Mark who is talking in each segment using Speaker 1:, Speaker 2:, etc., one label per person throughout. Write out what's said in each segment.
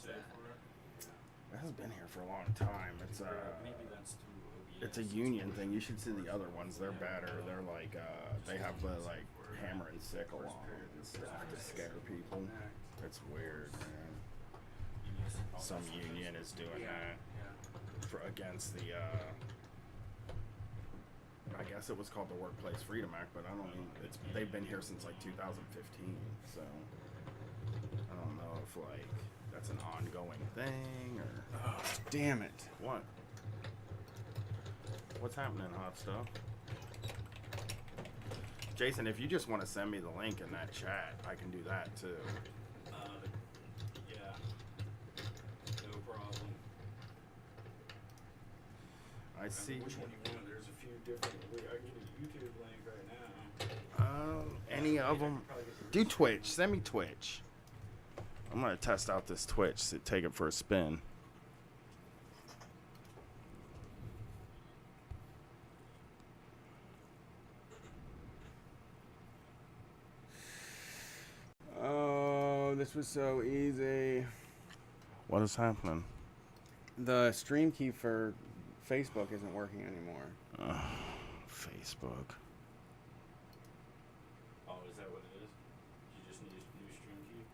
Speaker 1: that?
Speaker 2: It has been here for a long time. It's a union thing. You should see the other ones. They're better. They're like they have the like hammer and sickle on them and stuff to scare people. It's weird, man. Some union is doing that against the. I guess it was called the Workplace Freedom Act, but I don't know. They've been here since like 2015, so I don't know if like that's an ongoing thing or.
Speaker 3: Oh, damn it!
Speaker 2: What? What's happening, hot stuff? Jason, if you just want to send me the link in that chat, I can do that too.
Speaker 1: Yeah. No problem.
Speaker 2: I see.
Speaker 1: Which one you want? There's a few different. I can get a YouTube link right now.
Speaker 2: Any of them? Do Twitch. Send me Twitch. I'm gonna test out this Twitch. So take it for a spin.
Speaker 3: Oh, this was so easy.
Speaker 2: What is happening?
Speaker 3: The stream key for Facebook isn't working anymore.
Speaker 2: Facebook.
Speaker 1: Oh, is that what it is? You just need a new stream key?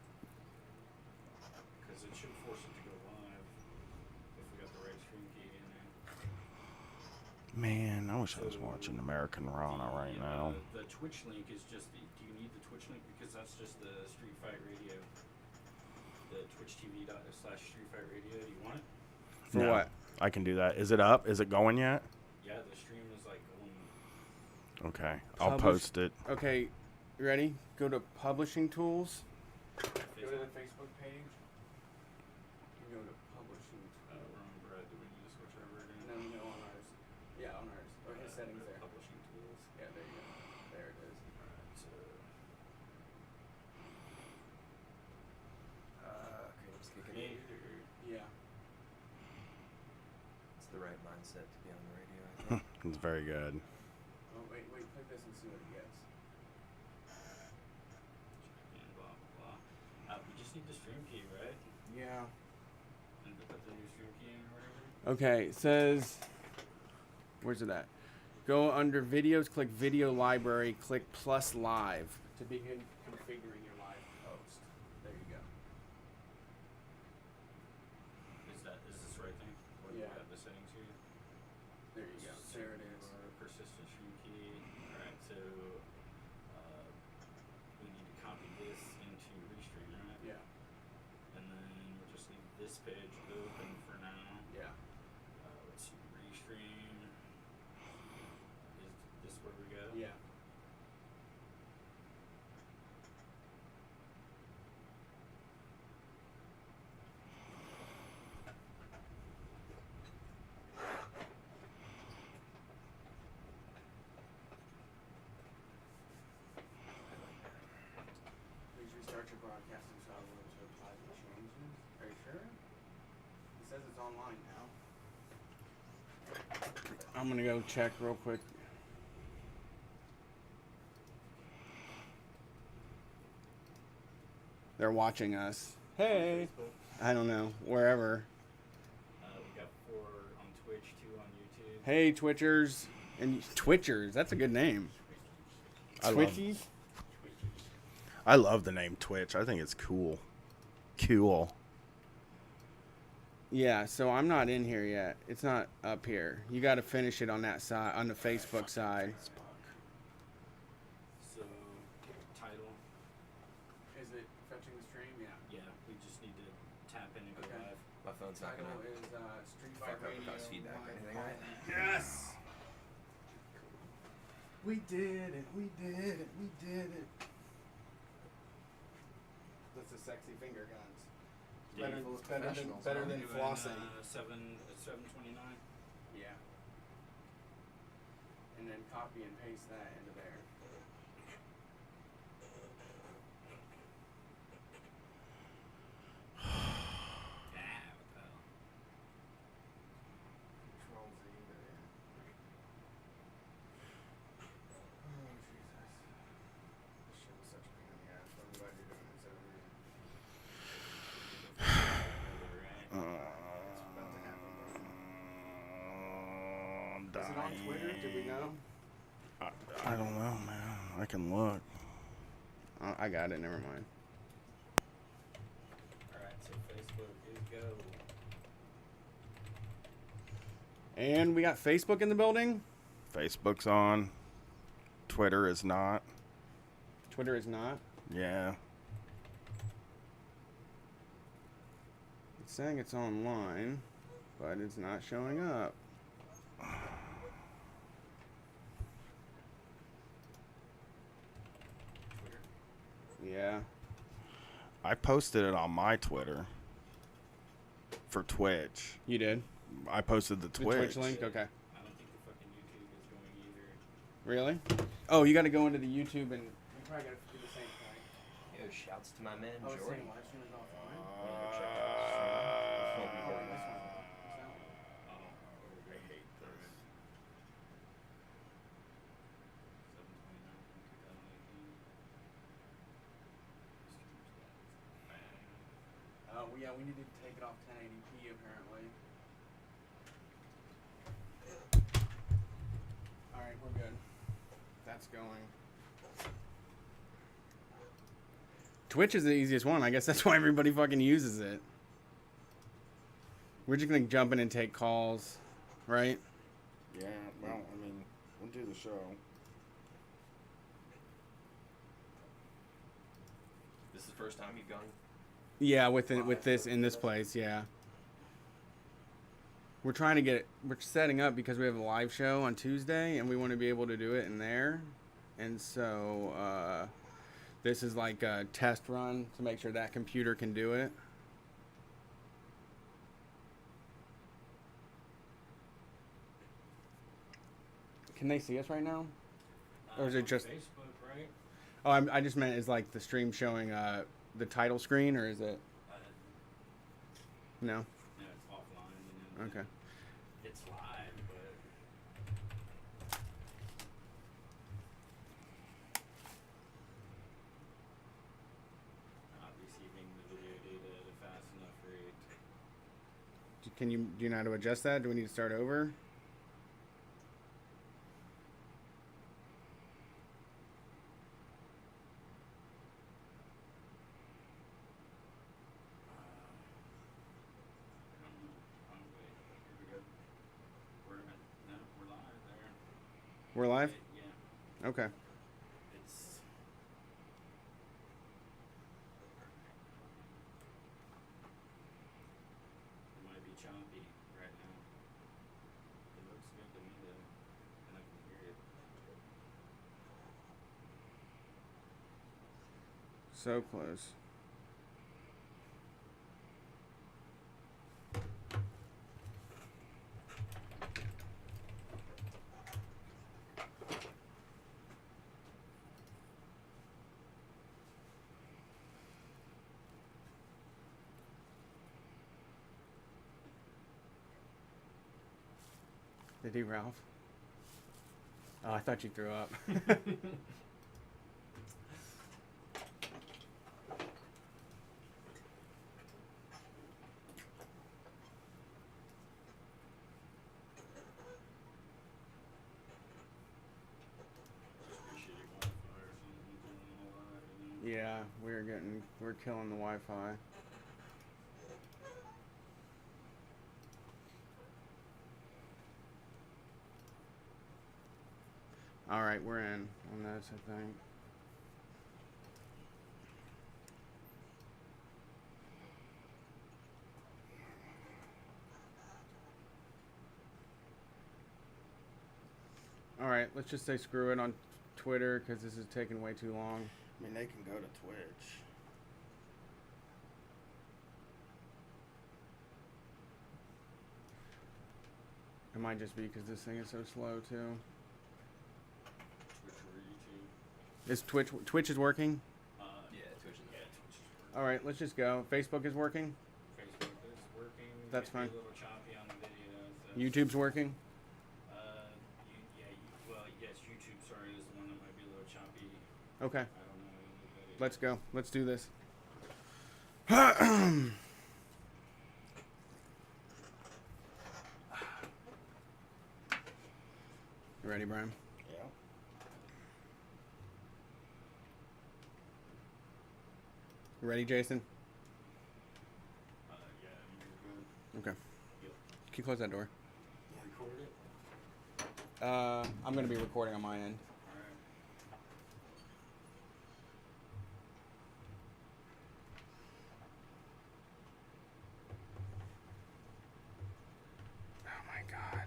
Speaker 1: Because it should force it to go live if we got the right stream key in there.
Speaker 2: Man, I wish I was watching American Rana right now.
Speaker 1: The Twitch link is just the. Do you need the Twitch link? Because that's just the Street Fight Radio. The Twitch TV / Street Fight Radio. Do you want it?
Speaker 3: For
Speaker 2: No,
Speaker 3: what?
Speaker 2: I can do that. Is it up? Is it going yet?
Speaker 1: Yeah, the stream is like going.
Speaker 2: Okay, I'll
Speaker 3: Publish-
Speaker 2: post it.
Speaker 3: Okay, you ready? Go to Publishing Tools.
Speaker 1: Go to
Speaker 3: the Facebook page. You go to Publishing.
Speaker 1: Wrong, Brad. Do we need to switch over again?
Speaker 3: No, on ours. Yeah, on ours. Or his settings there.
Speaker 1: Publishing tools.
Speaker 3: Yeah, there you go. There it is.
Speaker 1: Alright, so.
Speaker 4: Okay, just kicking
Speaker 1: Hey,
Speaker 4: it.
Speaker 3: Yeah.
Speaker 4: It's the right mindset to be on the radio, I think.
Speaker 2: It's very good.
Speaker 3: Oh, wait, click this and see what it gets.
Speaker 1: and blah blah blah. We just need the stream key, right?
Speaker 3: Yeah.
Speaker 1: And to put the new stream key in or whatever.
Speaker 3: Okay, it says, where's it at? Go under videos, click video library, click plus live to begin configuring your live post. There you go.
Speaker 1: Is this the right thing? Or do
Speaker 3: Yeah.
Speaker 1: we have the settings here?
Speaker 3: There you go. There it is.
Speaker 1: Persistent stream key. Alright, so we need to copy this into Restream, right?
Speaker 3: Yeah.
Speaker 1: And then we'll just leave this page open for now.
Speaker 3: Yeah.
Speaker 1: Let's see, Restream. Is this where we go?
Speaker 3: Yeah. Please restart your broadcasting software to apply the changes. Are you sure? It says it's online now. I'm gonna go check real quick. They're watching us. Hey. I don't know. Wherever.
Speaker 1: We got 4 on Twitch, 2 on YouTube.
Speaker 3: Hey, Twitchers. And Twitchers. That's a good name. Twitchies?
Speaker 2: I love the name Twitch. I think it's cool. Cool.
Speaker 3: Yeah, so I'm not in here yet. It's not up here. You got to finish it on that side, on the Facebook side.
Speaker 1: So, title.
Speaker 3: Is it fetching the stream? Yeah.
Speaker 1: Yeah, we just need to tap in and go
Speaker 3: Okay.
Speaker 1: live.
Speaker 4: My phone's not
Speaker 3: Title
Speaker 4: gonna
Speaker 3: is Street
Speaker 4: fuck
Speaker 3: Fighter
Speaker 4: up
Speaker 3: Radio.
Speaker 4: cause feedback or anything, right?
Speaker 3: Yes! We did it. We did it. We did it. That's the sexy finger guns.
Speaker 1: Yeah,
Speaker 3: Better than
Speaker 1: Doing,
Speaker 3: flossing.
Speaker 1: 7:29.
Speaker 3: Yeah. And then copy and paste that into there.
Speaker 1: Yeah, what the hell?
Speaker 3: Control Z there. Oh, Jesus. This shit was such a pain in the ass, but I'm glad you're doing it, so on Twitter? Did we know?
Speaker 2: I don't know, man. I can look.
Speaker 3: Oh, I got it. Never mind.
Speaker 1: Alright, so Facebook is go.
Speaker 3: And we got Facebook in the building.
Speaker 2: Facebook's on. Twitter is not.
Speaker 3: Twitter is not.
Speaker 2: Yeah.
Speaker 3: It's saying it's online, but it's not showing up.
Speaker 1: Twitter.
Speaker 3: Yeah.
Speaker 2: I posted it on my Twitter. For Twitch.
Speaker 3: You did?
Speaker 2: I posted the
Speaker 3: The
Speaker 2: Twitch.
Speaker 3: Twitch link? Okay.
Speaker 1: I don't think the fucking YouTube is going either.
Speaker 3: Really? Oh, you got to go into the YouTube and... You probably got to do the same thing.
Speaker 4: Yo, shouts to my man,
Speaker 3: Oh, it's
Speaker 4: Jordan.
Speaker 3: saying live stream is offline?
Speaker 4: Check out the stream.
Speaker 3: Oh,
Speaker 4: Hope you
Speaker 3: this
Speaker 4: guys-
Speaker 3: one.
Speaker 2: I hate this.
Speaker 1: 7/29/2018.
Speaker 3: Oh, well, yeah, we need to take it off 1080p apparently. Alright, we're good. That's going. Twitch is the easiest one. I guess that's why everybody fucking uses it. We're just gonna jump in and take calls, right?
Speaker 2: Yeah, well, I mean, we'll do the show.
Speaker 4: This is the first time you've gone.
Speaker 3: Yeah, with this in this place, yeah. We're trying to get we're setting up because we have a live show on Tuesday and we want to be able to do it in there. And so this is like a test run to make sure that computer can do it. Can they see us right now? Or is it
Speaker 1: On
Speaker 3: just-
Speaker 1: Facebook, right?
Speaker 3: Oh, I just meant is like the stream showing the title screen, or is it no?
Speaker 1: No, it's offline. And then
Speaker 3: Okay.
Speaker 1: It's live, but not receiving the video data at a fast enough rate.
Speaker 3: Do you know how to adjust that? Do we need to start over?
Speaker 1: We're live there.
Speaker 3: We're live?
Speaker 1: Yeah.
Speaker 3: Okay.
Speaker 1: It's. It might be choppy right now. It looks good to me though, and I can hear it.
Speaker 3: So close. Did he, Ralph? Oh, I thought you threw up.
Speaker 1: Just be shitty Wi-Fi or something doing all that, you know?
Speaker 3: Yeah, we're killing the Wi-Fi. All right, we're in on this, I think. All right, let's just say screw it on Twitter because this is taking way too long.
Speaker 2: I mean, they can go to Twitch.
Speaker 3: It might just be because this thing is so slow too.
Speaker 1: Twitch or YouTube.
Speaker 3: Is Twitch is working?
Speaker 4: Yeah, Twitch is
Speaker 1: Yeah, Twitch is working.
Speaker 3: All right, let's just go. Facebook is working.
Speaker 1: Facebook is working.
Speaker 3: That's
Speaker 1: Might be
Speaker 3: fine.
Speaker 1: A little choppy on the videos.
Speaker 3: YouTube's working.
Speaker 1: Yes, YouTube. Sorry, is the one that might be a little choppy.
Speaker 3: Okay,
Speaker 1: I don't know.
Speaker 3: let's go. Let's do this. Ready, Brian?
Speaker 2: Yeah.
Speaker 3: Ready, Jason?
Speaker 1: Yeah, you're good.
Speaker 3: Okay. Can you close that door?
Speaker 1: You recorded it?
Speaker 3: I'm going to be recording on my end.
Speaker 1: Alright.
Speaker 3: Oh my God.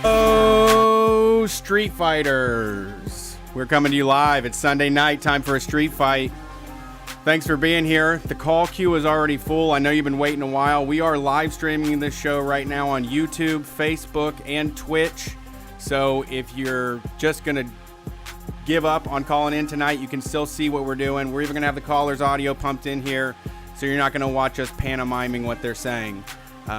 Speaker 3: Oh, Street Fighters. We're coming to you live. It's Sunday night, time for a street fight. Thanks for being here. The call queue is already full. I know you've been waiting a while. We are live streaming this show right now on YouTube, Facebook, and Twitch. So if you're just going to give up on calling in tonight, you can still see what we're doing. We're even going to have the caller's audio pumped in here, so you're not going to watch us pantomiming what they're saying.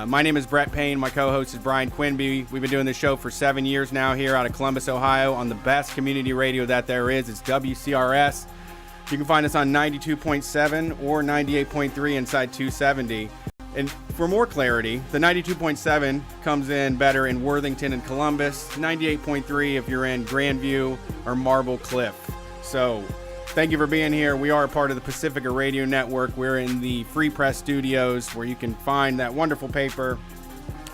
Speaker 3: My name is Brett Payne. My co-host is Brian Quinby. We've been doing this show for 7 years now here out of Columbus, Ohio, on the best community radio that there is. It's WCRS. You can find us on 92.7 or 98.3 inside 270. And for more clarity, the 92.7 comes in better in Worthington and Columbus, 98.3 if you're in Grandview or Marble Cliff. So thank you for being here. We are a part of the Pacifica Radio Network. We're in the Free Press Studios, where you can find that wonderful paper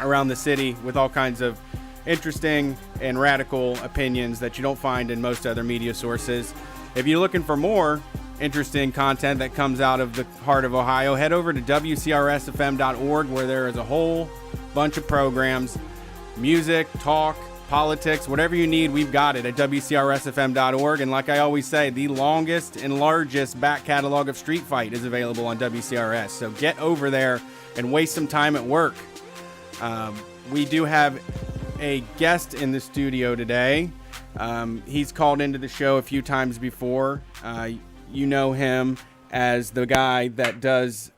Speaker 3: around the city with all kinds of interesting and radical opinions that you don't find in most other media sources. If you're looking for more interesting content that comes out of the heart of Ohio, head over to WCRSFM.org, where there is a whole bunch of programs, music, talk, politics, whatever you need, we've got it at WCRSFM.org. And like I always say, the longest and largest back catalog of Street Fight is available on WCRS. So get over there and waste some time at work. We do have a guest in the studio today. He's called into the show a few times before. You know him as the guy that does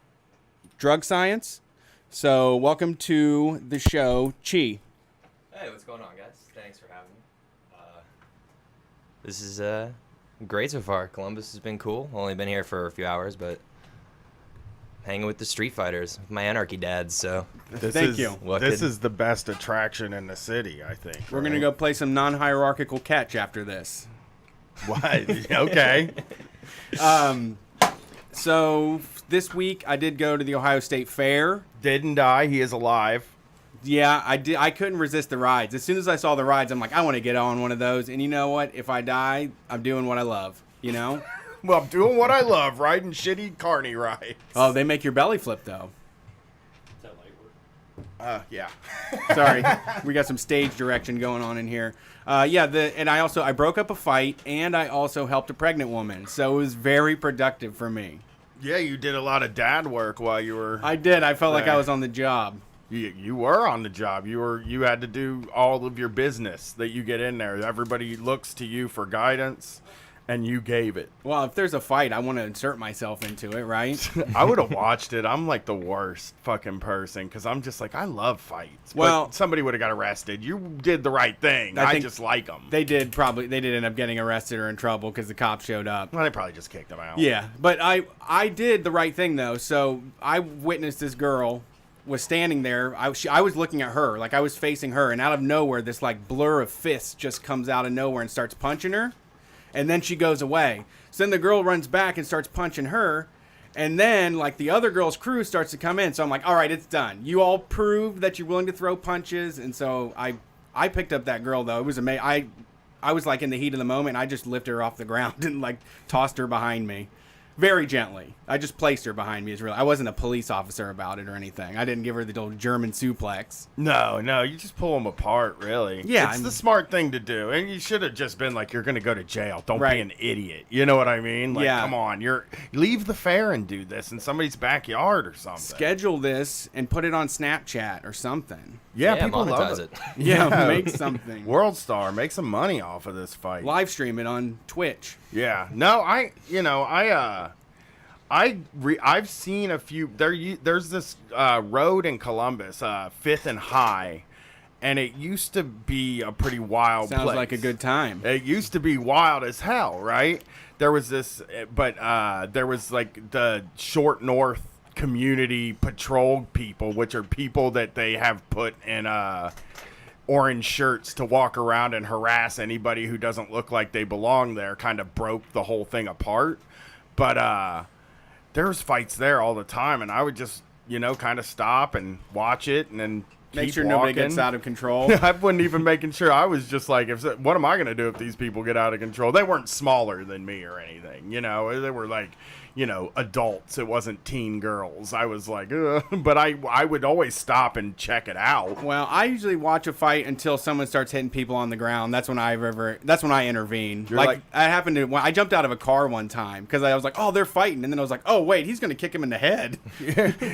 Speaker 3: drug science. So welcome to the show, Chi.
Speaker 4: Hey, what's going on, guys? Thanks for having me. This is great so far. Columbus has been cool. Only been here for a few hours, but hanging with the Street Fighters, with my Anarchy dads, so
Speaker 3: Thank you.
Speaker 2: This is the best attraction in the city, I think.
Speaker 3: We're going to go play some non-hierarchical catch after this.
Speaker 2: What? Okay.
Speaker 3: So this week I did go to the Ohio State Fair.
Speaker 2: Didn't die. He is alive.
Speaker 3: Yeah, I did. I couldn't resist the rides. As soon as I saw the rides, I'm like, I want to get on one of those. And you know what? If I die, I'm doing what I love, you know?
Speaker 2: Well, I'm doing what I love, riding shitty carny rides.
Speaker 3: Oh, they make your belly flip, though.
Speaker 1: Is that light work?
Speaker 2: Yeah.
Speaker 3: Sorry, we got some stage direction going on in here. And I broke up a fight, and I also helped a pregnant woman, so it was very productive for me.
Speaker 2: Yeah, you did a lot of dad work while you were...
Speaker 3: I did. I felt like I
Speaker 2: Right.
Speaker 3: was on the job.
Speaker 2: You were on the job. You had to do all of your business that you get in there. Everybody looks to you for guidance, and you gave it.
Speaker 3: Well, if there's a fight, I want to insert myself into it, right?
Speaker 2: I would have watched it. I'm like the worst fucking person because I'm just like, I love fights.
Speaker 3: Well-
Speaker 2: but somebody would have got arrested. You did the right thing.
Speaker 3: I
Speaker 2: I
Speaker 3: think
Speaker 2: just like them.
Speaker 3: They did end up getting arrested or in trouble because the cops showed up.
Speaker 2: Well, they probably just kicked them out.
Speaker 3: Yeah, but I did the right thing, though. So I witnessed this girl was standing there. I was looking at her, like I was facing her, and out of nowhere, this like blur of fists just comes out of nowhere and starts punching her, and then she goes away. So then the girl runs back and starts punching her, and then like the other girl's crew starts to come in. So I'm like, all right, it's done. You all proved that you're willing to throw punches, and so I picked up that girl, though. It was amazing. I was like in the heat of the moment. I just lifted her off the ground and like tossed her behind me. Very gently. I just placed her behind me. I wasn't a police officer about it or anything. I didn't give her the old German suplex.
Speaker 2: No, you just pull them apart, really.
Speaker 3: Yeah,
Speaker 2: It's the smart thing to do. And you should have just been like, you're going to go to jail. Don't
Speaker 3: Right.
Speaker 2: be an idiot. You know what I mean? Like,
Speaker 3: Yeah.
Speaker 2: come on. Leave the fair and do this in somebody's backyard or something.
Speaker 3: Schedule this and put it on Snapchat or something.
Speaker 2: Yeah,
Speaker 4: Yeah,
Speaker 2: people love
Speaker 4: monetize
Speaker 2: it.
Speaker 4: it.
Speaker 3: Yeah, make something.
Speaker 2: World Star, make some money off of this fight.
Speaker 3: Live stream it on Twitch.
Speaker 2: Yeah. No, I've seen a few. There's this road in Columbus, 5th and High, and it used to be a pretty wild
Speaker 3: Sounds
Speaker 2: place.
Speaker 3: like a good time.
Speaker 2: It used to be wild as hell, right? There was this, but there was like the Short North community patrol people, which are people that they have put in orange shirts to walk around and harass anybody who doesn't look like they belong there, kind of broke the whole thing apart. But there's fights there all the time, and I would just, kind of stop and watch it and then
Speaker 3: Make
Speaker 2: keep
Speaker 3: sure
Speaker 2: walking.
Speaker 3: nobody gets out of control.
Speaker 2: I wasn't even making sure. I was just like, what am I going to do if these people get out of control? They weren't smaller than me or anything, They were like, adults. It wasn't teen girls. I was like, ugh. But I would always stop and check it out.
Speaker 3: Well, I usually watch a fight until someone starts hitting people on the ground. That's when I intervene.
Speaker 2: Like
Speaker 3: I happened to when I jumped out of a car one time because I was like, oh, they're fighting, and then I was like, oh wait, he's gonna kick him in the head.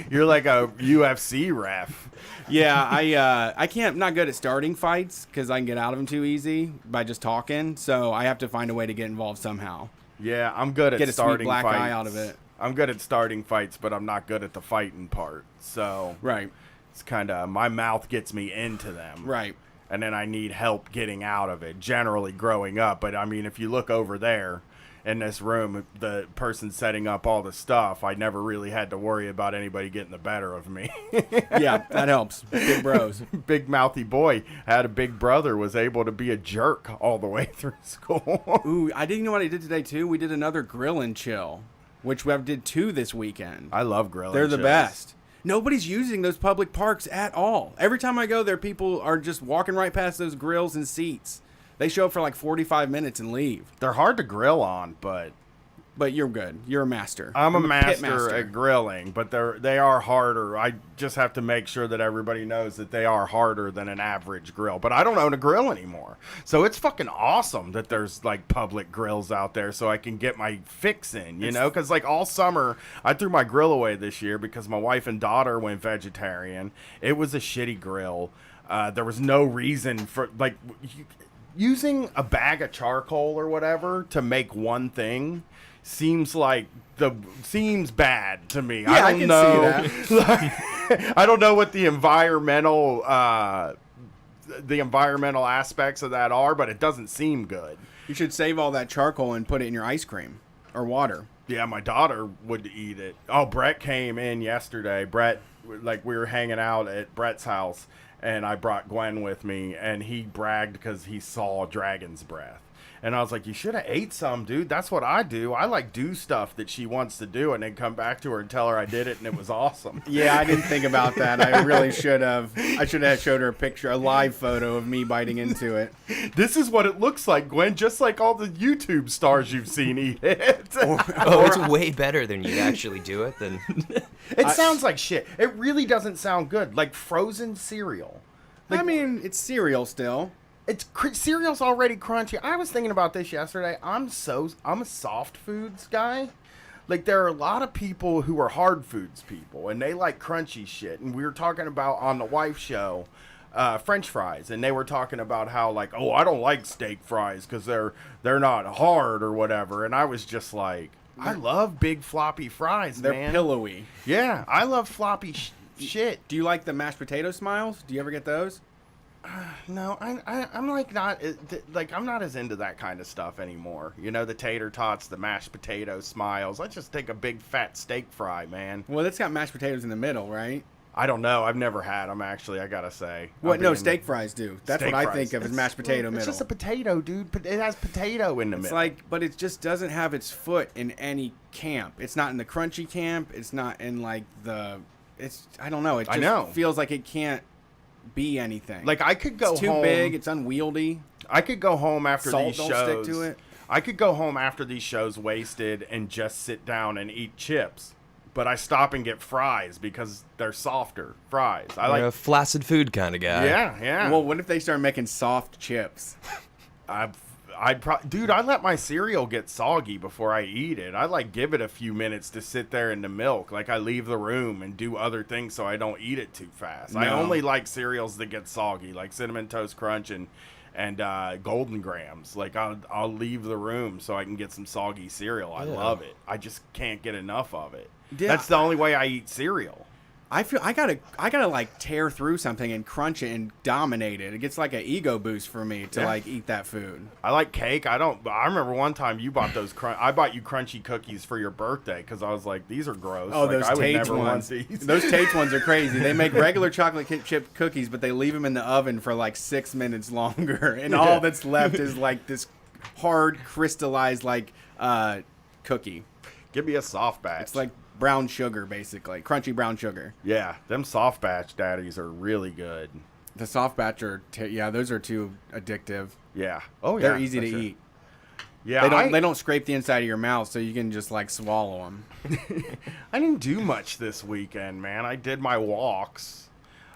Speaker 2: You're like a UFC ref.
Speaker 3: Yeah, I can't. I'm not good at starting fights because I can get out of them too easy by just talking. So I have to find a way to get involved somehow.
Speaker 2: Yeah, I'm good at
Speaker 3: Get a sweet
Speaker 2: starting
Speaker 3: black
Speaker 2: fights.
Speaker 3: eye out of it.
Speaker 2: I'm good at starting fights, but I'm not good at the fighting part. So
Speaker 3: Right.
Speaker 2: it's kind of my mouth gets me into them.
Speaker 3: Right.
Speaker 2: And then I need help getting out of it, generally growing up. But, I mean, if you look over there in this room, the person setting up all the stuff, I never really had to worry about anybody getting the better of me.
Speaker 3: Yeah, that helps. Big bros.
Speaker 2: Big mouthy boy had a big brother, was able to be a jerk all the way through school.
Speaker 3: Ooh, I didn't know what I did today too. We did another grill and chill, which we did 2 this weekend.
Speaker 2: I love grilling.
Speaker 3: They're the
Speaker 2: chills.
Speaker 3: best. Nobody's using those public parks at all. Every time I go there, people are just walking right past those grills and seats. They show up for like 45 minutes and leave.
Speaker 2: They're hard to grill on, but
Speaker 3: But you're good. You're a master.
Speaker 2: I'm a
Speaker 3: pit
Speaker 2: master at grilling, but they are harder. I just have to make sure that everybody knows that they are harder than an average grill. But I don't own a grill anymore. So it's fucking awesome that there's like public grills out there so I can get my fix in, because like all summer I threw my grill away this year because my wife and daughter went vegetarian. It was a shitty grill. There was no reason for like using a bag of charcoal or whatever to make one thing. Seems bad to me.
Speaker 3: Yeah,
Speaker 2: I don't know.
Speaker 3: See that.
Speaker 2: I don't know what the environmental aspects of that are, but it doesn't seem good.
Speaker 3: You should save all that charcoal and put it in your ice cream or water.
Speaker 2: Yeah, my daughter would eat it. Oh, Brett came in yesterday. Brett, like we were hanging out at Brett's house, and I brought Gwen with me, and he bragged because he saw Dragon's Breath. And I was like, you should have ate some, dude. That's what I do. I like do stuff that she wants to do and then come back to her and tell her I did it and it was awesome.
Speaker 3: Yeah, I didn't think about that. I really should have. I should have showed her a picture, a live photo of me biting into it.
Speaker 2: This is what it looks like, Gwen, just like all the YouTube stars you've seen eat it.
Speaker 4: Oh, it's way better than you actually do it than.
Speaker 2: It sounds like shit. It really doesn't sound good. Like frozen cereal.
Speaker 3: I mean, it's cereal still.
Speaker 2: Cereal's already crunchy. I was thinking about this yesterday. I'm a soft foods guy. Like there are a lot of people who are hard foods people, and they like crunchy shit. And we were talking about on the wife show, French fries, and they were talking about how like, oh, I don't like steak fries because they're not hard or whatever. And I was just like, I love big floppy fries.
Speaker 3: They're
Speaker 2: man.
Speaker 3: pillowy.
Speaker 2: Yeah, I love floppy shit.
Speaker 3: Do you like the mashed potato smiles? Do you ever get those?
Speaker 2: No, I'm like not like I'm not as into that kind of stuff anymore. The tater tots, the mashed potato smiles. Let's just take a big fat steak fry, man.
Speaker 3: Well, it's got mashed potatoes in the middle, right?
Speaker 2: I don't know. I've never had them actually. I gotta say.
Speaker 3: What? No, steak fries do. That's what I think of as mashed potato middle.
Speaker 2: It's just a potato, dude. It has potato in the middle.
Speaker 3: It's like, but it just doesn't have its foot in any camp. It's not in the crunchy camp. It's not in like the. It's I don't know. It just feels like it can't be anything.
Speaker 2: Like I could go home.
Speaker 3: It's too big. It's unwieldy.
Speaker 2: I could go home after
Speaker 3: Salt
Speaker 2: these
Speaker 3: don't
Speaker 2: shows.
Speaker 3: stick to it.
Speaker 2: I could go home after these shows wasted and just sit down and eat chips. But I stop and get fries because they're softer fries. I
Speaker 4: You're
Speaker 2: like
Speaker 4: a flaccid food kind of guy.
Speaker 2: Yeah.
Speaker 3: Well, what if they start making soft chips?
Speaker 2: Dude, I let my cereal get soggy before I eat it. I like give it a few minutes to sit there in the milk. Like I leave the room and do other things so I don't eat it too fast.
Speaker 3: No.
Speaker 2: I only like cereals that get soggy, like Cinnamon Toast Crunch and Golden Grams. Like I'll leave the room so I can get some soggy cereal. I love it. I just can't get enough of it.
Speaker 3: Yeah.
Speaker 2: That's the only way I eat cereal.
Speaker 3: I feel I gotta like tear through something and crunch it and dominate it. It gets like an ego boost for me to like eat that food.
Speaker 2: I like cake. I remember one time you bought those. I bought you crunchy cookies for your birthday because I was like, these are gross.
Speaker 3: Oh,
Speaker 2: like,
Speaker 3: those
Speaker 2: I would
Speaker 3: Tate's
Speaker 2: never
Speaker 3: ones.
Speaker 2: want these.
Speaker 3: Those Tate's ones are crazy. They make regular chocolate chip cookies, but they leave them in the oven for like 6 minutes longer, and all that's left is like this hard crystallized like cookie.
Speaker 2: Give me a soft batch.
Speaker 3: It's like brown sugar, basically. Crunchy brown sugar.
Speaker 2: Yeah, them soft batch daddies are really good.
Speaker 3: The soft batch are, those are too addictive.
Speaker 2: Yeah. Oh, yeah.
Speaker 3: They're easy to eat.
Speaker 2: Yeah.
Speaker 3: They don't scrape the inside of your mouth, so you can just like swallow them.
Speaker 2: I didn't do much this weekend, man. I did my walks.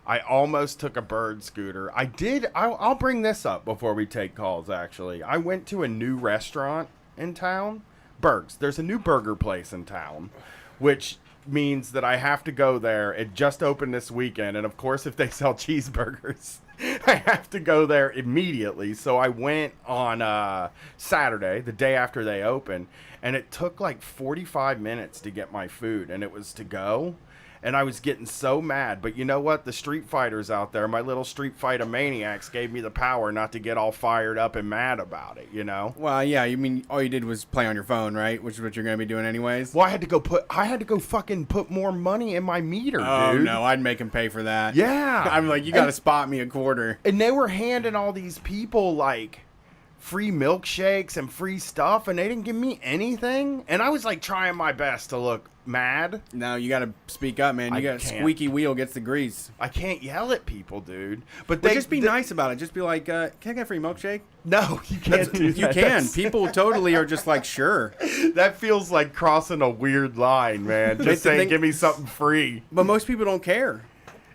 Speaker 2: I almost took a bird scooter. I'll bring this up before we take calls, actually. I went to a new restaurant in town. Berg's. There's a new burger place in town, which means that I have to go there. It just opened this weekend, and of course, if they sell cheeseburgers, I have to go there immediately. So I went on Saturday, the day after they opened, and it took like 45 minutes to get my food, and it was to go. And I was getting so mad. But you know what? The Street Fighters out there, my little Street Fighter maniacs, gave me the power not to get all fired up and mad about it, you know?
Speaker 3: Well, yeah, you mean all you did was play on your phone, right? Which is what you're going to be doing anyways?
Speaker 2: Well, I had to go fucking put more money in my meter,
Speaker 3: Oh,
Speaker 2: dude.
Speaker 3: no, I'd make him pay for that.
Speaker 2: Yeah.
Speaker 3: I'm like, you got to spot me a quarter.
Speaker 2: And they were handing all these people, like, free milkshakes and free stuff, and they didn't give me anything. And I was, like, trying my best to look mad.
Speaker 3: No, you got to speak up, man. You got
Speaker 2: can't.
Speaker 3: squeaky wheel gets the grease.
Speaker 2: I can't yell at people, dude. But
Speaker 3: But just be nice about it. Just be like, can I get a free milkshake?
Speaker 2: No, you can't do that.
Speaker 3: You can. People totally are just like, sure.
Speaker 2: That feels like crossing a weird line, man. Just saying, give me something free.
Speaker 3: But most people don't care.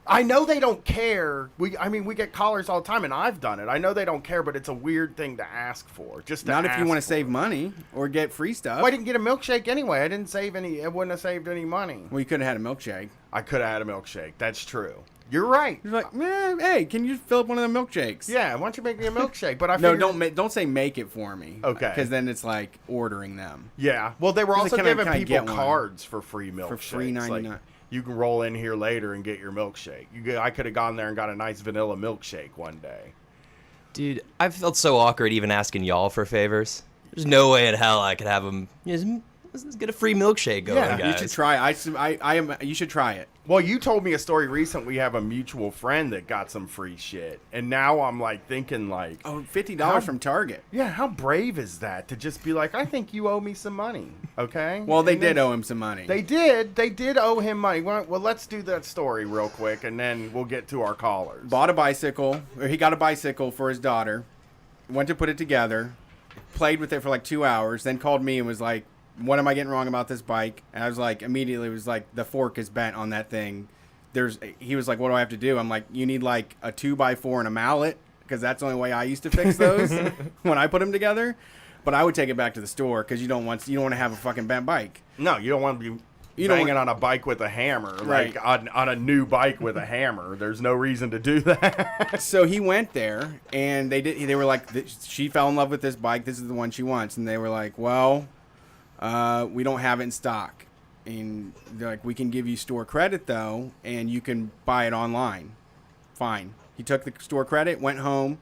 Speaker 2: I know they don't care. We get callers all the time, and I've done it. I know they don't care, but it's a weird thing to ask for. Just to
Speaker 3: Not if you
Speaker 2: ask
Speaker 3: want to
Speaker 2: for
Speaker 3: save
Speaker 2: it.
Speaker 3: money or get free stuff.
Speaker 2: Well, I didn't get a milkshake anyway. I didn't save any. I wouldn't have saved any money.
Speaker 3: Well, you could have had a milkshake.
Speaker 2: I could have had a milkshake. That's true. You're right.
Speaker 3: You're like, man, hey, can you fill up one of the milkshakes?
Speaker 2: Yeah, why don't you make me a milkshake? But I
Speaker 3: No,
Speaker 2: figured-
Speaker 3: don't say make it for me.
Speaker 2: Okay.
Speaker 3: Because then it's like ordering them.
Speaker 2: Yeah. Well, they were
Speaker 3: He's
Speaker 2: also
Speaker 3: like,
Speaker 2: giving
Speaker 3: can I
Speaker 2: people
Speaker 3: get one?
Speaker 2: cards for free milkshakes.
Speaker 3: For free $3.99.
Speaker 2: Like, you can roll in here later and get your milkshake. I could have gone there and got a nice vanilla milkshake one day.
Speaker 4: Dude, I felt so awkward even asking y'all for favors. There's no way in hell I could have them. Let's get a free milkshake going,
Speaker 2: Yeah,
Speaker 4: guys.
Speaker 3: You should try. You should try it.
Speaker 2: Well, you told me a story recent. We have a mutual friend that got some free shit. And now I'm like thinking like,
Speaker 3: Oh, $50 from Target.
Speaker 2: yeah, how brave is that to just be like, I think you owe me some money. Okay.
Speaker 3: Well, they
Speaker 2: And
Speaker 3: did
Speaker 2: then-
Speaker 3: owe him some money.
Speaker 2: They did owe him money. Well, let's do that story real quick, and then we'll get to our callers.
Speaker 3: Bought a bicycle, or he got a bicycle for his daughter, went to put it together, played with it for like 2 hours, then called me and was like, what am I getting wrong about this bike? And I was like, immediately was like, the fork is bent on that thing. He was like, what do I have to do? I'm like, you need like a 2x4 and a mallet, because that's the only way I used to fix those when I put them together. But I would take it back to the store because you don't want to have a fucking bent bike.
Speaker 2: No, you don't want to be
Speaker 3: You don't
Speaker 2: banging on a bike with a hammer,
Speaker 3: Right.
Speaker 2: like on a new bike with a hammer. There's no reason to do that.
Speaker 3: So he went there, and they were like, she fell in love with this bike. This is the one she wants. And they were like, well, we don't have it in stock. And they're like, we can give you store credit, though, and you can buy it online. Fine. He took the store credit, went home,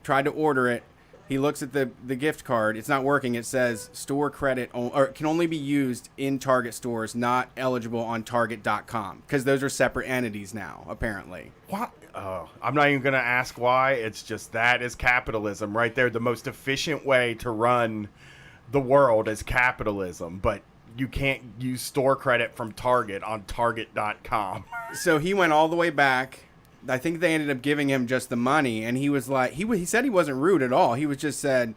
Speaker 3: tried to order it. He looks at the gift card. It's not working. It says store credit or can only be used in Target stores, not eligible on Target.com, because those are separate entities now, apparently.
Speaker 2: What? Oh, I'm not even going to ask why. It's just that is capitalism right there. The most efficient way to run the world is capitalism, but you can't use store credit from Target on Target.com.
Speaker 3: So he went all the way back. I think they ended up giving him just the money, and he was like, he said he wasn't rude at all. He was just said,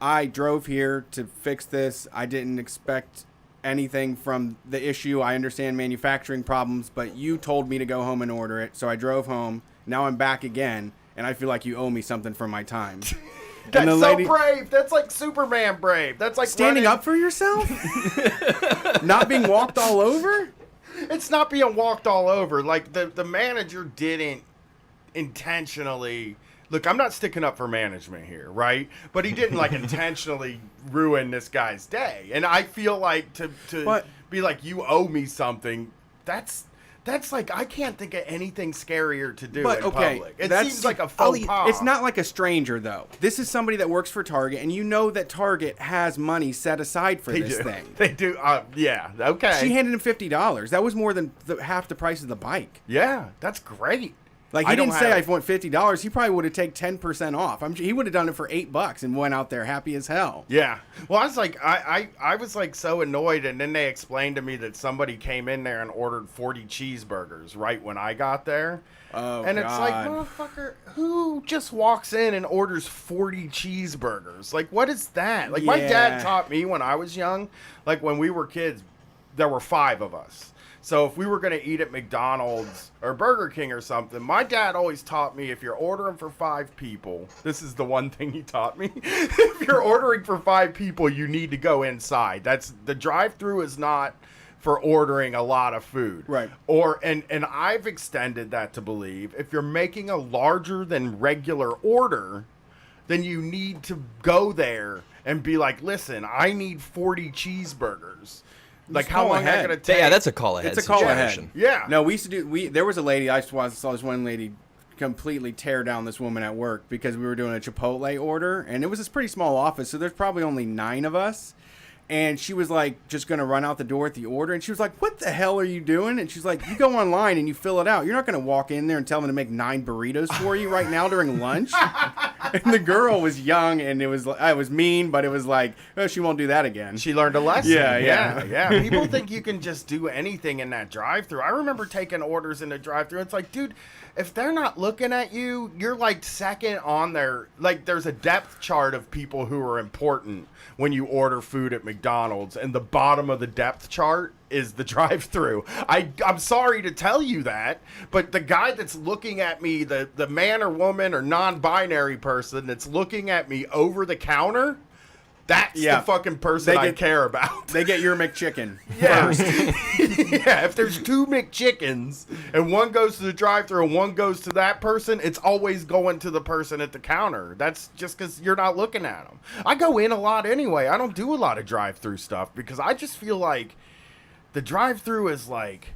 Speaker 3: I drove here to fix this. I didn't expect anything from the issue. I understand manufacturing problems, but you told me to go home and order it, so I drove home. Now I'm back again, and I feel like you owe me something for my time.
Speaker 2: That's
Speaker 3: the
Speaker 2: so
Speaker 3: lady-
Speaker 2: brave. That's like Superman brave. That's like
Speaker 3: Standing
Speaker 2: running-
Speaker 3: up for yourself? Not being walked all over?
Speaker 2: It's not being walked all over. Like the manager didn't intentionally. Look, I'm not sticking up for management here, right? But he didn't like intentionally ruin this guy's day. And I feel like to
Speaker 3: But-
Speaker 2: be like, you owe me something. that's like, I can't think of anything scarier to do
Speaker 3: But,
Speaker 2: in
Speaker 3: okay,
Speaker 2: public. It
Speaker 3: that's-
Speaker 2: seems like a faux pas.
Speaker 3: It's not like a stranger, though. This is somebody that works for Target, and you know that Target has money set aside for
Speaker 2: They
Speaker 3: this
Speaker 2: do.
Speaker 3: thing.
Speaker 2: They do. Yeah. Okay.
Speaker 3: She handed him $50. That was more than half the price of the bike.
Speaker 2: Yeah, that's great.
Speaker 3: Like,
Speaker 2: I
Speaker 3: he
Speaker 2: don't
Speaker 3: didn't say
Speaker 2: have-
Speaker 3: I want $50. He probably would have taken 10% off. He would have done it for $8 and went out there happy as hell.
Speaker 2: Yeah. Well, I was like, I was like so annoyed, and then they explained to me that somebody came in there and ordered 40 cheeseburgers right when I got there.
Speaker 3: Oh,
Speaker 2: And it's like,
Speaker 3: God.
Speaker 2: motherfucker, who just walks in and orders 40 cheeseburgers? Like, what is that? Like, my dad
Speaker 3: Yeah.
Speaker 2: taught me when I was young, like when we were kids, there were 5 of us. So if we were going to eat at McDonald's or Burger King or something, my dad always taught me, if you're ordering for 5 people, this is the one thing he taught me. If you're ordering for 5 people, you need to go inside. The drive-through is not for ordering a lot of food.
Speaker 3: Right.
Speaker 2: And I've extended that to believe if you're making a larger than regular order, then you need to go there and be like, listen, I need 40 cheeseburgers. Like, how
Speaker 3: call
Speaker 2: long is that
Speaker 3: ahead.
Speaker 2: going to take?
Speaker 4: Yeah, that's a call ahead.
Speaker 3: It's a call ahead.
Speaker 4: situation.
Speaker 2: Yeah.
Speaker 3: No, we used to do. There was a lady. I saw this one lady completely tear down this woman at work because we were doing a Chipotle order, and it was this pretty small office, so there's probably only 9 of us. And she was like, just gonna run out the door at the order, and she was like, "What the hell are you doing?" And she's like, "You go online and you fill it out. You're not gonna walk in there and tell them to make 9 burritos for you right now during lunch." And the girl was young, and it was mean, but it was like, oh, she won't do that again.
Speaker 2: She learned a lesson.
Speaker 3: Yeah.
Speaker 2: yeah. People think you can just do anything in that drive-thru. I remember taking orders in the drive-thru. It's like, dude, if they're not looking at you, you're like second on their, like, there's a depth chart of people who are important when you order food at McDonald's, and the bottom of the depth chart is the drive-thru. I'm sorry to tell you that, but the guy that's looking at me, the man or woman or non-binary person that's looking at me over the counter, that's the fucking person I care about.
Speaker 3: They get your McChicken
Speaker 2: Yeah.
Speaker 3: first.
Speaker 2: Yeah, if there's 2 McChickens and one goes to the drive-thru and one goes to that person, it's always going to the person at the counter. That's just because you're not looking at them. I go in a lot anyway. I don't do a lot of drive-thru stuff because I just feel like the drive-thru is like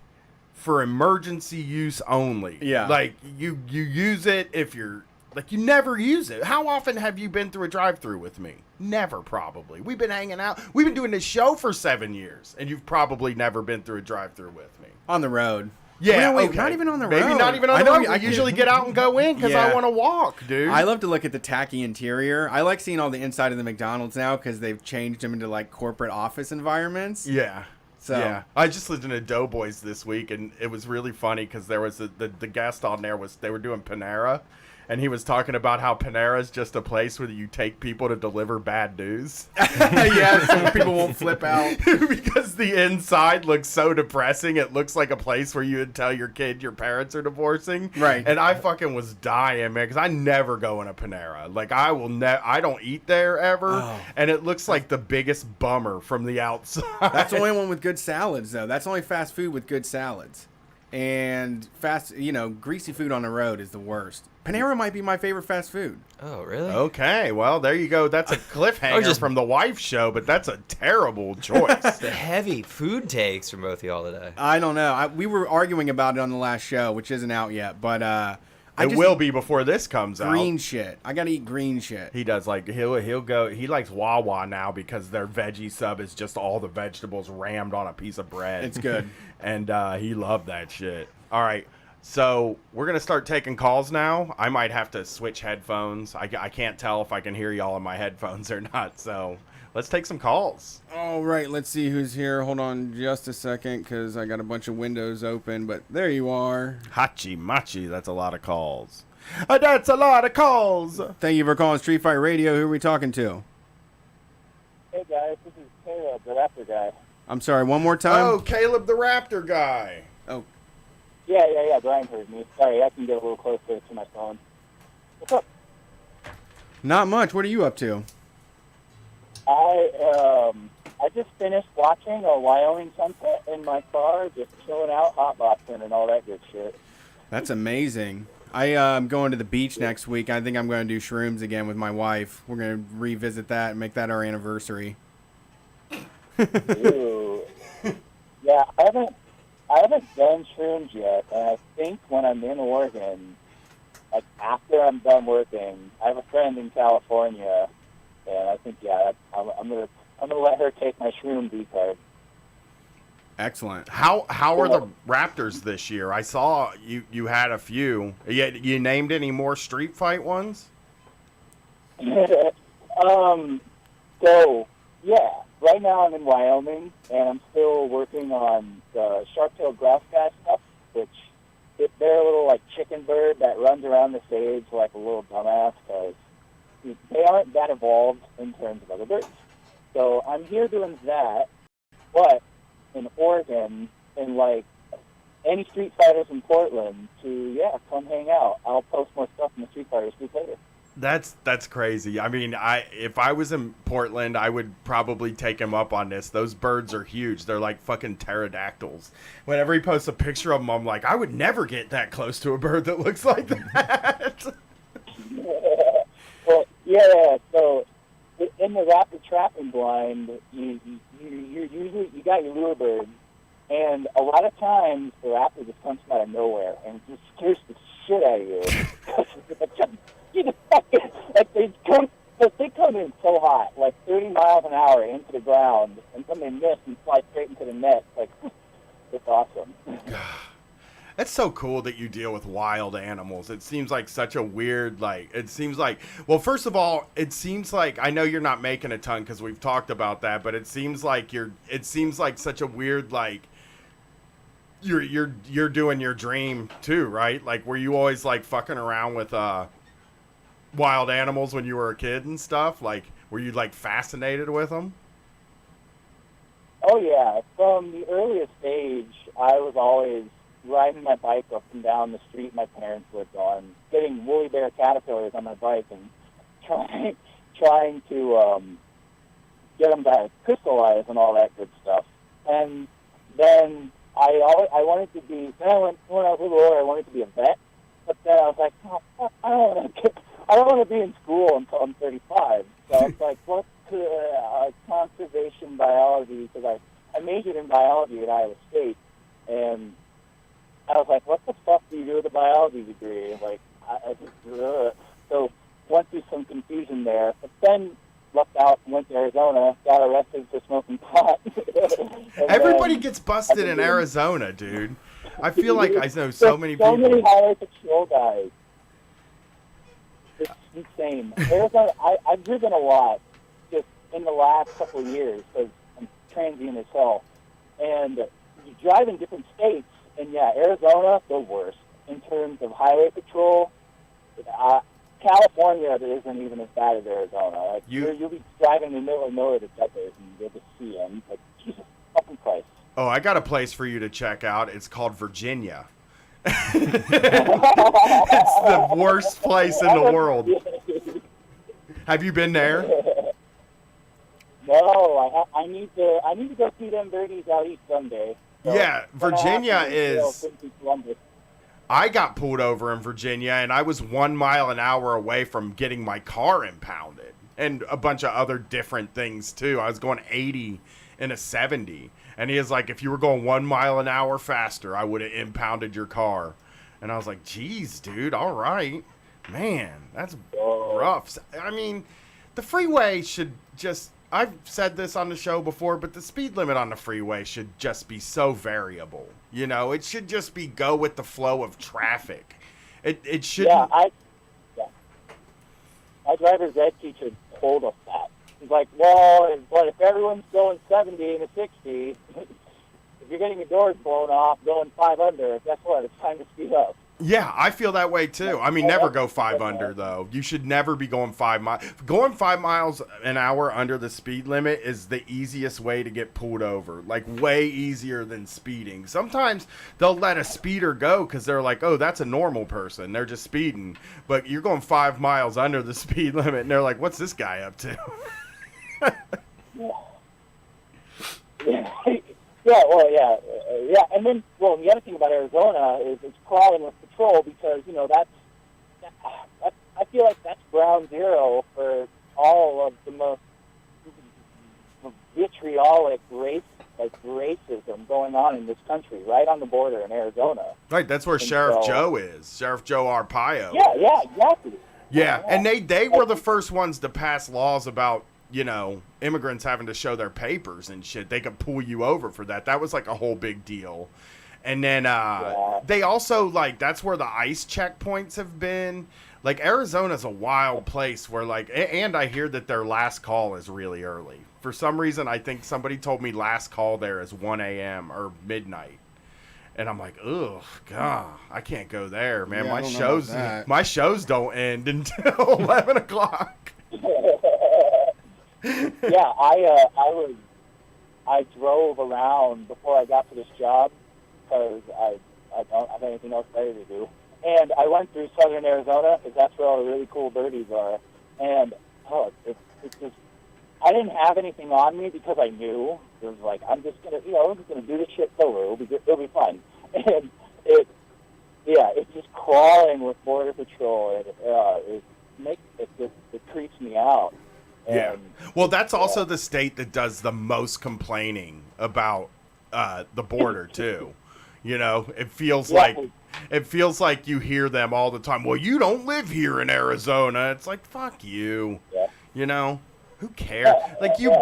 Speaker 2: for emergency use only.
Speaker 3: Yeah.
Speaker 2: Like you use it if you're like, you never use it. How often have you been through a drive-thru with me? Never, probably. We've been hanging out. We've been doing this show for 7 years, and you've probably never been through a drive-thru with me.
Speaker 3: On the road.
Speaker 2: Yeah,
Speaker 3: Wait,
Speaker 2: okay.
Speaker 3: Not even on the
Speaker 2: Maybe
Speaker 3: road.
Speaker 2: not even on the road. I usually get out and go in because
Speaker 3: Yeah.
Speaker 2: I want to walk, dude.
Speaker 3: I love to look at the tacky interior. I like seeing all the inside of the McDonald's now because they've changed them into like corporate office environments.
Speaker 2: Yeah.
Speaker 3: So
Speaker 2: Yeah, I just listened to Doughboys this week, and it was really funny because there was the guest on there they were doing Panera, and he was talking about how Panera is just a place where you take people to deliver bad news.
Speaker 3: yeah, so people won't flip out.
Speaker 2: Because the inside looks so depressing. It looks like a place where you would tell your kid your parents are divorcing.
Speaker 3: Right.
Speaker 2: And I fucking was dying, man, because I never go in a Panera. Like, I don't eat there ever.
Speaker 3: Oh.
Speaker 2: And it looks like the biggest bummer from the outside.
Speaker 3: That's the only one with good salads, though. That's only fast food with good salads. And greasy food on the road is the worst. Panera might be my favorite fast food.
Speaker 4: Oh, really?
Speaker 2: Okay, well, there you go. That's a cliffhanger from the wife show, but that's a terrible choice.
Speaker 4: The heavy food takes from both of y'all today.
Speaker 3: I don't know. We were arguing about it on the last show, which isn't out yet, but
Speaker 2: it will be before this comes out.
Speaker 3: green shit. I gotta eat green shit.
Speaker 2: He does, like, he'll go, he likes Wawa now because their veggie sub is just all the vegetables rammed on a piece of bread.
Speaker 3: It's good.
Speaker 2: And he loved that shit. All right, so we're going to start taking calls now. I might have to switch headphones. I can't tell if I can hear y'all in my headphones or not, so let's take some calls.
Speaker 3: All right, let's see who's here. Hold on just a second because I got a bunch of windows open, but there you are.
Speaker 2: Hachi Machi, that's a lot of calls. That's a lot of calls.
Speaker 3: Thank you for calling Street Fight Radio. Who are we talking to?
Speaker 5: Hey guys, this is Caleb, the Raptor guy.
Speaker 3: I'm sorry, one more time?
Speaker 2: Oh, Caleb the Raptor guy.
Speaker 3: Oh,
Speaker 5: Yeah, Brian heard me. Sorry, I can get a little closer to my phone. What's up?
Speaker 3: not much. What are you up to?
Speaker 5: I just finished watching a Wyoming sunset in my car, just chilling out, hotboxing, and all that good shit.
Speaker 3: That's amazing. I'm going to the beach next week. I think I'm going to do shrooms again with my wife. We're going to revisit that and make that our anniversary.
Speaker 5: Ooh. Yeah, I I haven't done shrooms yet, and I think when I'm in Oregon, like after I'm done working, I have a friend in California, and I think I'm gonna let her take my shroom V card.
Speaker 2: Excellent. How are the Raptors this year? I saw you had a few. You named any more street fight ones?
Speaker 5: So yeah, right now I'm in Wyoming, and I'm still working on the sharp-tailed grassback stuff, which they're a little like chicken bird that runs around the stage like a little dumbass because they aren't that evolved in terms of other birds. So I'm here doing that, but in Oregon, in like any Street Fighters in Portland, to come hang out. I'll post more stuff in the Street Fighters group later.
Speaker 2: That's crazy. I mean, if I was in Portland, I would probably take him up on this. Those birds are huge. They're like fucking pterodactyls. Whenever he posts a picture of them, I'm like, I would never get that close to a bird that looks like that.
Speaker 5: Well, yeah. So in the raptor trapping blind, you usually got your lure bird, and a lot of times the raptor just comes out of nowhere and just scares the shit out of you. Like they come in so hot, like 30 miles an hour into the ground, and then they miss and fly straight into the net. Like, it's awesome.
Speaker 2: That's so cool that you deal with wild animals. It seems like such a weird, well, first of all, it seems like, I know you're not making a ton because we've talked about that, but it seems like such a weird, like, you're doing your dream too, right? Like, were you always like fucking around with, wild animals when you were a kid and stuff? Like, were you like fascinated with them?
Speaker 5: Oh yeah, from the earliest age, I was always riding my bike up and down the street my parents lived on, getting woolly bear caterpillars on my bike and trying to get them to crystallize and all that good stuff. And then I wanted to be. Then when I was a little older, I wanted to be a vet. But then I was like, oh, fuck, I don't want to be in school until I'm 35. So I was like, what's conservation biology? Because I majored in biology at Iowa State, and I was like, what the fuck do you do with a biology degree? Like, so went through some confusion there. But then lucked out, went to Arizona, got arrested for smoking pot.
Speaker 2: Everybody gets busted in Arizona, dude. I feel like I know so many people.
Speaker 5: So many highway patrol guys. It's insane. Arizona, I've driven a lot just in the last couple of years because I'm transient as hell. And you drive in different states, and yeah, Arizona, the worst in terms of highway patrol. California, that isn't even as bad as Arizona. Like you'll be driving in the middle of nowhere to Texas, and you'll just see them. Like, Jesus fucking Christ.
Speaker 2: Oh, I got a place for you to check out. It's called Virginia. It's the worst place in the world. Have you been there?
Speaker 5: No, I need to go see them birdies out east someday. So
Speaker 2: yeah, Virginia is. I got pulled over in Virginia, and I was 1 mile an hour away from getting my car impounded, and a bunch of other different things too. I was going 80 in a 70. And he was like, if you were going 1 mile an hour faster, I would have impounded your car. And I was like, geez, dude, all right. Man, that's rough. I mean, the freeway should just, I've said this on the show before, but the speed limit on the freeway should just be so variable. You know, it should just be go with the flow of traffic. It shouldn't.
Speaker 5: My driver's ed teacher told us that. He's like, well, but if everyone's going 70 and a 60, if you're getting your doors blown off, going 5 under, guess what? It's time to speed up.
Speaker 2: Yeah, I feel that way too. I mean, never go 5 under though. You should never be going 5 miles. Going 5 miles an hour under the speed limit is the easiest way to get pulled over. Like way easier than speeding. Sometimes they'll let a speeder go because they're like, oh, that's a normal person. They're just speeding. But you're going 5 miles under the speed limit, and they're like, what's this guy up to?
Speaker 5: Yeah, and then, well, the other thing about Arizona is it's crawling with patrol because, you know, that's I feel like that's ground zero for all of the most vitriolic race like racism going on in this country, right on the border in Arizona.
Speaker 2: Right, that's where
Speaker 5: And
Speaker 2: Sheriff
Speaker 5: so-
Speaker 2: Joe is. Sheriff Joe Arpaio.
Speaker 5: Yeah, exactly.
Speaker 2: Yeah, and they were the first ones to pass laws about, you know, immigrants having to show their papers and shit. They could pull you over for that. That was like a whole big deal. And then they also, like, that's where the ICE checkpoints have been. Like, Arizona's a wild place where, like, and I hear that their last call is really early. For some reason, I think somebody told me last call there is 1 a.m. or midnight. And I'm like, ugh, God, I can't go there, man.
Speaker 3: Yeah, I
Speaker 2: My
Speaker 3: don't know
Speaker 2: shows,
Speaker 3: about that.
Speaker 2: my shows don't end until 11 o'clock.
Speaker 5: Yeah, I drove around before I got to this job because I don't have anything else better to do. And I went through southern Arizona because that's where all the really cool birdies are. And it's just, I didn't have anything on me because I knew it was like I'm just gonna do this shit over. It'll be good. It'll be fun. And it's just crawling with Border Patrol, and it creeps me out.
Speaker 2: Yeah.
Speaker 5: And,
Speaker 2: Well, that's also the state that does the most complaining about the border too. You know, it feels like you hear them all the time. Well, you don't live here in Arizona. It's like, fuck you.
Speaker 5: Yeah.
Speaker 2: You know, who cares? Like you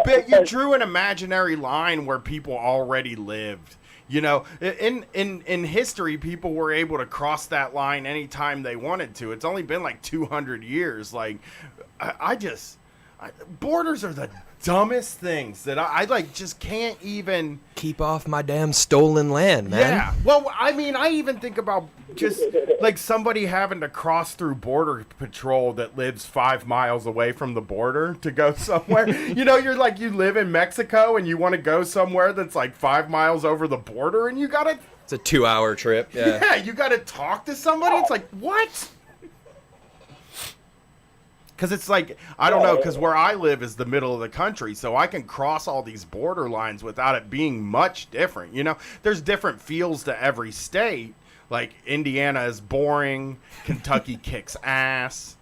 Speaker 2: drew an imaginary line where people already lived. You know, in history, people were able to cross that line anytime they wanted to. It's only been like 200 years. Like, borders are the dumbest things that I like. Just can't even
Speaker 4: Keep off my damn stolen land, man.
Speaker 2: Yeah. Well, I mean, I even think about just like somebody having to cross through Border Patrol that lives 5 miles away from the border to go somewhere. You know, you're like, you live in Mexico and you want to go somewhere that's like 5 miles over the border, and you gotta,
Speaker 4: It's a 2-hour trip. Yeah.
Speaker 2: you gotta talk to somebody. It's like, what? Because it's like, I don't know, because where I live is the middle of the country, so I can cross all these border lines without it being much different. You know, there's different feels to every state. Like, Indiana is boring. Kentucky kicks ass.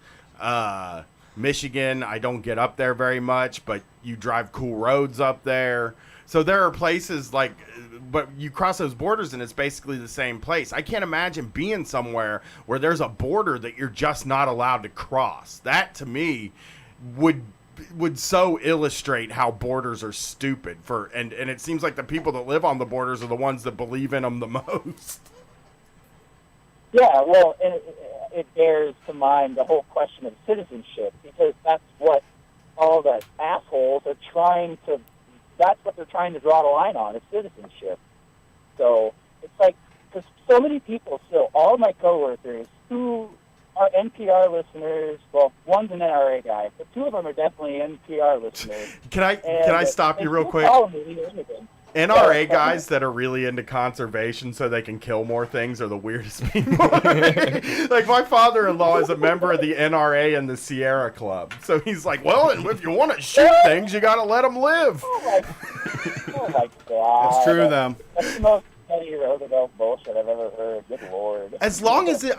Speaker 2: Michigan, I don't get up there very much, but you drive cool roads up there. So there are places like, but you cross those borders and it's basically the same place. I can't imagine being somewhere where there's a border that you're just not allowed to cross. That to me would so illustrate how borders are stupid and it seems like the people that live on the borders are the ones that believe in them the most.
Speaker 5: Yeah, well, it bears to mind the whole question of citizenship, because that's what all the assholes are trying to. That's what they're trying to draw the line on, is citizenship. So it's like, because so many people still, all of my coworkers who are NPR listeners, well, one's an NRA guy, but 2 of them are definitely NPR listeners.
Speaker 2: Can I stop you real quick? NRA guys that are really into conservation so they can kill more things are the weirdest people. Like, my father-in-law is a member of the NRA and the Sierra Club. So he's like, well, if you want to shoot things, you got to let them live.
Speaker 5: Oh my God.
Speaker 3: It's true, though.
Speaker 5: That's the most Teddy Roosevelt bullshit I've ever heard. Good Lord.
Speaker 2: As long as it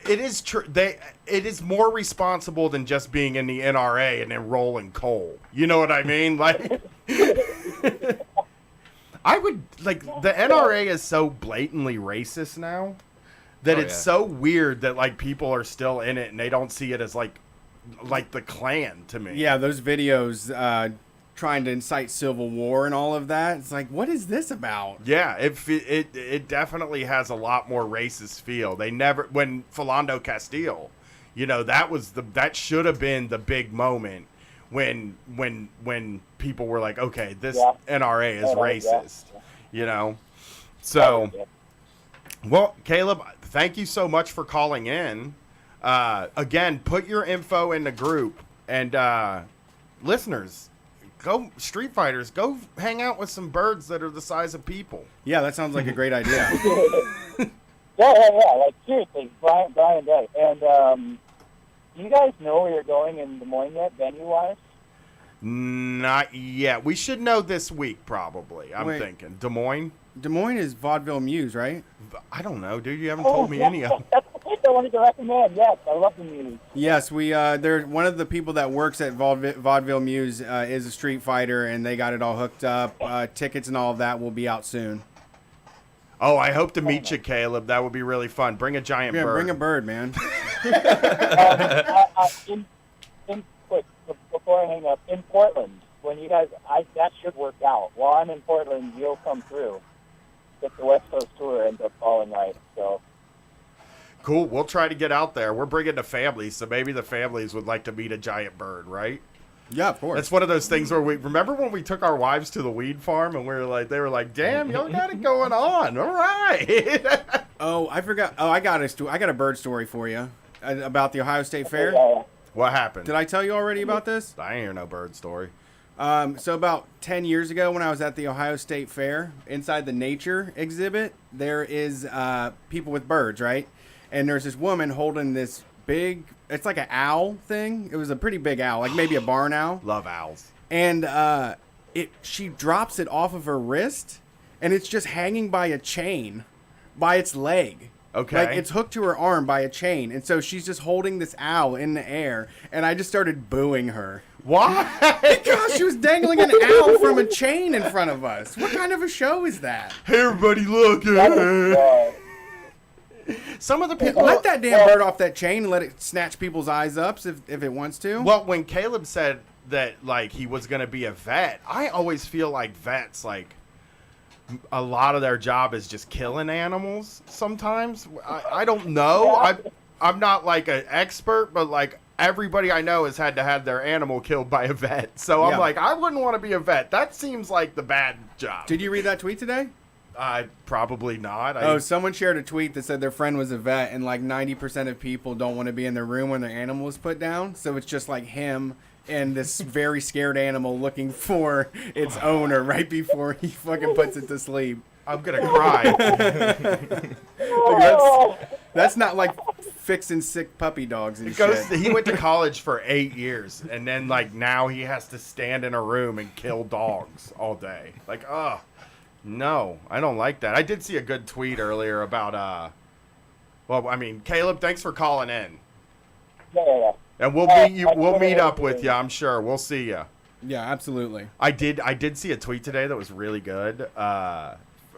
Speaker 2: is true. It is more responsible than just being in the NRA and then rolling coal. You know what I mean? Like, I would, like, the NRA is so blatantly racist now that it's so weird that, like, people are still in it and they don't see it as, like the Klan to me.
Speaker 3: Yeah, those videos trying to incite civil war and all of that. It's like, what is this about?
Speaker 2: Yeah, it definitely has a lot more racist feel. They never, when Philando Castile, you know, that should have been the big moment when people were like, okay, this NRA is racist, you know? So, well, Caleb, thank you so much for calling in. Again, put your info in the group, and listeners, go Street Fighters, go hang out with some birds that are the size of people.
Speaker 3: Yeah, that sounds like a great idea.
Speaker 5: Yeah. Like, seriously, Brian Day. And do you guys know where you're going in Des Moines yet, venue-wise?
Speaker 2: Not yet. We should know this week, probably. I'm thinking. Des Moines?
Speaker 3: Des Moines is Vaudeville Muse, right?
Speaker 2: I don't know, dude. You haven't told me any of them.
Speaker 5: That's the place I wanted to recommend. Yes, I love the Muse.
Speaker 3: Yes, we they're one of the people that works at Vaudeville Muse is a Street Fighter, and they got it all hooked up. Tickets and all of that will be out soon.
Speaker 2: Oh, I hope to meet you, Caleb. That would be really fun. Bring a giant
Speaker 3: Yeah,
Speaker 2: bird.
Speaker 3: bring a bird, man.
Speaker 5: Quick, before I hang up, in Portland, when you guys, that should work out. While I'm in Portland, you'll come through. If the West Coast tour ends up falling right, so.
Speaker 2: Cool. We'll try to get out there. We're bringing the families, so maybe the families would like to meet a giant bird, right?
Speaker 3: Yeah, of course.
Speaker 2: That's one of those things where we remember when we took our wives to the weed farm and we were like, they were like, "Damn, y'all got it going on. All right."
Speaker 3: Oh, I forgot. Oh, I got a bird story for you about the Ohio State Fair.
Speaker 5: Yeah.
Speaker 2: What happened?
Speaker 3: Did I tell you already about this?
Speaker 2: I ain't hear no bird story.
Speaker 3: So about 10 years ago when I was at the Ohio State Fair, inside the nature exhibit, there is people with birds, right? And there's this woman holding this big, it's like an owl thing. It was a pretty big owl, like maybe a barn owl.
Speaker 2: Love owls.
Speaker 3: And she drops it off of her wrist, and it's just hanging by a chain, by its leg.
Speaker 2: Okay.
Speaker 3: Like, it's hooked to her arm by a chain. And so she's just holding this owl in the air, and I just started booing her.
Speaker 2: Why?
Speaker 3: Because she was dangling an owl from a chain in front of us. What kind of a show is that?
Speaker 2: Hey, everybody, look at it. Some of the people.
Speaker 3: Let that damn bird off that chain and let it snatch people's eyes up if it wants to.
Speaker 2: Well, when Caleb said that, like, he was going to be a vet, I always feel like vets, like, a lot of their job is just killing animals sometimes. I don't know. I'm not, like, an expert, but, like, everybody I know has had to have their animal killed by a vet. So I'm
Speaker 3: Yeah.
Speaker 2: like, I wouldn't want to be a vet. That seems like the bad job.
Speaker 3: Did you read that tweet today?
Speaker 2: Probably not.
Speaker 3: Someone shared a tweet that said their friend was a vet, and like 90% of people don't want to be in their room when their animal is put down. So it's just like him and this very scared animal looking for its owner right before he fucking puts it to sleep.
Speaker 2: I'm going to cry.
Speaker 3: That's not like fixing sick puppy dogs and shit.
Speaker 2: He went to college for 8 years, and then, like, now he has to stand in a room and kill dogs all day. Like, no, I don't like that. I did see a good tweet earlier about, well, I mean, Caleb, thanks for calling in.
Speaker 5: Yeah.
Speaker 2: And we'll meet up with you, I'm sure. We'll see you.
Speaker 3: Yeah, absolutely.
Speaker 2: I did see a tweet today that was really good.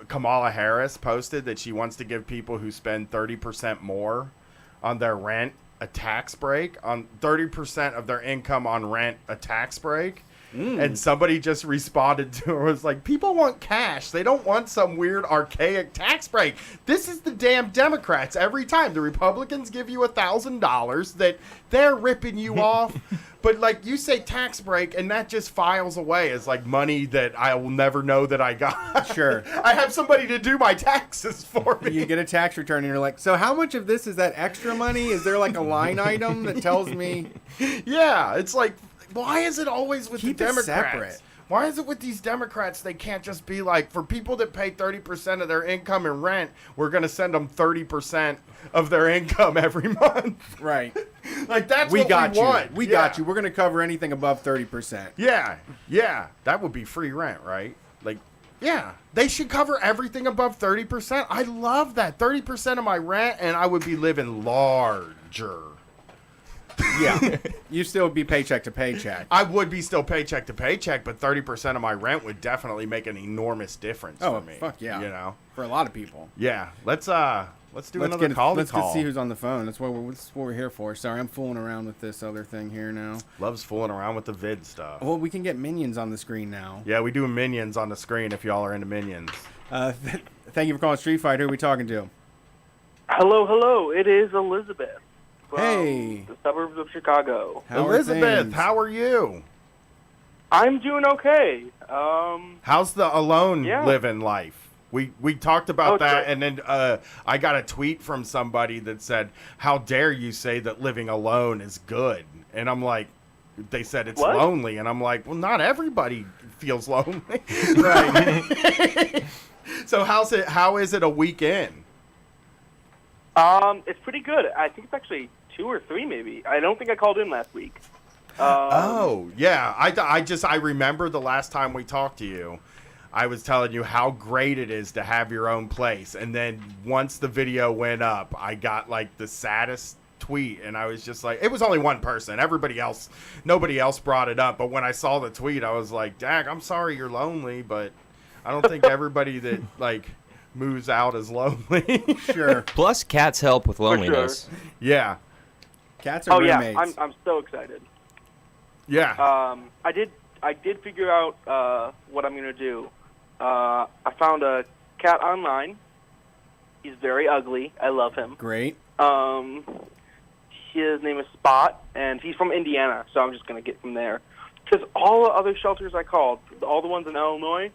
Speaker 2: Kamala Harris posted that she wants to give people who spend 30% more on their rent a tax break, on 30% of their income on rent a tax break. And somebody just responded to her, was like, people want cash. They don't want some weird archaic tax break. This is the damn Democrats every time. The Republicans give you $1,000 that they're ripping you off. But, like, you say tax break, and that just files away as, like, money that I will never know that I got.
Speaker 3: Sure.
Speaker 2: I have somebody to do my taxes for me.
Speaker 3: You get a tax return and you're like, so how much of this is that extra money? Is there like a line item that tells me?
Speaker 2: Yeah, it's like, why is it always with
Speaker 3: Keep
Speaker 2: the
Speaker 3: it
Speaker 2: Democrats?
Speaker 3: separate.
Speaker 2: Why is it with these Democrats they can't just be like, for people that pay 30% of their income in rent, we're going to send them 30% of their income every month?
Speaker 3: Right.
Speaker 2: Like, that's
Speaker 3: We
Speaker 2: what
Speaker 3: got
Speaker 2: we
Speaker 3: you.
Speaker 2: want.
Speaker 3: We
Speaker 2: Yeah.
Speaker 3: got you. We're going to cover anything above 30%.
Speaker 2: Yeah. That would be free rent, right? Like, yeah. They should cover everything above 30%. I love that. 30% of my rent, and I would be living larger.
Speaker 3: Yeah. You still be paycheck to paycheck.
Speaker 2: I would be still paycheck to paycheck, but 30% of my rent would definitely make an enormous difference
Speaker 3: Oh,
Speaker 2: for me.
Speaker 3: fuck yeah.
Speaker 2: You know?
Speaker 3: For a lot of people.
Speaker 2: Yeah. Let's do another call.
Speaker 3: Let's see who's on the phone. That's what we're here for. Sorry, I'm fooling around with this other thing here now.
Speaker 2: Loves fooling around with the vid stuff.
Speaker 3: Well, we can get minions on the screen now.
Speaker 2: Yeah, we do minions on the screen if y'all are into minions.
Speaker 3: Thank you for calling Street Fighter. Who are we talking to?
Speaker 6: Hello. It is Elizabeth from
Speaker 3: Hey.
Speaker 6: the suburbs of Chicago.
Speaker 3: How are
Speaker 2: Elizabeth,
Speaker 3: things?
Speaker 2: how are you?
Speaker 6: I'm doing okay.
Speaker 2: How's the alone
Speaker 6: Yeah.
Speaker 2: living life? We talked about
Speaker 6: Oh,
Speaker 2: that,
Speaker 6: great.
Speaker 2: and then I got a tweet from somebody that said, "How dare you say that living alone is good?" And I'm like, they said it's
Speaker 6: What?
Speaker 2: lonely, and I'm like, well, not everybody feels lonely.
Speaker 3: Right.
Speaker 2: So how is it a weekend?
Speaker 6: It's pretty good. I think it's actually 2 or 3 maybe. I don't think I called in last week.
Speaker 2: Oh, yeah. I remember the last time we talked to you. I was telling you how great it is to have your own place. And then once the video went up, I got like the saddest tweet, and I was just like, it was only one person. Nobody else brought it up. But when I saw the tweet, I was like, Dag, I'm sorry you're lonely, but I don't think everybody that like moves out is lonely.
Speaker 3: Sure.
Speaker 4: Plus, cats help with loneliness.
Speaker 2: Yeah.
Speaker 3: Cats are
Speaker 6: Oh
Speaker 3: roommates.
Speaker 6: yeah, I'm so excited.
Speaker 2: Yeah.
Speaker 6: I did figure out what I'm gonna do. I found a cat online. He's very ugly. I love him.
Speaker 3: Great.
Speaker 6: His name is Spot, and he's from Indiana, so I'm just gonna get from there. Because all the other shelters I called, all the ones in Illinois,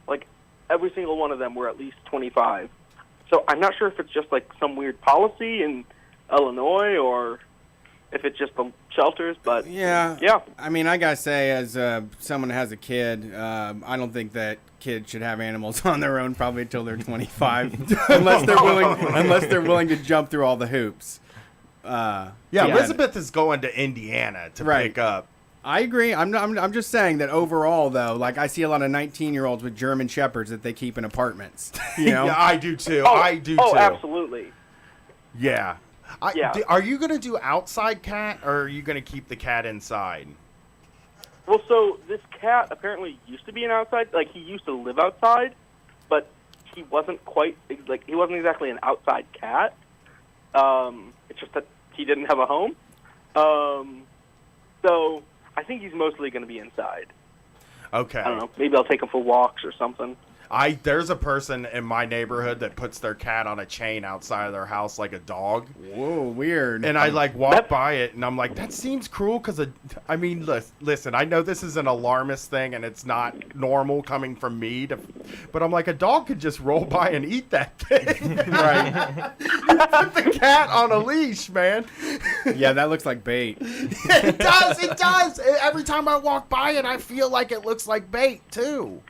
Speaker 6: like every single one of them were at least 25. So I'm not sure if it's just like some weird policy in Illinois or if it's just the shelters, but
Speaker 3: Yeah.
Speaker 6: yeah.
Speaker 3: I mean, I gotta say, as someone who has a kid, I don't think that kids should have animals on their own probably until they're 25, unless they're willing to jump through all the hoops.
Speaker 2: Yeah, Elizabeth is going to Indiana to pick up.
Speaker 3: I agree. I'm just saying that overall, though, like I see a lot of 19-year-olds with German shepherds that they keep in apartments. You know?
Speaker 2: Yeah, I do too.
Speaker 6: Oh, absolutely.
Speaker 2: Yeah.
Speaker 6: Yeah.
Speaker 2: Are you going to do outside cat, or are you going to keep the cat inside?
Speaker 6: Well, so this cat apparently used to be an outside, like he used to live outside, but he wasn't quite, like he wasn't exactly an outside cat. It's just that he didn't have a home. So I think he's mostly going to be inside.
Speaker 2: Okay.
Speaker 6: I don't know. Maybe I'll take him for walks or something.
Speaker 2: There's a person in my neighborhood that puts their cat on a chain outside of their house like a dog.
Speaker 3: Whoa, weird.
Speaker 2: And I like walk by it and I'm like, that seems cruel because, I mean, listen, I know this is an alarmist thing and it's not normal coming from me, but I'm like, a dog could just roll by and eat that thing. Right. You put the cat on a leash, man.
Speaker 3: Yeah, that looks like bait.
Speaker 2: It does. Every time I walk by it, I feel like it looks like bait too.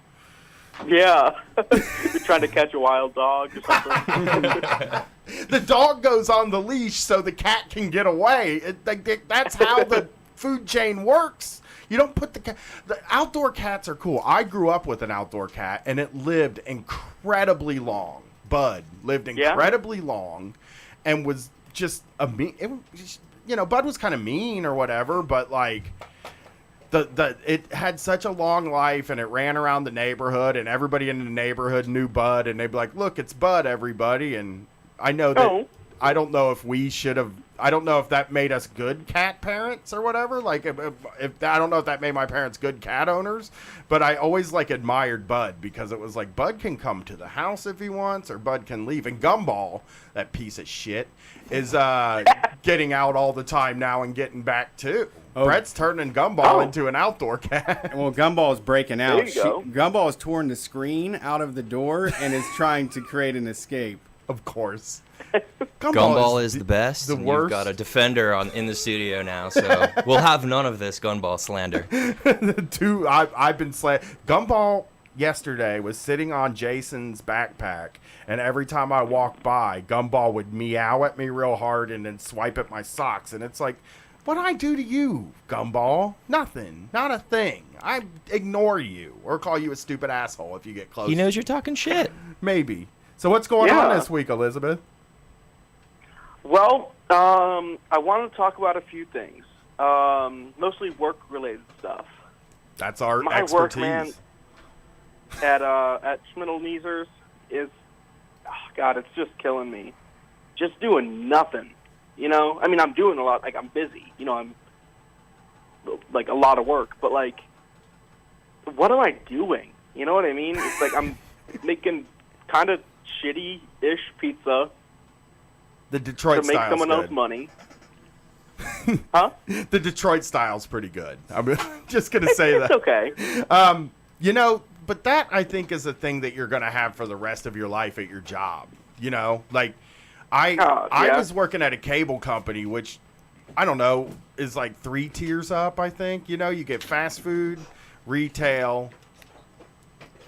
Speaker 6: Yeah. You're trying to catch a wild dog or something.
Speaker 2: The dog goes on the leash so the cat can get away. That's how the food chain works. You don't put the outdoor cats are cool. I grew up with an outdoor cat, and it lived incredibly long. Bud lived incredibly long, and was just a mean. Bud was kind of mean or whatever, but like. It had such a long life, and it ran around the neighborhood, and everybody in the neighborhood knew Bud, and they'd be like, look, it's Bud, everybody. And I know that I don't know if we should have, I don't know if that made us good cat parents or whatever. Like, if I don't know if that made my parents good cat owners, but I always like admired Bud because it was like, Bud can come to the house if he wants, or Bud can leave. And Gumball, that piece of shit, is getting out all the time now and getting back too. Brett's turning Gumball into an outdoor cat.
Speaker 3: Well, Gumball is breaking out.
Speaker 6: There you go.
Speaker 3: Gumball has torn the screen out of the door and is trying to create an escape.
Speaker 2: Of course.
Speaker 4: Gumball is the best.
Speaker 2: The
Speaker 4: and
Speaker 2: worst.
Speaker 4: You've got a defender in the studio now, so we'll have none of this Gumball slander.
Speaker 2: I've been Gumball yesterday was sitting on Jason's backpack, and every time I walked by, Gumball would meow at me real hard and then swipe at my socks, and it's like, what'd I do to you, Gumball? Nothing. Not a thing. I ignore you or call you a stupid asshole if you get close.
Speaker 4: He knows you're talking shit.
Speaker 2: Maybe. So what's going on this week, Elizabeth?
Speaker 6: Well, I wanted to talk about a few things, mostly work-related stuff.
Speaker 2: That's our
Speaker 6: My
Speaker 2: expertise.
Speaker 6: work, man, at Schmidl-Neezers is, God, it's just killing me. Just doing nothing. You know, I mean, I'm doing a lot. Like, I'm busy. You know, I'm like a lot of work. But like, what am I doing? You know what I mean? It's like I'm making kind of shitty-ish pizza
Speaker 2: The Detroit
Speaker 6: to make
Speaker 2: style's
Speaker 6: someone else
Speaker 2: good.
Speaker 6: money. Huh?
Speaker 2: The Detroit style's pretty good. I'm just gonna say
Speaker 6: It's
Speaker 2: that.
Speaker 6: okay.
Speaker 2: But that I think is a thing that you're gonna have for the rest of your life at your job. You know, like I was working at a cable company, which I don't know is like 3 tiers up. I think you get fast food, retail,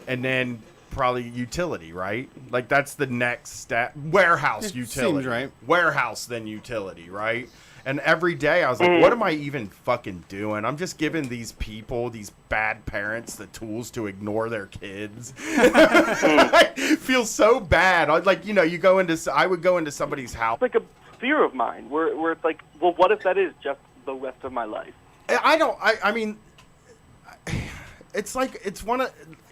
Speaker 2: and then probably utility, right? Like that's the next step. Warehouse
Speaker 3: It
Speaker 2: utility.
Speaker 3: seems right.
Speaker 2: Warehouse then utility, right? And every day I was like, what am I even fucking doing? I'm just giving these people, these bad parents, the tools to ignore their kids. I feel so bad. I would go into somebody's house.
Speaker 6: It's like a fear of mine where it's like, well, what if that is just the rest of my life?
Speaker 2: I mean, it's like,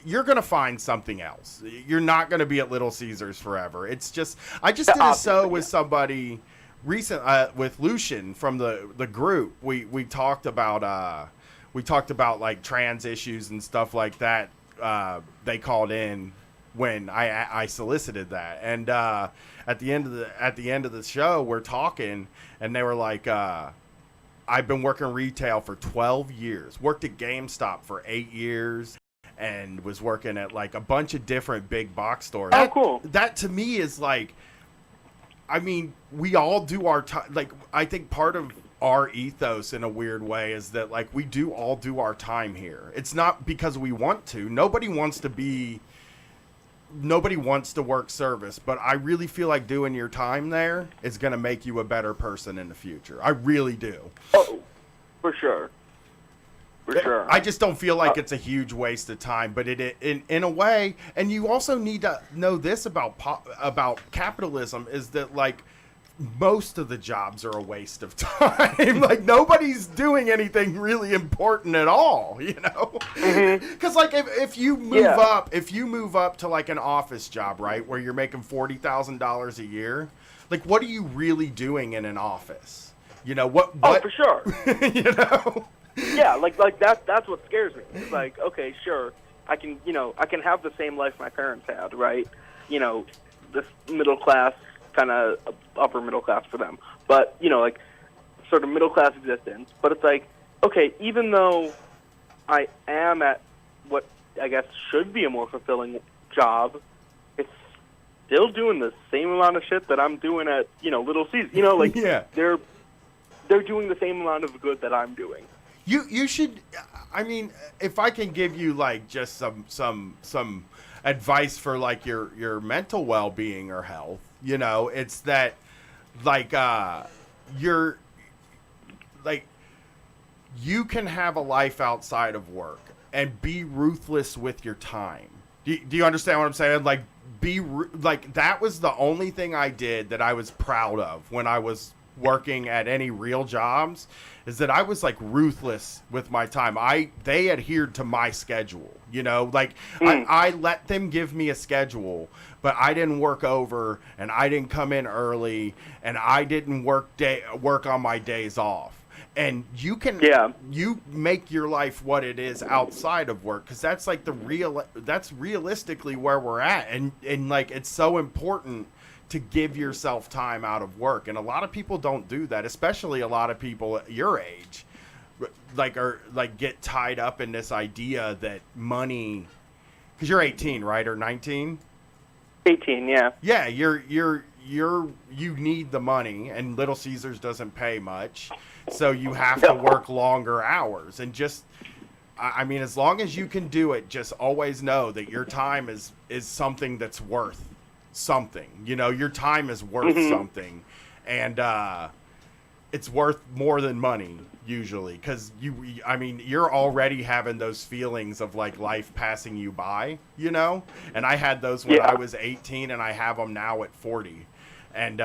Speaker 2: you're going to find something else. You're not going to be at Little Caesars forever. It's just, I just did a show with somebody recent, with Lucian from the group. We talked about like trans issues and stuff like that. They called in when I solicited that. And, at the end of the show, we're talking and they were like, I've been working retail for 12 years, worked at GameStop for 8 years, and was working at like a bunch of different big box stores.
Speaker 6: Oh, cool.
Speaker 2: That to me is like, I mean, we all do our time. Like, I think part of our ethos in a weird way is that like we do all do our time here. It's not because we want to. Nobody wants to work service, but I really feel like doing your time there is going to make you a better person in the future. I really do.
Speaker 6: Oh, for sure. For sure.
Speaker 2: I just don't feel like it's a huge waste of time, but it in a way, and you also need to know this about capitalism is that like most of the jobs are a waste of time. Like nobody's doing anything really important at all, you know? Because like if you move up to like an office job, right, where you're making $40,000 a year, like what are you really doing in an office? You know what?
Speaker 6: Oh, for sure.
Speaker 2: You know?
Speaker 6: Yeah, like that's what scares me. It's like, okay, sure, I can have the same life my parents had, right? You know, this middle class, kind of upper middle class for them, but like sort of middle class existence. But it's like, okay, even though I am at what I guess should be a more fulfilling job, it's still doing the same amount of shit that I'm doing at Little Caesars. Like
Speaker 2: yeah.
Speaker 6: They're doing the same amount of good that I'm doing.
Speaker 2: You should, I mean, if I can give you like just some advice for like your mental well-being or health, it's that like you're like you can have a life outside of work and be ruthless with your time. Do you understand what I'm saying? Like that was the only thing I did that I was proud of when I was working at any real jobs, is that I was like ruthless with my time. They adhered to my schedule, I let them give me a schedule, but I didn't work over and I didn't come in early and I didn't work on my days off. And you make your life what it is outside of work, because that's like that's realistically where we're at, and like it's so important to give yourself time out of work, and a lot of people don't do that, especially a lot of people at your age, get tied up in this idea that money, because you're 18, right, or 19?
Speaker 6: 18, yeah.
Speaker 2: Yeah, you need the money, and Little Caesars doesn't pay much, so you have to work longer hours, and just, I mean, as long as you can do it, just always know that your time is something that's worth something. Your time is worth something, and it's worth more than money usually, because you're already having those feelings of like life passing you by, and I had those when I was 18, and I have them now at 40, and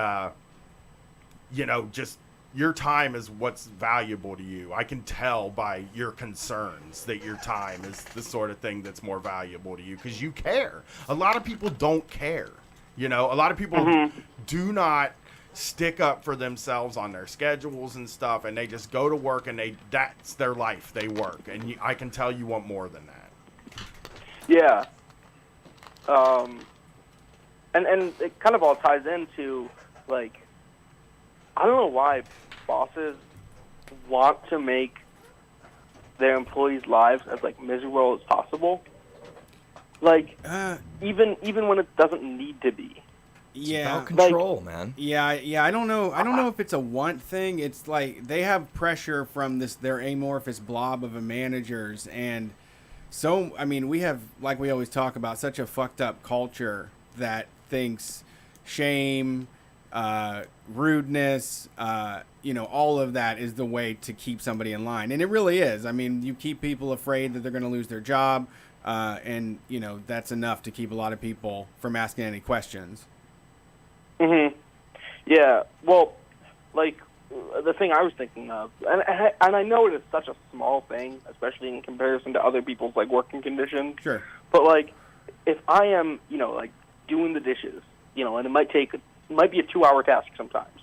Speaker 2: just your time is what's valuable to you. I can tell by your concerns that your time is the sort of thing that's more valuable to you, because you care. A lot of people don't care. A lot of people do not stick up for themselves on their schedules and stuff, and they just go to work, and that's their life. They work, and I can tell you want more than that.
Speaker 6: Yeah. And it kind of all ties into, like, I don't know why bosses want to make their employees' lives as, like, miserable as possible. Like, even when it doesn't need to be.
Speaker 3: Yeah,
Speaker 4: about control, man.
Speaker 3: Yeah. I don't know if it's a want thing. It's like they have pressure from their amorphous blob of managers, and so, I mean, we have, like we always talk about, such a fucked up culture that thinks shame, rudeness, all of that is the way to keep somebody in line. And it really is. I mean, you keep people afraid that they're going to lose their job. And that's enough to keep a lot of people from asking any questions.
Speaker 6: Mhm. Yeah. Well, like the thing I was thinking of, and I know it is such a small thing, especially in comparison to other people's like working conditions.
Speaker 3: Sure.
Speaker 6: But like, if I am, like doing the dishes, and it might be a 2-hour task sometimes,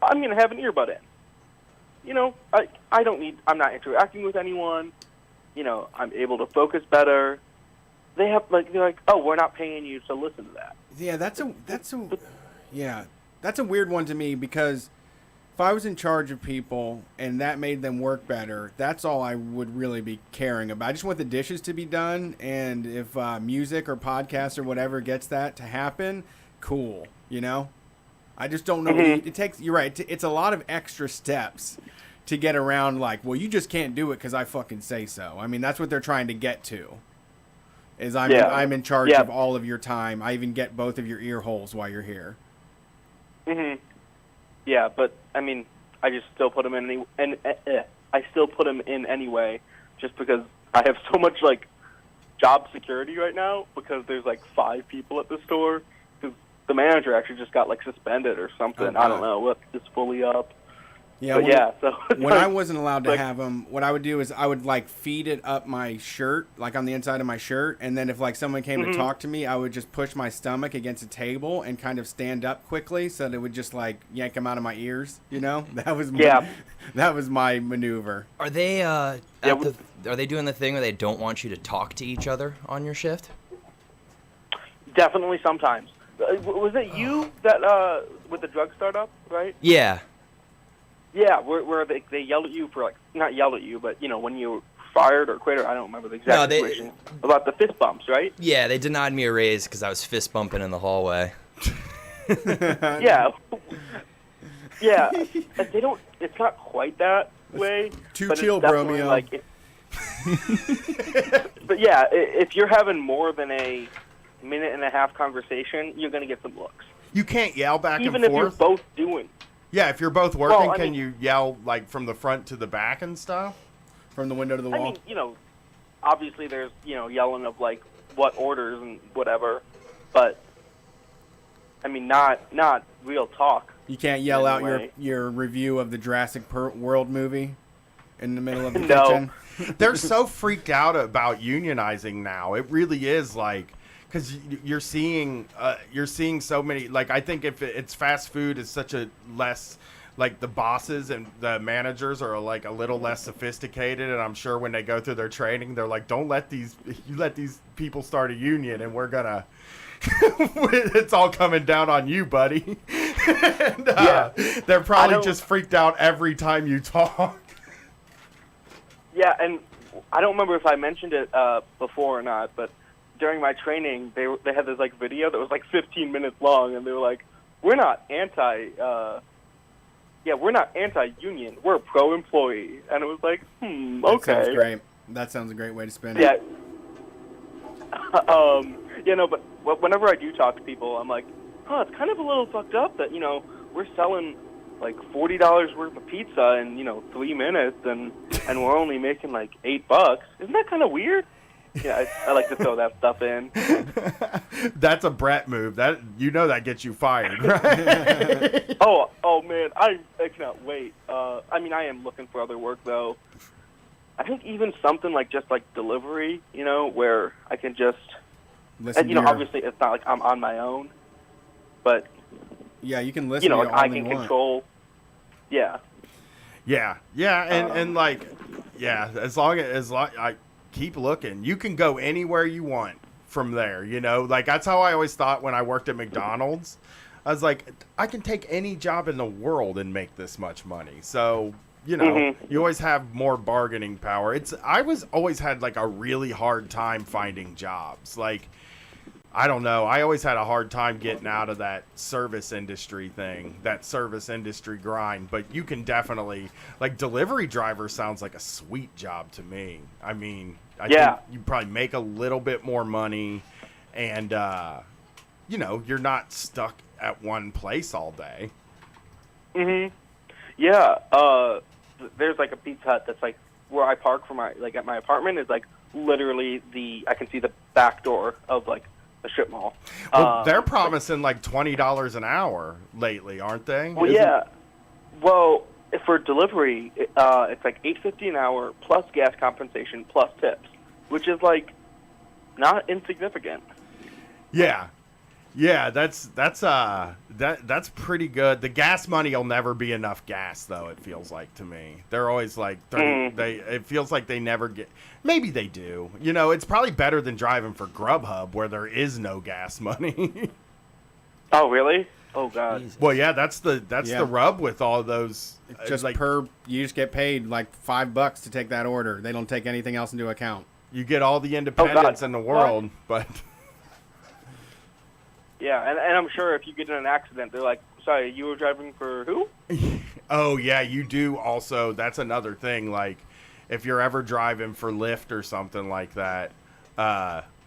Speaker 6: I'm gonna have an earbud in. I'm not interacting with anyone. I'm able to focus better. They're like, oh, we're not paying you to listen to that.
Speaker 3: Yeah, that's a weird one to me, because if I was in charge of people and that made them work better, that's all I would really be caring about. I just want the dishes to be done, and if music or podcast or whatever gets that to happen, cool. I just don't know.
Speaker 6: Mm-hmm.
Speaker 3: It takes. You're right. It's a lot of extra steps to get around. Like, well, you just can't do it because I fucking say so. I mean, that's what they're trying to get to. Is I'm in charge of all of your time. I even get both of your ear holes while you're here.
Speaker 6: Mhm. Yeah, but I mean, I just still put them in I still put them in anyway, just because I have so much like job security right now, because there's like 5 people at the store. Because the manager actually just got like suspended or something.
Speaker 3: Oh,
Speaker 6: I don't know. It's fully up.
Speaker 3: Yeah,
Speaker 6: so
Speaker 3: when I wasn't allowed to have them, what I would do is I would like feed it up my shirt, like on the inside of my shirt, and then if like someone came to talk to me, I would just push my stomach against a table and kind of stand up quickly so that it would just like yank them out of my ears. That was that was my maneuver.
Speaker 4: Are they are they doing the thing where they don't want you to talk to each other on your shift?
Speaker 6: Definitely sometimes. Was it you that with the drug startup, right?
Speaker 4: Yeah.
Speaker 6: Yeah, where they yelled at you for like, not yelled at you, but when you were fired or quit, or I don't remember the exact situation, about the fist bumps, right?
Speaker 4: Yeah, they denied me a raise because I was fist bumping in the hallway.
Speaker 6: Yeah. They don't. It's not quite that way.
Speaker 3: Too
Speaker 6: but
Speaker 3: chill,
Speaker 6: it's definitely
Speaker 3: Bromeo.
Speaker 6: like but yeah, if you're having more than a minute and a half conversation, you're gonna get some looks.
Speaker 2: You can't yell back
Speaker 6: Even
Speaker 2: and
Speaker 6: if
Speaker 2: forth.
Speaker 6: you're both doing.
Speaker 2: Yeah, if you're both working,
Speaker 6: Well,
Speaker 2: can you yell like from the front to the back and stuff?
Speaker 3: From the window to the wall?
Speaker 6: I mean, obviously there's, yelling of like what orders and whatever, but I mean, not real talk.
Speaker 3: You can't yell out
Speaker 6: Anyway.
Speaker 3: your review of the Jurassic World movie in the middle of the
Speaker 6: No.
Speaker 3: kitchen?
Speaker 2: They're so freaked out about unionizing now. It really is like, because you're seeing so many, like, I think if it's fast food, it's such a less, like, the bosses and the managers are like a little less sophisticated, and I'm sure when they go through their training, they're like, don't let these people start a union, and we're gonna it's all coming down on you, buddy. And, they're probably just freaked out every time you talk.
Speaker 6: Yeah, and I don't remember if I mentioned it before or not, but during my training, they had this like video that was like 15 minutes long, and they were like, "We're not anti-union. We're pro-employee." And it was like, okay.
Speaker 3: That sounds great. That sounds a great way to spend it.
Speaker 6: Yeah. But whenever I do talk to people, I'm like, it's kind of a little fucked up that we're selling like $40 worth of pizza in 3 minutes, and we're only making like $8. Isn't that kind of weird? Yeah, I like to throw that stuff in.
Speaker 2: That's a Brett move. That gets you fired, right?
Speaker 6: Oh man, I cannot wait. I mean, I am looking for other work though. I think even something like just like delivery, where I can just,
Speaker 3: Listen
Speaker 6: and obviously it's not like I'm on my own, but
Speaker 3: yeah, you can listen.
Speaker 6: like I can control. Yeah.
Speaker 2: Yeah, and like, yeah, as long I keep looking, you can go anywhere you want from there. Like that's how I always thought when I worked at McDonald's. I was like, I can take any job in the world and make this much money. So you always have more bargaining power. I always had like a really hard time finding jobs. Like I don't know. I always had a hard time getting out of that service industry thing, that service industry grind. But you can definitely, like, delivery driver sounds like a sweet job to me. I mean, I think you probably make a little bit more money, and you know, you're not stuck at one place all day.
Speaker 6: Yeah. There's like a Pizza Hut that's like where I park for my at my apartment is like literally I can see the back door of like a strip mall.
Speaker 2: Well, they're promising like $20 an hour lately, aren't they?
Speaker 6: Well, yeah. Well, for delivery, it's like $8.50 an hour plus gas compensation plus tips, which is like not insignificant.
Speaker 2: Yeah. Yeah, that's pretty good. The gas money will never be enough gas, though. It feels like to me. They're always like it feels like they never get. Maybe they do. You know, it's probably better than driving for Grubhub, where there is no gas money.
Speaker 6: Oh, really? Oh, God.
Speaker 4: Jesus.
Speaker 2: Well, yeah, that's the rub with all those.
Speaker 3: It's just
Speaker 2: like
Speaker 3: you just get paid like $5 to take that order. They don't take anything else into account.
Speaker 2: you get all the independence in the world, but.
Speaker 6: Yeah, and I'm sure if you get in an accident, they're like, sorry, you were driving for who?
Speaker 2: Oh, yeah, you do also. That's another thing. Like, if you're ever driving for Lyft or something like that,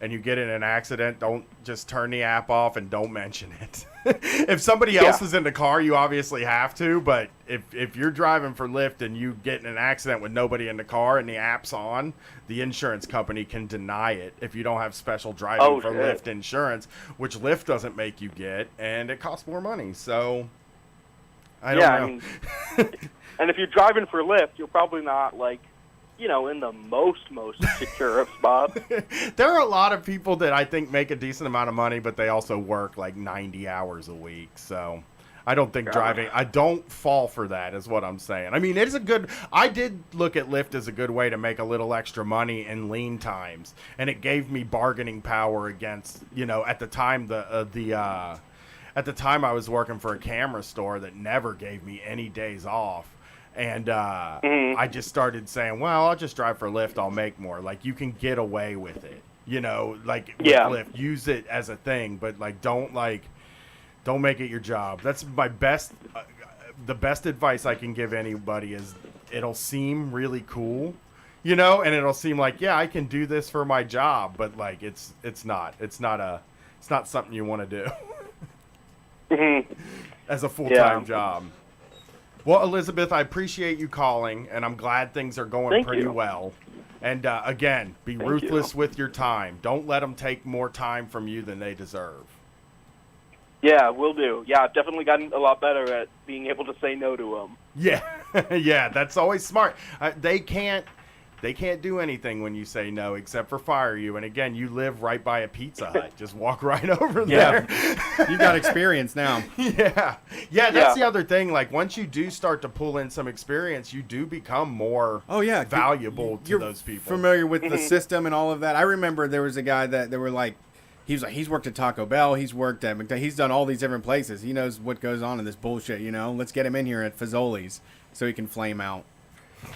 Speaker 2: and you get in an accident, don't just turn the app off and don't mention it. If somebody else is in the car, you obviously have to. But if you're driving for Lyft and you get in an accident with nobody in the car and the app's on, the insurance company can deny it if you don't have special driving for Lyft insurance, which Lyft doesn't make you get, and it costs more money. So I don't know.
Speaker 6: I mean, and if you're driving for Lyft, you're probably not like, you know, in the most secure of spots.
Speaker 2: There are a lot of people that I think make a decent amount of money, but they also work like 90 hours a week. So I don't think driving, I don't fall for that is what I'm saying. I mean, I did look at Lyft as a good way to make a little extra money in lean times. And it gave me bargaining power against, you know, at the time, at the time I was working for a camera store that never gave me any days off. And I just started saying, well, I'll just drive for Lyft. I'll make more. Like, you can get away with it, you know, like with Lyft. Use it as a thing, but like don't make it your job. That's my best. The best advice I can give anybody is it'll seem really cool, you know, and it'll seem like, yeah, I can do this for my job, but like it's not something you want to do as a full-time job. Well, Elizabeth, I appreciate you calling, and I'm glad things are going pretty well. And again, be ruthless with your time. Don't let them take more time from you than they deserve.
Speaker 6: Yeah, will do. Yeah, I've definitely gotten a lot better at being able to say no to them.
Speaker 2: Yeah, yeah, that's always smart. They can't do anything when you say no except for fire you. And again, you live right by a Pizza Hut. Just walk right over there.
Speaker 3: You've got experience now.
Speaker 2: Yeah, that's the other thing. Like, once you do start to pull in some experience, you do become more valuable to those people.
Speaker 3: Familiar with the system and all of that. I remember there was a guy that they were like, he's worked at Taco Bell, he's worked at McDonald's, he's done all these different places. He knows what goes on in this bullshit, you know? Let's get him in here at Fazoli's so he can flame out.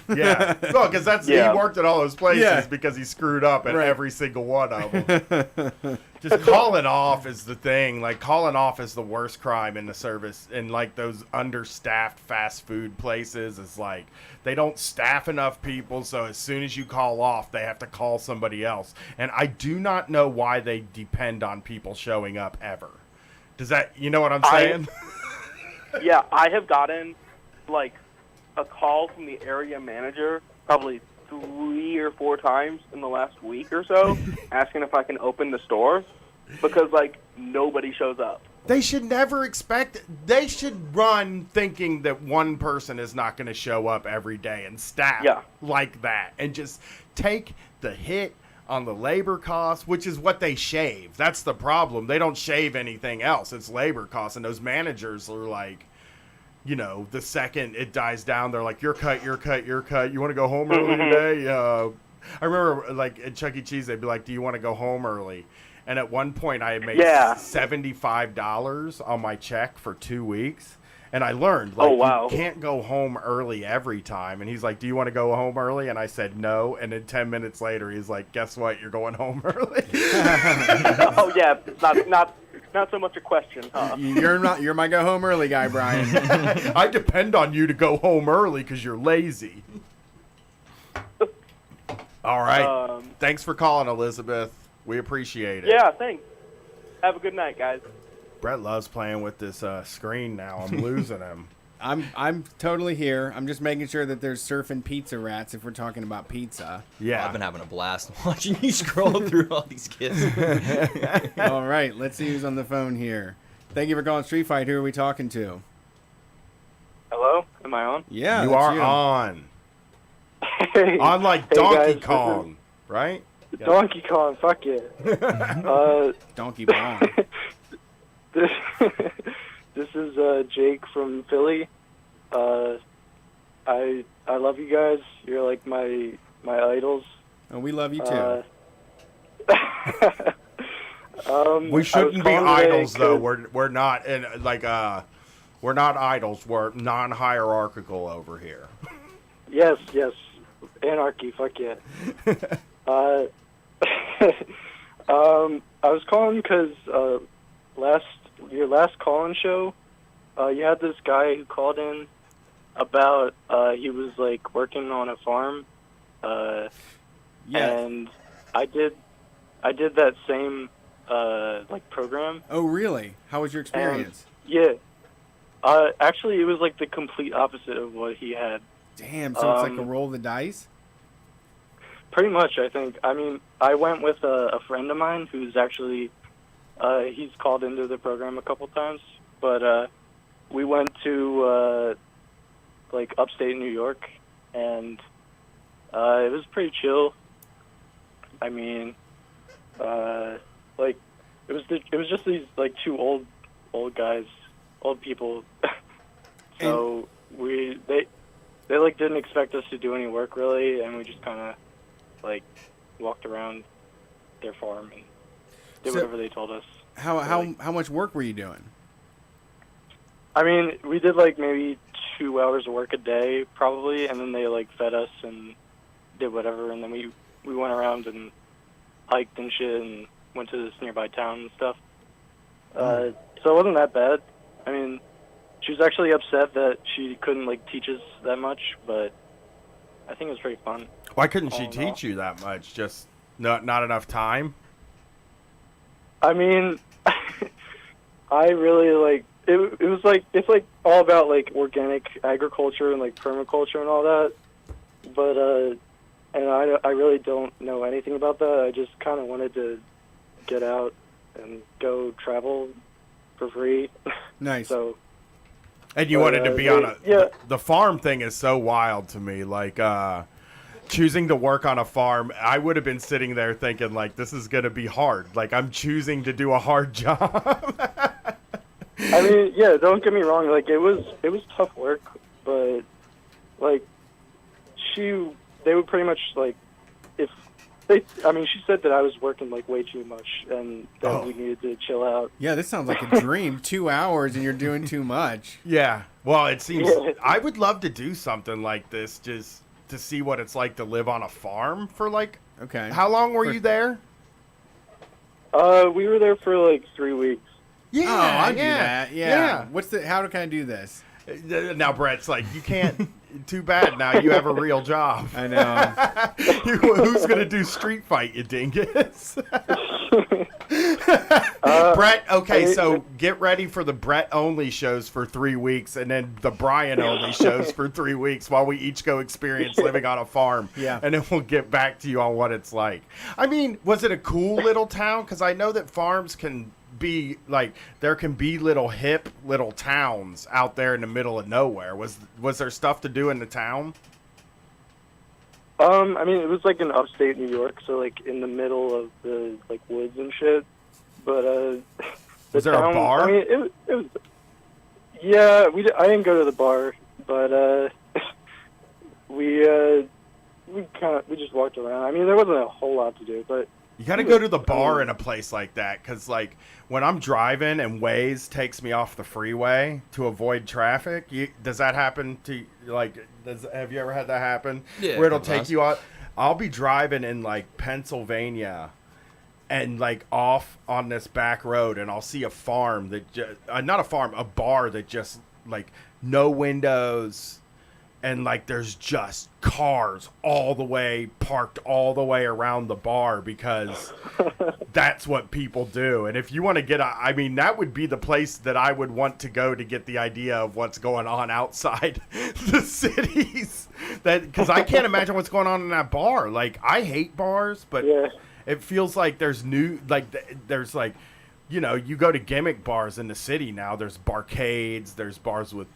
Speaker 2: Yeah, well, because he worked at all those places because he screwed up at every single one of them. Just calling off is the thing. Like, calling off is the worst crime in the service. And like those understaffed fast food places, is like they don't staff enough people. So as soon as you call off, they have to call somebody else. And I do not know why they depend on people showing up ever. Does that, you know what I'm saying?
Speaker 6: Yeah, I have gotten like a call from the area manager probably 3 or 4 times in the last week or so asking if I can open the store because like nobody shows up.
Speaker 2: They should never expect, they should run thinking that one person is not going to show up every day and staff like that and just take the hit on the labor costs, which is what they shave. That's the problem. They don't shave anything else. It's labor costs. And those managers are like, you know, the second it dies down, they're like, you're cut. You want to go home early today? I remember, like, at Chuck E. Cheese, they'd be like, do you want to go home early? And at one point, I had made $75 on my check for 2 weeks. And I learned, like,
Speaker 6: Oh, wow.
Speaker 2: you can't go home early every time. And he's like, do you want to go home early? And I said no. And then 10 minutes later, he's like, guess what? You're going home early.
Speaker 6: Oh yeah, it's not so much a question, huh?
Speaker 3: You're my go home early guy, Brian.
Speaker 2: I depend on you to go home early because you're lazy. All right. Thanks for calling, Elizabeth. We appreciate it.
Speaker 6: Yeah, thanks. Have a good night, guys.
Speaker 2: Brett loves playing with this screen now. I'm losing him.
Speaker 3: I'm totally here. I'm just making sure that there's surfing pizza rats if we're talking about pizza.
Speaker 2: Yeah.
Speaker 4: I've been having a blast watching you scroll through all these kids.
Speaker 3: All right, let's see who's on the phone here. Thank you for calling Street Fight. Who are we talking to?
Speaker 6: Hello, am I on?
Speaker 3: Yeah,
Speaker 2: you
Speaker 3: that's
Speaker 2: are
Speaker 3: you.
Speaker 2: on.
Speaker 6: Hey,
Speaker 2: On like
Speaker 6: hey,
Speaker 2: Donkey
Speaker 6: guys,
Speaker 2: Kong, right?
Speaker 6: Donkey Kong, fuck yeah.
Speaker 3: Donkey Bong.
Speaker 6: This this is Jake from Philly. I love you guys. You're like my idols.
Speaker 3: Oh, we love you too.
Speaker 2: We shouldn't be
Speaker 6: calling
Speaker 2: idols
Speaker 6: today
Speaker 2: though.
Speaker 6: 'cause-
Speaker 2: We're not in like we're not idols. We're non-hierarchical over here.
Speaker 6: Yes, anarchy, fuck yeah. I was calling because your last call-in show, you had this guy who called in about he was like working on a farm,
Speaker 3: Yeah.
Speaker 6: and I did that same like program.
Speaker 3: Oh, really? How was your experience?
Speaker 6: Yeah, actually, it was like the complete opposite of what he had.
Speaker 3: Damn, so it's like a roll of the dice?
Speaker 6: Pretty much, I think. I mean, I went with a friend of mine who's actually, he's called into the program a couple times, but we went to, like, upstate New York, and it was pretty chill. I mean, like, it was just these, like, two old guys, old people. So they like didn't expect us to do any work really, and we just kind of like walked around their farm and did whatever they told us.
Speaker 3: How much work were you doing?
Speaker 6: I mean, we did like maybe 2 hours of work a day probably, and then they like fed us and did whatever, and then we went around and hiked and shit and went to this nearby town and stuff. So it wasn't that bad. I mean, she was actually upset that she couldn't like teach us that much, but I think it was pretty fun.
Speaker 2: Why couldn't she
Speaker 6: Oh, no.
Speaker 2: teach you that much? Just not enough time?
Speaker 6: I mean, I really like it. It was like it's like all about like organic agriculture and like permaculture and all that. But and I really don't know anything about that. I just kind of wanted to get out and go travel for free.
Speaker 3: Nice.
Speaker 6: So.
Speaker 2: And you wanted to be on a...
Speaker 6: Yeah.
Speaker 2: The farm thing is so wild to me. Like, choosing to work on a farm, I would have been sitting there thinking, like, this is going to be hard. Like, I'm choosing to do a hard job.
Speaker 6: I mean, yeah, don't get me wrong. Like, it was tough work, but, like, they would pretty much, like, she said that I was working, like, way too much, and that we needed to chill out.
Speaker 3: Yeah, this sounds like a dream. 2 hours and you're doing too much.
Speaker 2: Yeah. Well, it seems...
Speaker 6: Yeah.
Speaker 2: I would love to do something like this just to see what it's like to live on a farm for, like...
Speaker 3: Okay.
Speaker 2: How long were you there?
Speaker 6: We were there for, like, 3 weeks.
Speaker 3: Oh, I'll do that. Yeah. How can I do this?
Speaker 2: Now Brett's like, you can't. Too bad. Now you have a real job.
Speaker 3: I know.
Speaker 2: Who's gonna do Street Fight, you dingus? Brett. Okay, so get ready for the Brett only shows for 3 weeks, and then the Brian only shows for 3 weeks, while we each go experience living on a farm.
Speaker 3: Yeah.
Speaker 2: And then we'll get back to you on what it's like. I mean, was it a cool little town? Because I know that farms can be like, there can be little hip little towns out there in the middle of nowhere. Was there stuff to do in the town?
Speaker 6: I mean, it was like in upstate New York, so like in the middle of the like woods and shit. But
Speaker 2: Was there a bar?
Speaker 6: I mean, it was. Yeah, I didn't go to the bar, but we just walked around. I mean, there wasn't a whole lot to do, but
Speaker 2: You got to go to the bar in a place like that because, like, when I'm driving and Waze takes me off the freeway to avoid traffic, does that happen to, like, have you ever had that happen?
Speaker 4: Yeah,
Speaker 2: Where it'll
Speaker 4: sometimes.
Speaker 2: take you out. I'll be driving in, like, Pennsylvania and, like, off on this back road, and I'll see a farm that not a farm, a bar that just, like, no windows. And, like, there's just cars all the way, parked all the way around the bar because that's what people do. And if you want to get, I mean, that would be the place that I would want to go to get the idea of what's going on outside the cities. Because I can't imagine what's going on in that bar. Like, I hate bars, but it feels like there's there's, like, you know, you go to gimmick bars in the city now. There's barcades, there's bars with,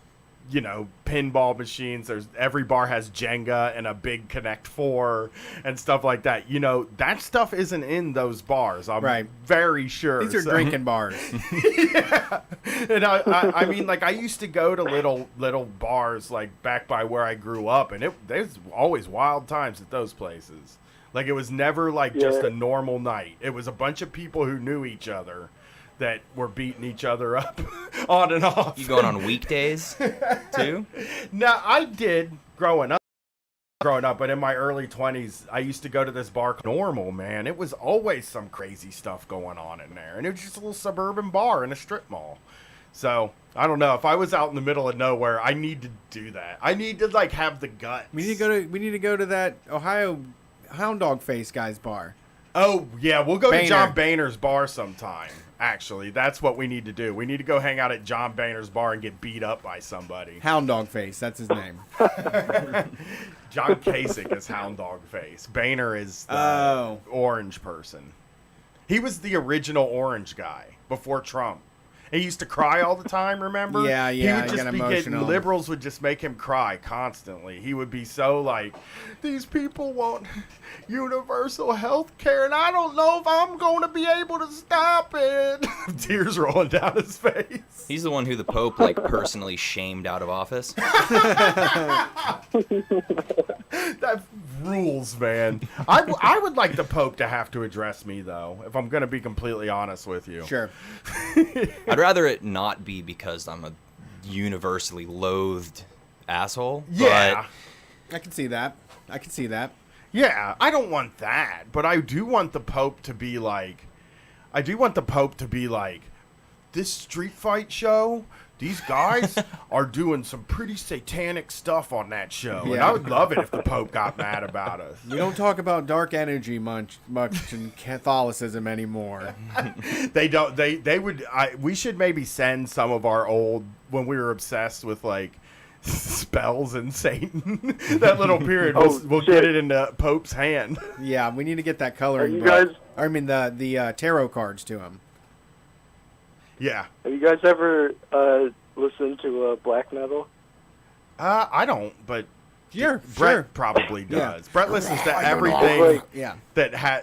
Speaker 2: you know, pinball machines. Every bar has Jenga and a big Connect 4 and stuff like that. You know, that stuff isn't in those bars. I'm very sure.
Speaker 3: These are drinking bars.
Speaker 2: Yeah. And I mean, like, I used to go to little bars, like, back by where I grew up, and there's always wild times at those places. Like, it was never, like, just a normal night. It was a bunch of people who knew each other that were beating each other up on and off.
Speaker 4: You going on weekdays too?
Speaker 2: No, I did growing up, but in my early 20s, I used to go to this bar called Normal, man. It was always some crazy stuff going on in there, and it was just a little suburban bar in a strip mall. So, I don't know. If I was out in the middle of nowhere, I need to do that. I need to, like, have the guts.
Speaker 3: We need to go to that Ohio Hound Dog Face guy's bar.
Speaker 2: Oh, yeah, we'll go to
Speaker 3: Boehner.
Speaker 2: John Boehner's bar sometime. Actually, that's what we need to do. We need to go hang out at John Boehner's bar and get beat up by somebody.
Speaker 3: Hound Dog Face, that's his name.
Speaker 2: John Kasich is Hound Dog Face. Boehner is the orange person. He was the original orange guy before Trump. He used to cry all the time, remember?
Speaker 3: Yeah,
Speaker 2: He would
Speaker 3: he
Speaker 2: just
Speaker 3: got
Speaker 2: be
Speaker 3: emotional.
Speaker 2: getting, liberals would just make him cry constantly. He would be so like, these people want universal health care, and I don't know if I'm going to be able to stop it. Tears rolling down his face.
Speaker 4: He's the one who the Pope, like, personally shamed out of office.
Speaker 2: That rules, man. I would like the Pope to have to address me, though, if I'm going to be completely honest with you.
Speaker 3: Sure.
Speaker 4: I'd rather it not be because I'm a universally loathed asshole.
Speaker 2: Yeah.
Speaker 3: I can see that.
Speaker 2: Yeah, I don't want that, but I do want the Pope to be like, this street fight show, these guys are doing some pretty satanic stuff on that show. And
Speaker 3: Yeah.
Speaker 2: I would love it if the Pope got mad about us.
Speaker 3: We don't talk about dark energy much in Catholicism anymore.
Speaker 2: They don't, they would, we should maybe send some of our old, when we were obsessed with, like, spells and Satan, that little period, we'll get it in the Pope's hand.
Speaker 3: Yeah, we need to get that coloring
Speaker 6: You
Speaker 3: book.
Speaker 6: guys-
Speaker 3: I mean, the tarot cards to him.
Speaker 2: Yeah.
Speaker 6: Have you guys ever listened to black metal?
Speaker 2: I don't, but
Speaker 3: Sure,
Speaker 2: Brett probably
Speaker 3: Yeah.
Speaker 2: does. Brett listens to everything.
Speaker 3: Yeah.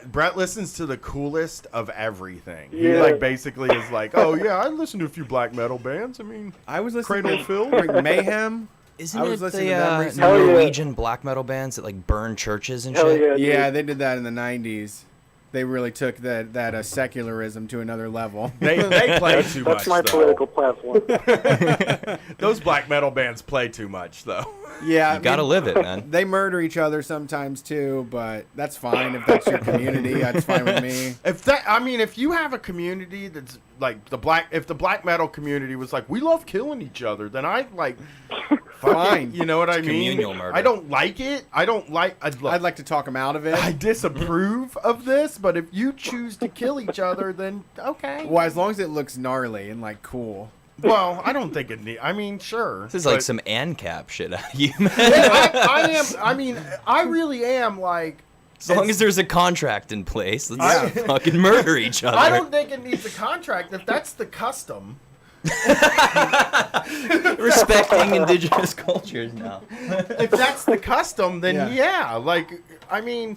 Speaker 2: Brett listens to the coolest of everything. He,
Speaker 6: Yeah.
Speaker 2: like, basically is like, oh yeah, I listen to a few black metal bands. I mean,
Speaker 3: I was listening
Speaker 2: Cradle
Speaker 3: to
Speaker 2: Phil.
Speaker 3: like
Speaker 2: I
Speaker 3: Mayhem.
Speaker 4: Isn't
Speaker 3: was
Speaker 4: it
Speaker 3: listening
Speaker 4: the
Speaker 3: to them recently.
Speaker 4: Norwegian black metal bands that, like, burn churches and
Speaker 6: Hell
Speaker 4: shit?
Speaker 6: yeah, dude.
Speaker 3: Yeah, they did that in the 90s. They really took that secularism to another level.
Speaker 2: They play too much.
Speaker 6: That's my
Speaker 2: though.
Speaker 6: political platform.
Speaker 2: Those black metal bands play too much, though.
Speaker 3: Yeah,
Speaker 4: You gotta live it, man.
Speaker 3: They murder each other sometimes too, but that's fine if that's your community. That's fine with me.
Speaker 2: If you have a community that's like if the black metal community was like, we love killing each other, then I'd like,
Speaker 3: Fine.
Speaker 2: you know what I mean?
Speaker 4: communal murder.
Speaker 2: I don't like it. I'd
Speaker 3: I'd like to talk them out of it.
Speaker 2: I disapprove of this, but if you choose to kill each other, then okay.
Speaker 3: Well, as long as it looks gnarly and like cool.
Speaker 2: Well, I don't think sure.
Speaker 4: This is like some ANCAP shit out of you, man.
Speaker 2: I really am like.
Speaker 4: As long as there's a contract in place, let's fucking murder each other.
Speaker 2: I don't think it needs a contract. If that's the custom,
Speaker 4: Respecting indigenous cultures now.
Speaker 2: if that's the custom, then yeah. Like, I mean,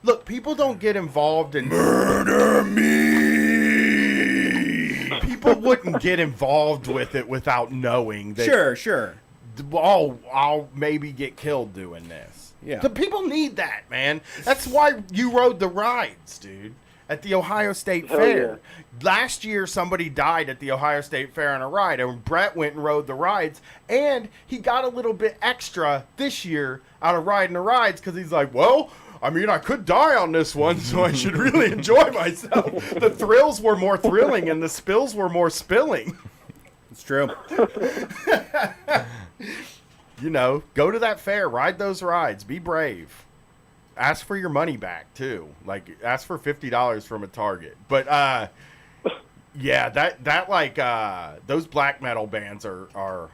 Speaker 2: look, people don't get involved in murder me. People wouldn't get involved with it without knowing that.
Speaker 3: Sure.
Speaker 2: Oh, I'll maybe get killed doing this.
Speaker 3: Yeah.
Speaker 2: The people need that, man. That's why you rode the rides, dude. at the Ohio State
Speaker 6: Hell
Speaker 2: Fair. Last year, somebody died at the Ohio State Fair on a ride, and Brett went and rode the rides, and he got a little bit extra this year out of riding the rides because he's like, well, I mean, I could die on this one, so I should really enjoy myself. The thrills were more thrilling, and the spills were more spilling.
Speaker 3: It's true.
Speaker 2: You know, go to that fair, ride those rides, be brave. Ask for your money back too. Like, ask for $50 from a Target. But yeah, that like those black metal bands are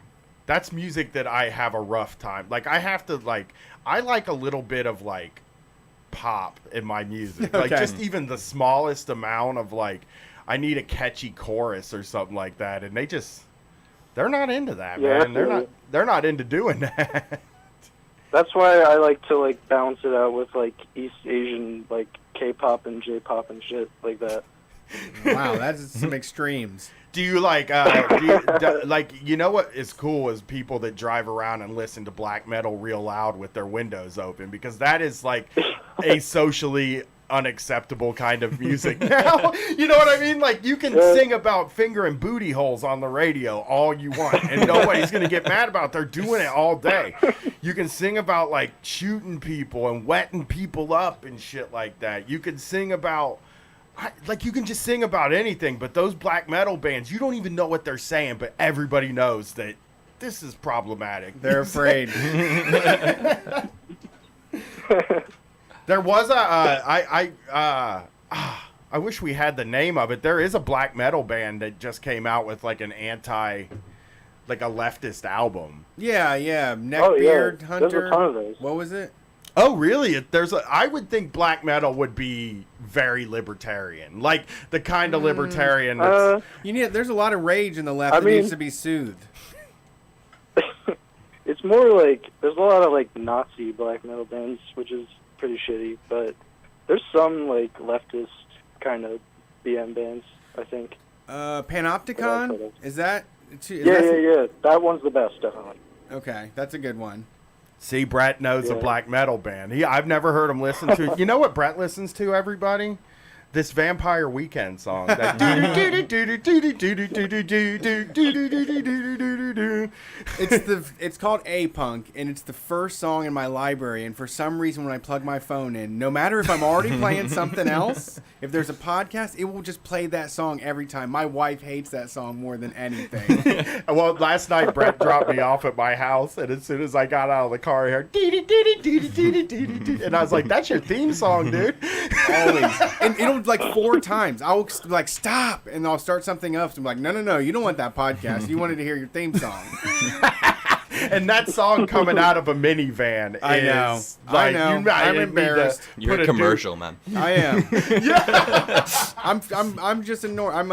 Speaker 2: that's music that I have a rough time. Like, I have to I like a little bit of like pop in my music. Like,
Speaker 3: Okay.
Speaker 2: just even the smallest amount of like, I need a catchy chorus or something like that, and they're not into that,
Speaker 6: Yeah,
Speaker 2: man. They're not into doing that.
Speaker 6: That's why I like to like balance it out with like East Asian like K-pop and J-pop and shit like that.
Speaker 3: Wow, that's some extremes.
Speaker 2: Do you like, you know what is cool is people that drive around and listen to black metal real loud with their windows open, because that is like a socially unacceptable kind of music now. You know what I mean? Like, you can sing about fingering booty holes on the radio all you want, and nobody's going to get mad about it. They're doing it all day. You can sing about like shooting people and wetting people up and shit like that. You can sing about... Like, you can just sing about anything, but those black metal bands, you don't even know what they're saying, but everybody knows that this is problematic.
Speaker 3: They're afraid.
Speaker 2: There was I wish we had the name of it. There is a black metal band that just came out with like an like a leftist album.
Speaker 3: Yeah.
Speaker 6: Oh, yeah.
Speaker 3: Neckbeard, Hunter.
Speaker 6: There's a ton of those.
Speaker 3: What was it?
Speaker 2: Oh, really? I would think black metal would be very libertarian, like the kind of libertarian that's...
Speaker 3: There's a lot of rage in the left
Speaker 6: I
Speaker 3: that
Speaker 6: mean-
Speaker 3: needs to be soothed.
Speaker 6: It's more like there's a lot of like Nazi black metal bands, which is pretty shitty. But there's some like leftist kind of BM bands, I think.
Speaker 3: Panopticon? Is that?
Speaker 6: Yeah. That one's the best, definitely.
Speaker 3: Okay, that's a good one.
Speaker 2: See, Brett knows a
Speaker 6: Yeah.
Speaker 2: black metal band. I've never heard him listen to... You know what Brett listens to, everybody? This Vampire Weekend song. That
Speaker 3: It's called A-Punk, and it's the first song in my library, and for some reason when I plug my phone in, no matter if I'm already playing something else, if there's a podcast, it will just play that song every time. My wife hates that song more than anything.
Speaker 2: Well, last night Brett dropped me off at my house, and as soon as I got out of the car, I heard... And I was like, that's your theme song, dude.
Speaker 3: Always. And it'll like 4 times. I'll like stop and I'll start something else. I'm like, no, you don't want that podcast. You wanted to hear your theme song.
Speaker 2: And that song coming out of a minivan is...
Speaker 3: I know.
Speaker 2: Like,
Speaker 3: I know. I'm embarrassed.
Speaker 4: You're a commercial, man.
Speaker 3: I am. I'm just I'm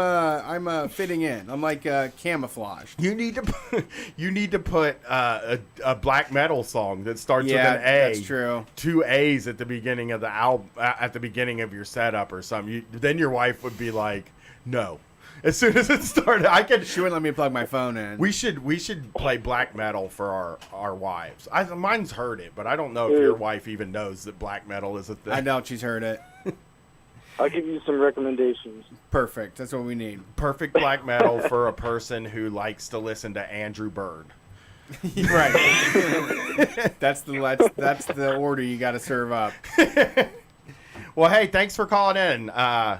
Speaker 3: a fitting in. I'm like camouflaged.
Speaker 2: You need to put a black metal song that starts with
Speaker 3: Yeah,
Speaker 2: an A.
Speaker 3: that's true.
Speaker 2: 2 A's at the beginning of the album, at the beginning of your setup or something. Then your wife would be like, "No." As soon as it started,
Speaker 3: She wouldn't let me plug my phone in.
Speaker 2: We should play black metal for our wives. Mine's heard it, but I don't know if your wife even knows that black metal is a thing.
Speaker 3: I doubt she's heard it.
Speaker 6: I'll give you some recommendations.
Speaker 3: Perfect. That's what we need.
Speaker 2: Perfect black metal for a person who likes to listen to Andrew Bird.
Speaker 3: Right. That's the order you got to serve up.
Speaker 2: Well, hey, thanks for calling in. I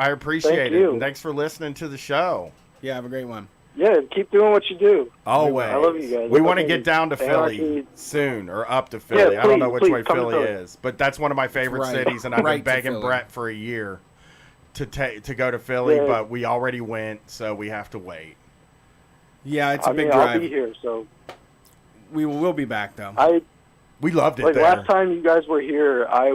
Speaker 2: appreciate
Speaker 6: Thank
Speaker 2: it.
Speaker 6: you.
Speaker 2: And thanks for listening to the show.
Speaker 3: Yeah, have a great one.
Speaker 6: Yeah, keep doing what you do.
Speaker 2: Always.
Speaker 6: I love you guys.
Speaker 2: We want to
Speaker 6: Fucking
Speaker 2: get down to Philly
Speaker 6: Anarchy.
Speaker 2: soon, or up to Philly.
Speaker 6: Yeah,
Speaker 2: I don't know which
Speaker 6: please,
Speaker 2: way
Speaker 6: come to
Speaker 2: Philly
Speaker 6: Philly.
Speaker 2: is, but that's one of my favorite
Speaker 3: Right.
Speaker 2: cities, and I've
Speaker 3: Right
Speaker 2: been
Speaker 3: to
Speaker 2: begging
Speaker 3: Philly.
Speaker 2: Brett for a year to go to Philly,
Speaker 6: Yeah.
Speaker 2: but we already went, so we have to wait.
Speaker 3: Yeah, it's a
Speaker 6: I
Speaker 3: big
Speaker 6: mean, I'll be
Speaker 3: drive.
Speaker 6: here, so
Speaker 3: We'll be back though.
Speaker 2: We loved it
Speaker 6: like
Speaker 2: there.
Speaker 6: last time you guys were here, I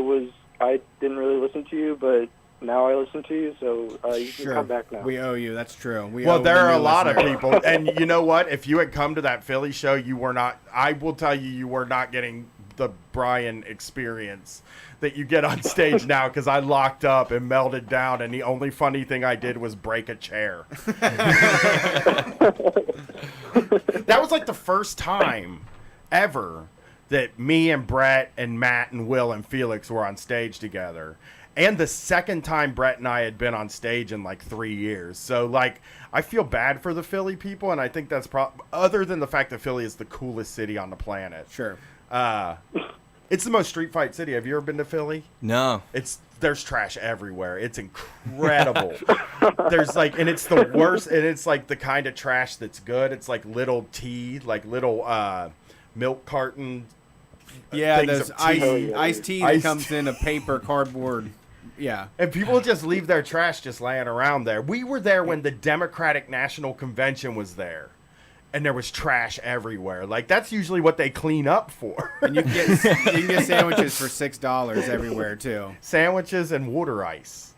Speaker 6: didn't really listen to you, but now I listen to you, so you can come back now.
Speaker 3: We owe you. That's true.
Speaker 2: Well, there are a lot of
Speaker 3: people.
Speaker 2: people, and you know what? If you had come to that Philly show, you were not. I will tell you, you were not getting the Brian experience that you get on stage now, because I locked up and melted down, and the only funny thing I did was break a chair. That was like the first time ever that me and Brett and Matt and Will and Felix were on stage together. and the second time Brett and I had been on stage in like 3 years. So like, I feel bad for the Philly people, and I think that's other than the fact that Philly is the coolest city on the planet.
Speaker 3: Sure.
Speaker 2: It's the most street fight city. Have you ever been to Philly?
Speaker 4: No.
Speaker 2: There's trash everywhere. It's incredible. There's like, and it's the worst, and it's like the kind of trash that's good. It's like little tea, like little milk carton.
Speaker 3: Yeah,
Speaker 2: things
Speaker 3: there's
Speaker 2: of tea.
Speaker 3: iced tea that
Speaker 2: Iced
Speaker 3: comes in a paper cardboard. Yeah.
Speaker 2: And people just leave their trash just laying around there. We were there when the Democratic National Convention was there, and there was trash everywhere. Like, that's usually what they clean up for.
Speaker 3: And you can get sandwiches for $6 everywhere too.
Speaker 2: Sandwiches and water ice.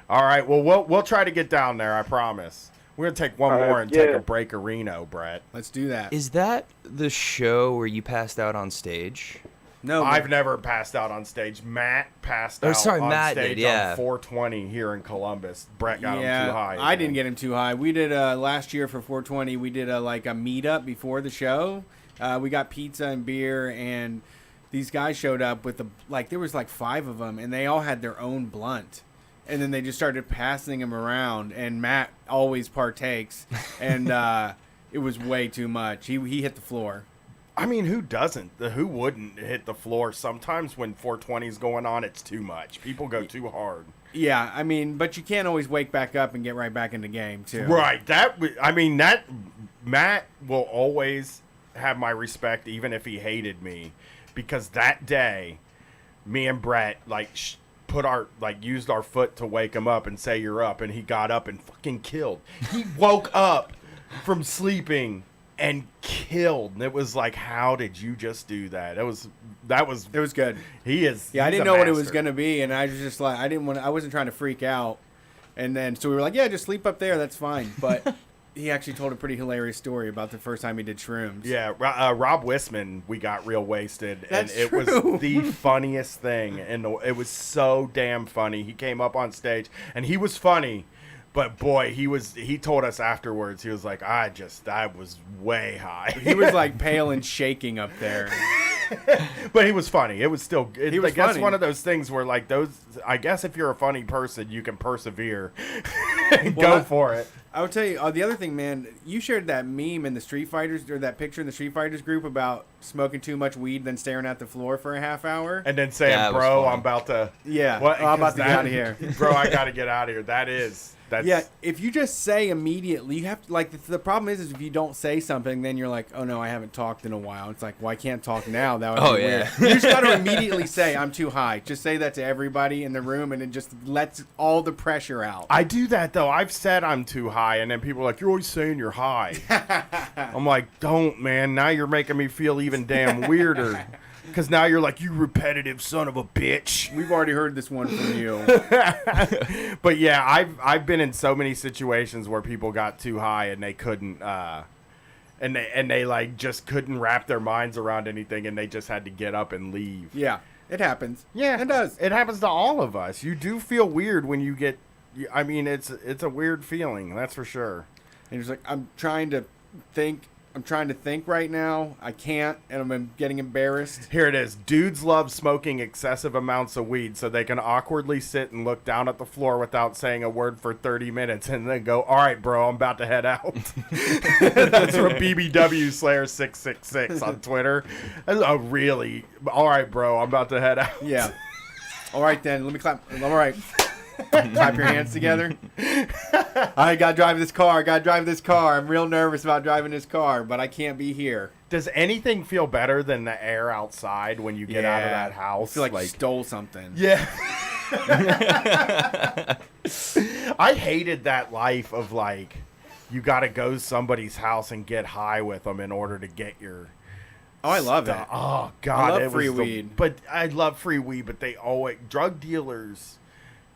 Speaker 2: All right, well, we'll try to get down there, I promise. We're going to take one
Speaker 6: All right,
Speaker 2: more and take
Speaker 6: yeah.
Speaker 2: a break of Reno, Brett.
Speaker 3: Let's do that.
Speaker 4: Is that the show where you passed out on stage?
Speaker 3: No,
Speaker 2: I've never passed out on stage. Matt passed
Speaker 4: Oh,
Speaker 2: out
Speaker 4: sorry,
Speaker 2: on
Speaker 4: Matt
Speaker 2: stage
Speaker 4: did, yeah.
Speaker 2: on 420 here in Columbus. Brett got him too high.
Speaker 3: I didn't get him too high. We did last year for 420. We did like a meetup before the show. We got pizza and beer, and these guys showed up with there was like 5 of them, and they all had their own blunt. And then they just started passing them around, and Matt always partakes, and it was way too much. He hit the floor.
Speaker 2: I mean, who doesn't? Who wouldn't hit the floor? Sometimes when 420 is going on, it's too much. People go too hard.
Speaker 3: Yeah, I mean, but you can't always wake back up and get right back in the game, too.
Speaker 2: Right. That Matt will always have my respect, even if he hated me, because that day, me and Brett used our foot to wake him up and say you're up, and he got up and fucking killed. He woke up from sleeping and killed. And it was like, how did you just do that? It was
Speaker 3: good.
Speaker 2: He is.
Speaker 3: Yeah, I
Speaker 2: he's
Speaker 3: didn't
Speaker 2: a
Speaker 3: know what it was
Speaker 2: master.
Speaker 3: going to be, and I was just like, I wasn't trying to freak out. And then, so we were like, yeah, just sleep up there, that's fine. But he actually told a pretty hilarious story about the first time he did shrooms.
Speaker 2: Yeah, Rob Wisman, we got real wasted,
Speaker 3: That's
Speaker 2: and it
Speaker 3: true.
Speaker 2: was the funniest thing, and it was so damn funny. He came up on stage, and he was funny, but boy, he told us afterwards, he was like, I was way high.
Speaker 3: He was like pale and shaking up there.
Speaker 2: But he was funny. It was still,
Speaker 3: He was
Speaker 2: I guess
Speaker 3: funny.
Speaker 2: one of those things where like I guess if you're a funny person, you can persevere and
Speaker 3: Well,
Speaker 2: go for it.
Speaker 3: I would tell you, the other thing, man, you shared that meme in the Street Fighters, or that picture in the Street Fighters group about smoking too much weed, then staring at the floor for a half hour.
Speaker 2: And then saying,
Speaker 4: Yeah, it was
Speaker 2: bro,
Speaker 4: funny.
Speaker 2: I'm about to.
Speaker 3: Yeah,
Speaker 2: What?
Speaker 3: I'm about to get
Speaker 2: That-
Speaker 3: out of here.
Speaker 2: Bro, I got to get out of here. That's.
Speaker 3: Yeah, if you just say immediately, you have to, like, the problem is if you don't say something, then you're like, oh no, I haven't talked in a while. It's like, well, I can't talk now. That would
Speaker 4: Oh,
Speaker 3: be
Speaker 4: yeah.
Speaker 3: weird. You just got to immediately say, I'm too high. Just say that to everybody in the room, and it just lets all the pressure out.
Speaker 2: I do that though. I've said I'm too high, and then people are like, "You're always saying you're high." I'm like, "Don't, man. Now you're making me feel even damn weirder." Because now you're like, "You repetitive son of a bitch."
Speaker 3: We've already heard this one from you.
Speaker 2: But yeah, I've been in so many situations where people got too high and they couldn't, and they like just couldn't wrap their minds around anything, and they just had to get up and leave.
Speaker 3: Yeah, it happens.
Speaker 2: Yeah,
Speaker 3: It does.
Speaker 2: It happens to all of us. You do feel weird when you get. I mean, it's a weird feeling. That's for sure.
Speaker 3: And he's like, I'm trying to think right now. I can't, and I'm getting embarrassed.
Speaker 2: Here it is. Dudes love smoking excessive amounts of weed so they can awkwardly sit and look down at the floor without saying a word for 30 minutes and then go, all right, bro, I'm about to head out. That's from BBW Slayer 666 on Twitter. Oh, really? All right, bro, I'm about to head out.
Speaker 3: Yeah. All right, then. Let me clap. All right. Clap your hands together. I gotta drive this car. I'm real nervous about driving this car, but I can't be here.
Speaker 2: Does anything feel better than the air outside when you get out of that house?
Speaker 3: I feel like you stole something.
Speaker 2: Yeah. I hated that life of like, you got to go to somebody's house and get high with them in order to get your.
Speaker 3: Oh, I love it.
Speaker 2: stuff. Oh God,
Speaker 3: love
Speaker 2: it was
Speaker 3: free
Speaker 2: the-
Speaker 3: weed.
Speaker 2: But I love free weed, but they always drug dealers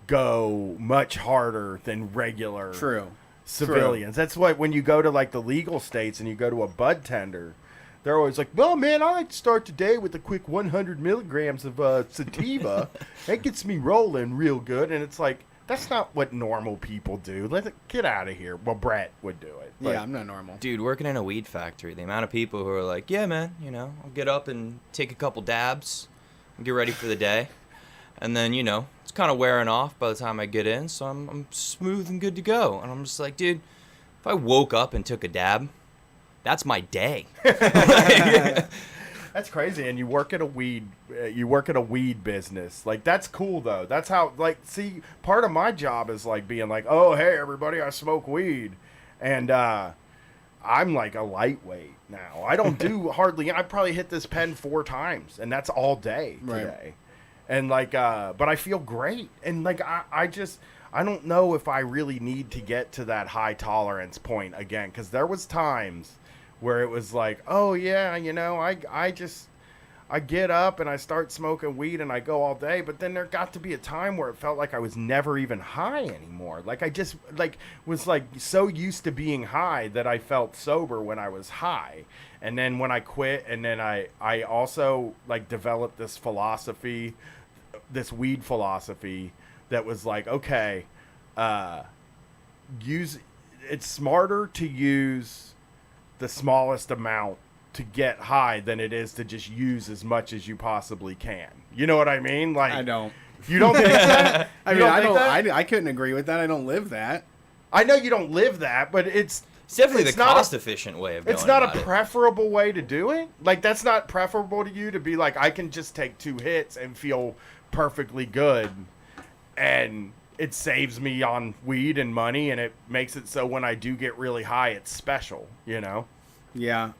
Speaker 2: go much harder than regular
Speaker 3: True.
Speaker 2: civilians. That's what when you go to like the legal states and you go to a bud tender, they're always like, well, man, I like to start the day with a quick 100 milligrams of sativa. That gets me rolling real good. And it's like, that's not what normal people do. Get out of here. Well, Brett would do it. But
Speaker 3: Yeah, I'm not normal.
Speaker 4: Dude, working in a weed factory, the amount of people who are like, yeah, man, I'll get up and take a couple dabs and get ready for the day. And then, it's kind of wearing off by the time I get in, so I'm smooth and good to go. And I'm just like, dude, if I woke up and took a dab, that's my day.
Speaker 2: That's crazy. And you work at a weed business. Like, that's cool though. That's how, like, see, part of my job is like being like, oh, hey everybody, I smoke weed. And I'm like a lightweight now. I don't do hardly, I probably hit this pen 4 times, and that's all day today.
Speaker 3: Right.
Speaker 2: And like, but I feel great. And like, I don't know if I really need to get to that high tolerance point again. 'Cause there was times where it was like, oh yeah, you know, I get up and I start smoking weed and I go all day, but then there got to be a time where it felt like I was never even high anymore. Like I just was like so used to being high that I felt sober when I was high. And then when I quit, and then I also like developed this philosophy, this weed philosophy that was like, okay, it's smarter to use the smallest amount to get high than it is to just use as much as you possibly can. You know what I mean? Like,
Speaker 3: I don't.
Speaker 2: You don't think that?
Speaker 3: I mean, I don't. I couldn't agree with that. I don't live that.
Speaker 2: I know you don't live that, but it's
Speaker 4: definitely
Speaker 2: it's
Speaker 4: the cost-efficient way of going
Speaker 2: It's not
Speaker 4: about
Speaker 2: a
Speaker 4: it.
Speaker 2: preferable way to do it. Like, that's not preferable to you to be like, I can just take 2 hits and feel perfectly good, and it saves me on weed and money, and it makes it so when I do get really high, it's special, you know?
Speaker 3: Yeah.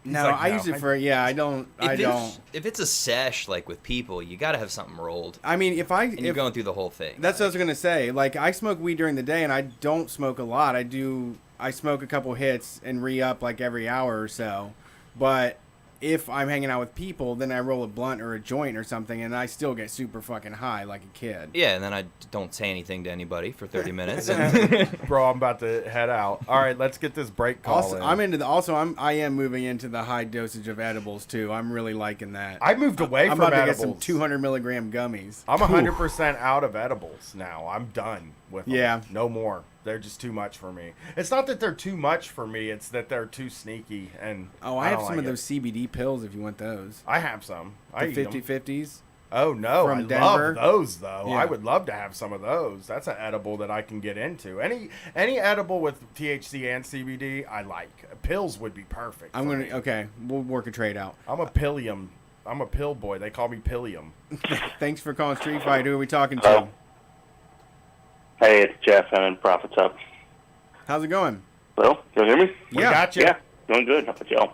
Speaker 3: No,
Speaker 2: like,
Speaker 3: I
Speaker 2: no,
Speaker 3: use it for, yeah, I don't.
Speaker 4: If it's a sesh, like with people, you got to have something rolled.
Speaker 3: I mean,
Speaker 4: And you're going through the whole thing.
Speaker 3: That's what I was going to say. Like, I smoke weed during the day, and I don't smoke a lot. I smoke a couple hits and re-up like every hour or so. But if I'm hanging out with people, then I roll a blunt or a joint or something, and I still get super fucking high like a kid.
Speaker 4: Yeah, and then I don't say anything to anybody for 30 minutes.
Speaker 2: Bro, I'm about to head out. All right, let's get this break call
Speaker 3: Also,
Speaker 2: in.
Speaker 3: I am moving into the high dosage of edibles too. I'm really liking that.
Speaker 2: I moved away
Speaker 3: I'm
Speaker 2: from
Speaker 3: about
Speaker 2: edibles.
Speaker 3: to get some 200 milligram gummies.
Speaker 2: I'm 100% out of edibles now. I'm done with them.
Speaker 3: Yeah.
Speaker 2: No more. They're just too much for me. It's not that they're too much for me. It's that they're too sneaky. And
Speaker 3: Oh, I have
Speaker 2: don't
Speaker 3: some
Speaker 2: like
Speaker 3: of
Speaker 2: it.
Speaker 3: those CBD pills if you want those.
Speaker 2: I have some. I
Speaker 3: The
Speaker 2: eat 'em.
Speaker 3: 50-50s.
Speaker 2: Oh, no.
Speaker 3: from
Speaker 2: I
Speaker 3: Denver.
Speaker 2: love those, though.
Speaker 3: Yeah.
Speaker 2: I would love to have some of those. That's an edible that I can get into. Any edible with THC and CBD, I like. Pills would be perfect.
Speaker 3: I'm
Speaker 2: for
Speaker 3: going
Speaker 2: me.
Speaker 3: to, okay, we'll work a trade out.
Speaker 2: I'm a pillium. I'm a pill boy. They call me Pillium.
Speaker 3: Thanks for calling Street Fight. Who are we talking to?
Speaker 7: Oh. Hey, it's Jeff. I'm in Profits Up.
Speaker 3: How's it going?
Speaker 7: Hello? Can you hear me?
Speaker 2: We
Speaker 3: Yeah.
Speaker 2: got you.
Speaker 7: Yeah, doing good. How about y'all?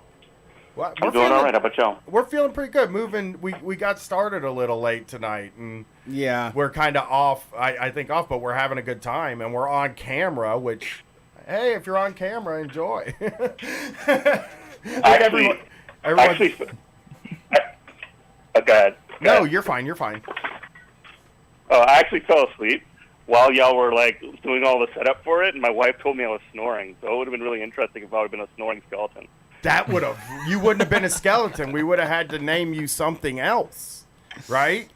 Speaker 2: Well,
Speaker 7: I'm doing all right. How about y'all?
Speaker 2: We're feeling pretty good. Moving. We got started a little late tonight, and
Speaker 3: Yeah.
Speaker 2: we're kind of off. I think off, but we're having a good time, and we're on camera. Which, hey, if you're on camera, enjoy.
Speaker 7: Actually, go ahead.
Speaker 2: No, you're fine. You're fine.
Speaker 7: Oh, I actually fell asleep while y'all were like doing all the setup for it, and my wife told me I was snoring. So it would have been really interesting if I would have been a snoring skeleton.
Speaker 2: That would have. You wouldn't have been a skeleton. We would have had to name you something else, right?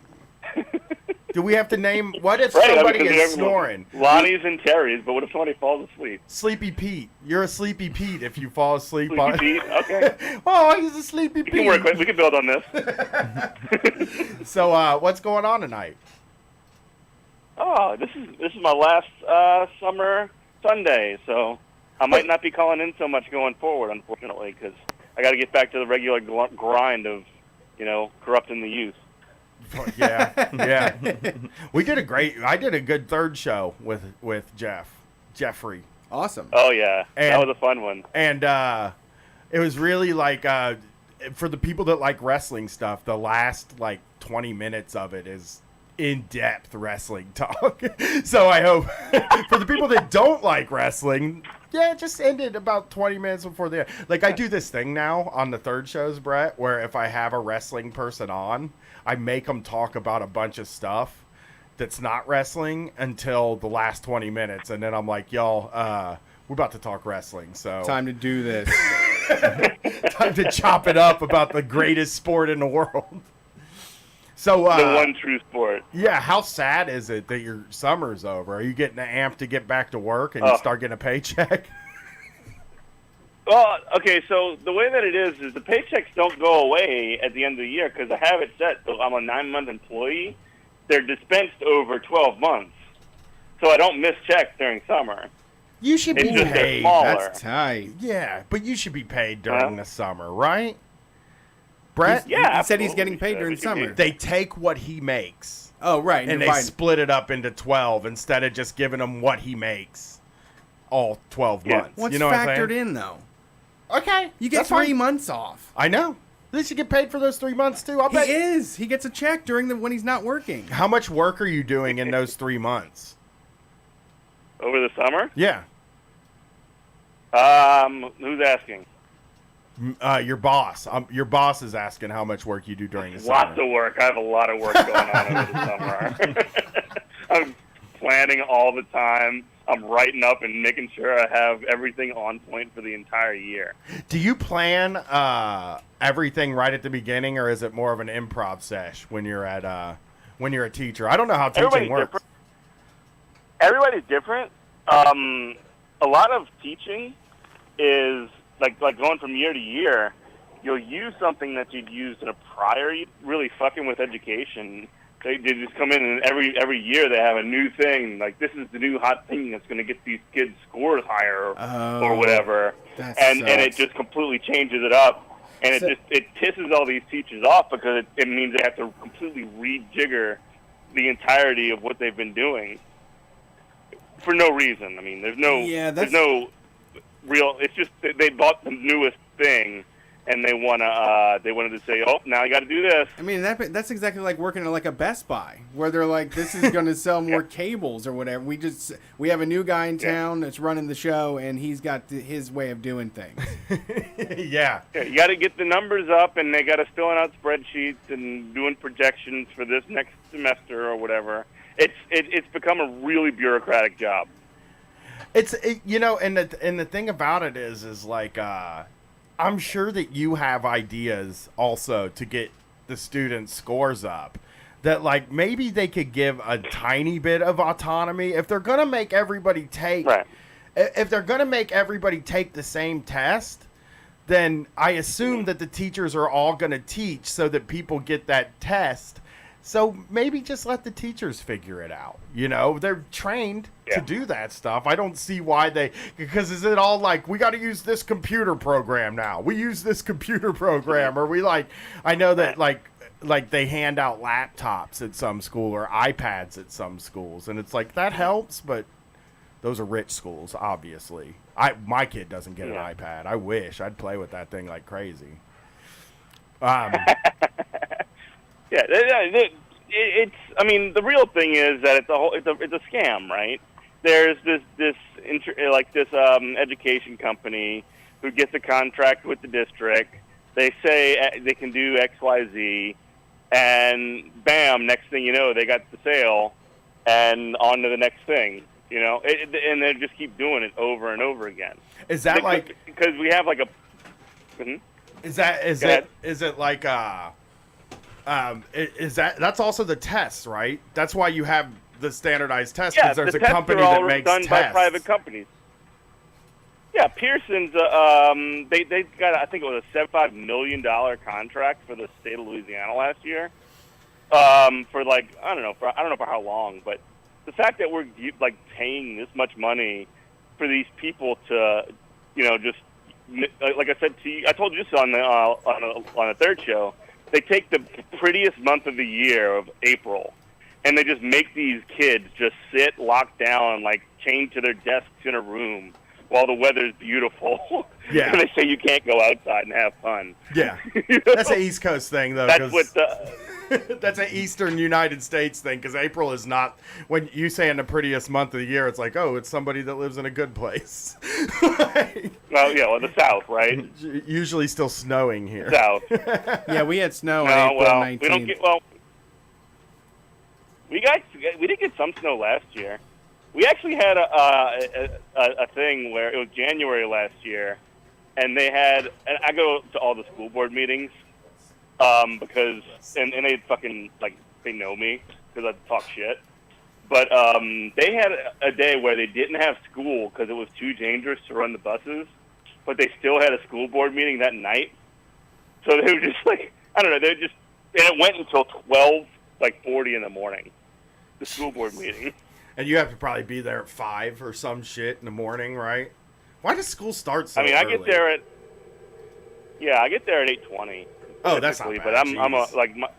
Speaker 2: Do we have to name? What if somebody
Speaker 7: because
Speaker 2: is snoring?
Speaker 7: Lonnie's and Terry's, but what if somebody falls asleep?
Speaker 2: Sleepy Pete. You're a Sleepy Pete if you fall asleep
Speaker 7: Sleepy
Speaker 2: on.
Speaker 7: Pete? Okay.
Speaker 2: Oh, he's a Sleepy
Speaker 7: We can work
Speaker 2: Pete.
Speaker 7: with. We can build on this.
Speaker 2: So, what's going on tonight?
Speaker 7: Oh, this is my last summer Sunday, so I might not be calling in so much going forward, unfortunately, because I got to get back to the regular grind of, corrupting the youth. Yeah. We did I did a good third show with Jeffrey.
Speaker 3: Awesome.
Speaker 7: Oh yeah, that
Speaker 2: And-
Speaker 7: was a fun one.
Speaker 2: And it was really like for the people that like wrestling stuff, the last like 20 minutes of it is in-depth wrestling talk. So I hope for the people that don't like wrestling, yeah, it just ended about 20 minutes before the end. Like, I do this thing now on the third shows, Brett, where if I have a wrestling person on, I make them talk about a bunch of stuff that's not wrestling until the last 20 minutes. And then I'm like, y'all, we're about to talk wrestling. So
Speaker 3: Time to do this.
Speaker 2: time to chop it up about the greatest sport in the world. So,
Speaker 7: The one true sport.
Speaker 2: yeah, how sad is it that your summer's over? Are you getting amped to get back to work and you
Speaker 7: Oh.
Speaker 2: start getting a paycheck?
Speaker 7: Well, okay, so the way that it is the paychecks don't go away at the end of the year because I have it set. So I'm a 9-month employee. they're dispensed over 12 months, so I don't miss checks during summer.
Speaker 2: You should be
Speaker 7: It's just they're
Speaker 2: paid.
Speaker 7: smaller.
Speaker 3: That's tight.
Speaker 2: Yeah, but you should be paid during
Speaker 7: Huh?
Speaker 2: the summer, right? Brett?
Speaker 7: Yeah,
Speaker 3: He said he's getting paid
Speaker 7: absolutely.
Speaker 3: during summer.
Speaker 2: They take what he makes
Speaker 3: Oh, right.
Speaker 2: and they
Speaker 3: divide-
Speaker 2: split it up into 12 instead of just giving him what he makes all 12
Speaker 7: Yeah.
Speaker 2: months.
Speaker 3: What's
Speaker 2: you know what I'm
Speaker 3: factored
Speaker 2: saying?
Speaker 3: in, though?
Speaker 2: Okay.
Speaker 3: You get
Speaker 2: that's
Speaker 3: 3
Speaker 2: fine.
Speaker 3: months off.
Speaker 2: I know. They should get paid for those 3 months too. I
Speaker 3: He
Speaker 2: bet.
Speaker 3: is. He gets a check when he's not working.
Speaker 2: How much work are you doing in those 3 months?
Speaker 7: Over the summer?
Speaker 2: Yeah.
Speaker 7: Who's asking?
Speaker 2: Your boss. Your boss is asking how much work you do during the
Speaker 7: Lots
Speaker 2: summer.
Speaker 7: of work. I have a lot of work going on over the summer. I'm planning all the time. I'm writing up and making sure I have everything on point for the entire year.
Speaker 2: Do you plan everything right at the beginning, or is it more of an improv sesh when you're a teacher? I don't know how teaching
Speaker 7: Everybody's
Speaker 2: works.
Speaker 7: different. Everybody's different. A lot of teaching is like going from year to year. You'll use something that you'd used in a prior. Really fucking with education. They just come in and every year they have a new thing. Like, this is the new hot thing that's going to get these kids' scores higher or whatever.
Speaker 3: that
Speaker 7: And it
Speaker 3: sucks.
Speaker 7: just completely changes it up. And
Speaker 3: So-
Speaker 7: it pisses all these teachers off because it means they have to completely rejigger the entirety of what they've been doing for no reason. I mean, there's no real. It's just that they bought the newest thing, and they wanted to say, oh, now you got to do this.
Speaker 3: I mean, that's exactly like working at like a Best Buy, where they're like, this is going to sell more cables or whatever. We have a new guy in town that's running the show, and he's got his way of doing things.
Speaker 2: Yeah.
Speaker 7: Yeah, you got to get the numbers up, and they got to fill out spreadsheets and doing projections for this next semester or whatever. It's become a really bureaucratic job.
Speaker 2: And the thing about it is like I'm sure that you have ideas also to get the students' scores up. That like maybe they could give a tiny bit of autonomy if they're gonna make everybody take.
Speaker 7: Right.
Speaker 2: If they're gonna make everybody take the same test, then I assume that the teachers are all gonna teach so that people get that test. So maybe just let the teachers figure it out. You know, they're trained to do that stuff. I don't see why because is it all like, we got to use this computer program now. We use this computer program. Or we I know that like they hand out laptops at some school or iPads at some schools. And it's like, that helps, but those are rich schools, obviously. My kid doesn't get an iPad. I wish. I'd play with that thing like crazy.
Speaker 7: Yeah, it's. I mean, the real thing is that it's a scam, right? There's this education company who gets a contract with the district. They say they can do X, Y, Z, and bam! Next thing you know, they got the sale, and on to the next thing. You know, and they just keep doing it over and over again.
Speaker 2: Is that
Speaker 7: because we have like a? Mm-hmm.
Speaker 2: Is it like that's also the tests, right? That's why you have the standardized tests, because there's
Speaker 7: the
Speaker 2: a
Speaker 7: tests
Speaker 2: company
Speaker 7: are all
Speaker 2: that makes
Speaker 7: done
Speaker 2: tests.
Speaker 7: by private companies. Yeah, Pearson's. They got, I think it was a $75 million contract for the state of Louisiana last year. For like I don't know for how long, but the fact that we're like paying this much money for these people to, just like I said to you, I told you this on the third show. They take the prettiest month of the year of April, and they just make these kids just sit locked down, like chained to their desks in a room while the weather's beautiful.
Speaker 2: Yeah.
Speaker 7: And they say you can't go outside and have fun.
Speaker 2: Yeah, that's an East Coast thing, though.
Speaker 7: That's what
Speaker 2: that's an Eastern United States thing, because April is not, when you say in the prettiest month of the year, it's like, oh, it's somebody that lives in a good place.
Speaker 7: the South, right?
Speaker 2: Usually still snowing here.
Speaker 7: South.
Speaker 3: Yeah, we had snow
Speaker 7: No,
Speaker 3: on April
Speaker 7: well,
Speaker 3: 19th.
Speaker 7: we don't get we did get some snow last year. We actually had a thing where it was January last year, and they had, and I go to all the school board meetings because and they fucking like they know me because I talk shit. But they had a day where they didn't have school because it was too dangerous to run the buses, but they still had a school board meeting that night. So they were just like, I don't know, and it went until 12:40 in the morning. the school board meeting.
Speaker 2: And you have to probably be there at 5 or some shit in the morning, right? Why does school start so
Speaker 7: I mean,
Speaker 2: early?
Speaker 7: I get there at 8:20.
Speaker 2: Oh, that's not
Speaker 7: typically,
Speaker 2: bad.
Speaker 7: But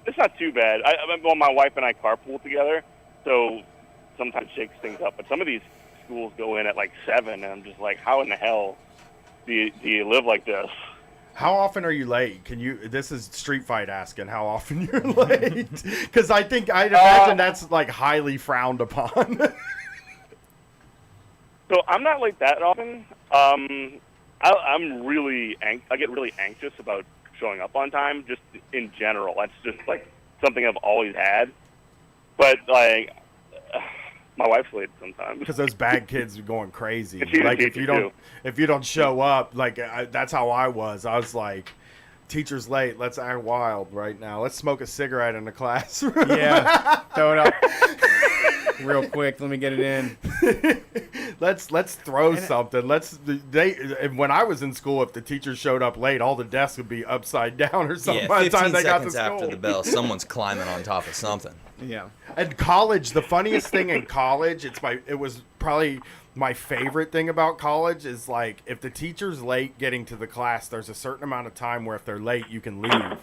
Speaker 7: it's not too bad. Well, my wife and I carpool together, so sometimes shakes things up. But some of these schools go in at like 7, and I'm just like, how in the hell do you live like this?
Speaker 2: How often are you late? This is Street Fight asking how often you're late. Because I'd imagine that's like highly frowned upon.
Speaker 7: So I'm not late that often. I get really anxious about showing up on time, just in general. That's just like something I've always had. But like, my wife's late sometimes.
Speaker 2: Because those bad kids are going crazy.
Speaker 7: And she's a
Speaker 2: Like if
Speaker 7: teacher,
Speaker 2: you don't show up, like that's how I was. I was like, teacher's late. Let's act wild right now. Let's smoke a cigarette in the classroom.
Speaker 3: Yeah, throw it up real quick. Let me get it in.
Speaker 2: Let's throw something. When I was in school, if the teacher showed up late, all the desks would be upside down or something.
Speaker 4: Yeah,
Speaker 2: by the
Speaker 4: 15
Speaker 2: time they got to
Speaker 4: seconds after
Speaker 2: school.
Speaker 4: the bell, someone's climbing on top of something.
Speaker 3: Yeah.
Speaker 2: And college, the funniest thing in college, it was probably my favorite thing about college is like if the teacher's late getting to the class, there's a certain amount of time where if they're late, you can leave.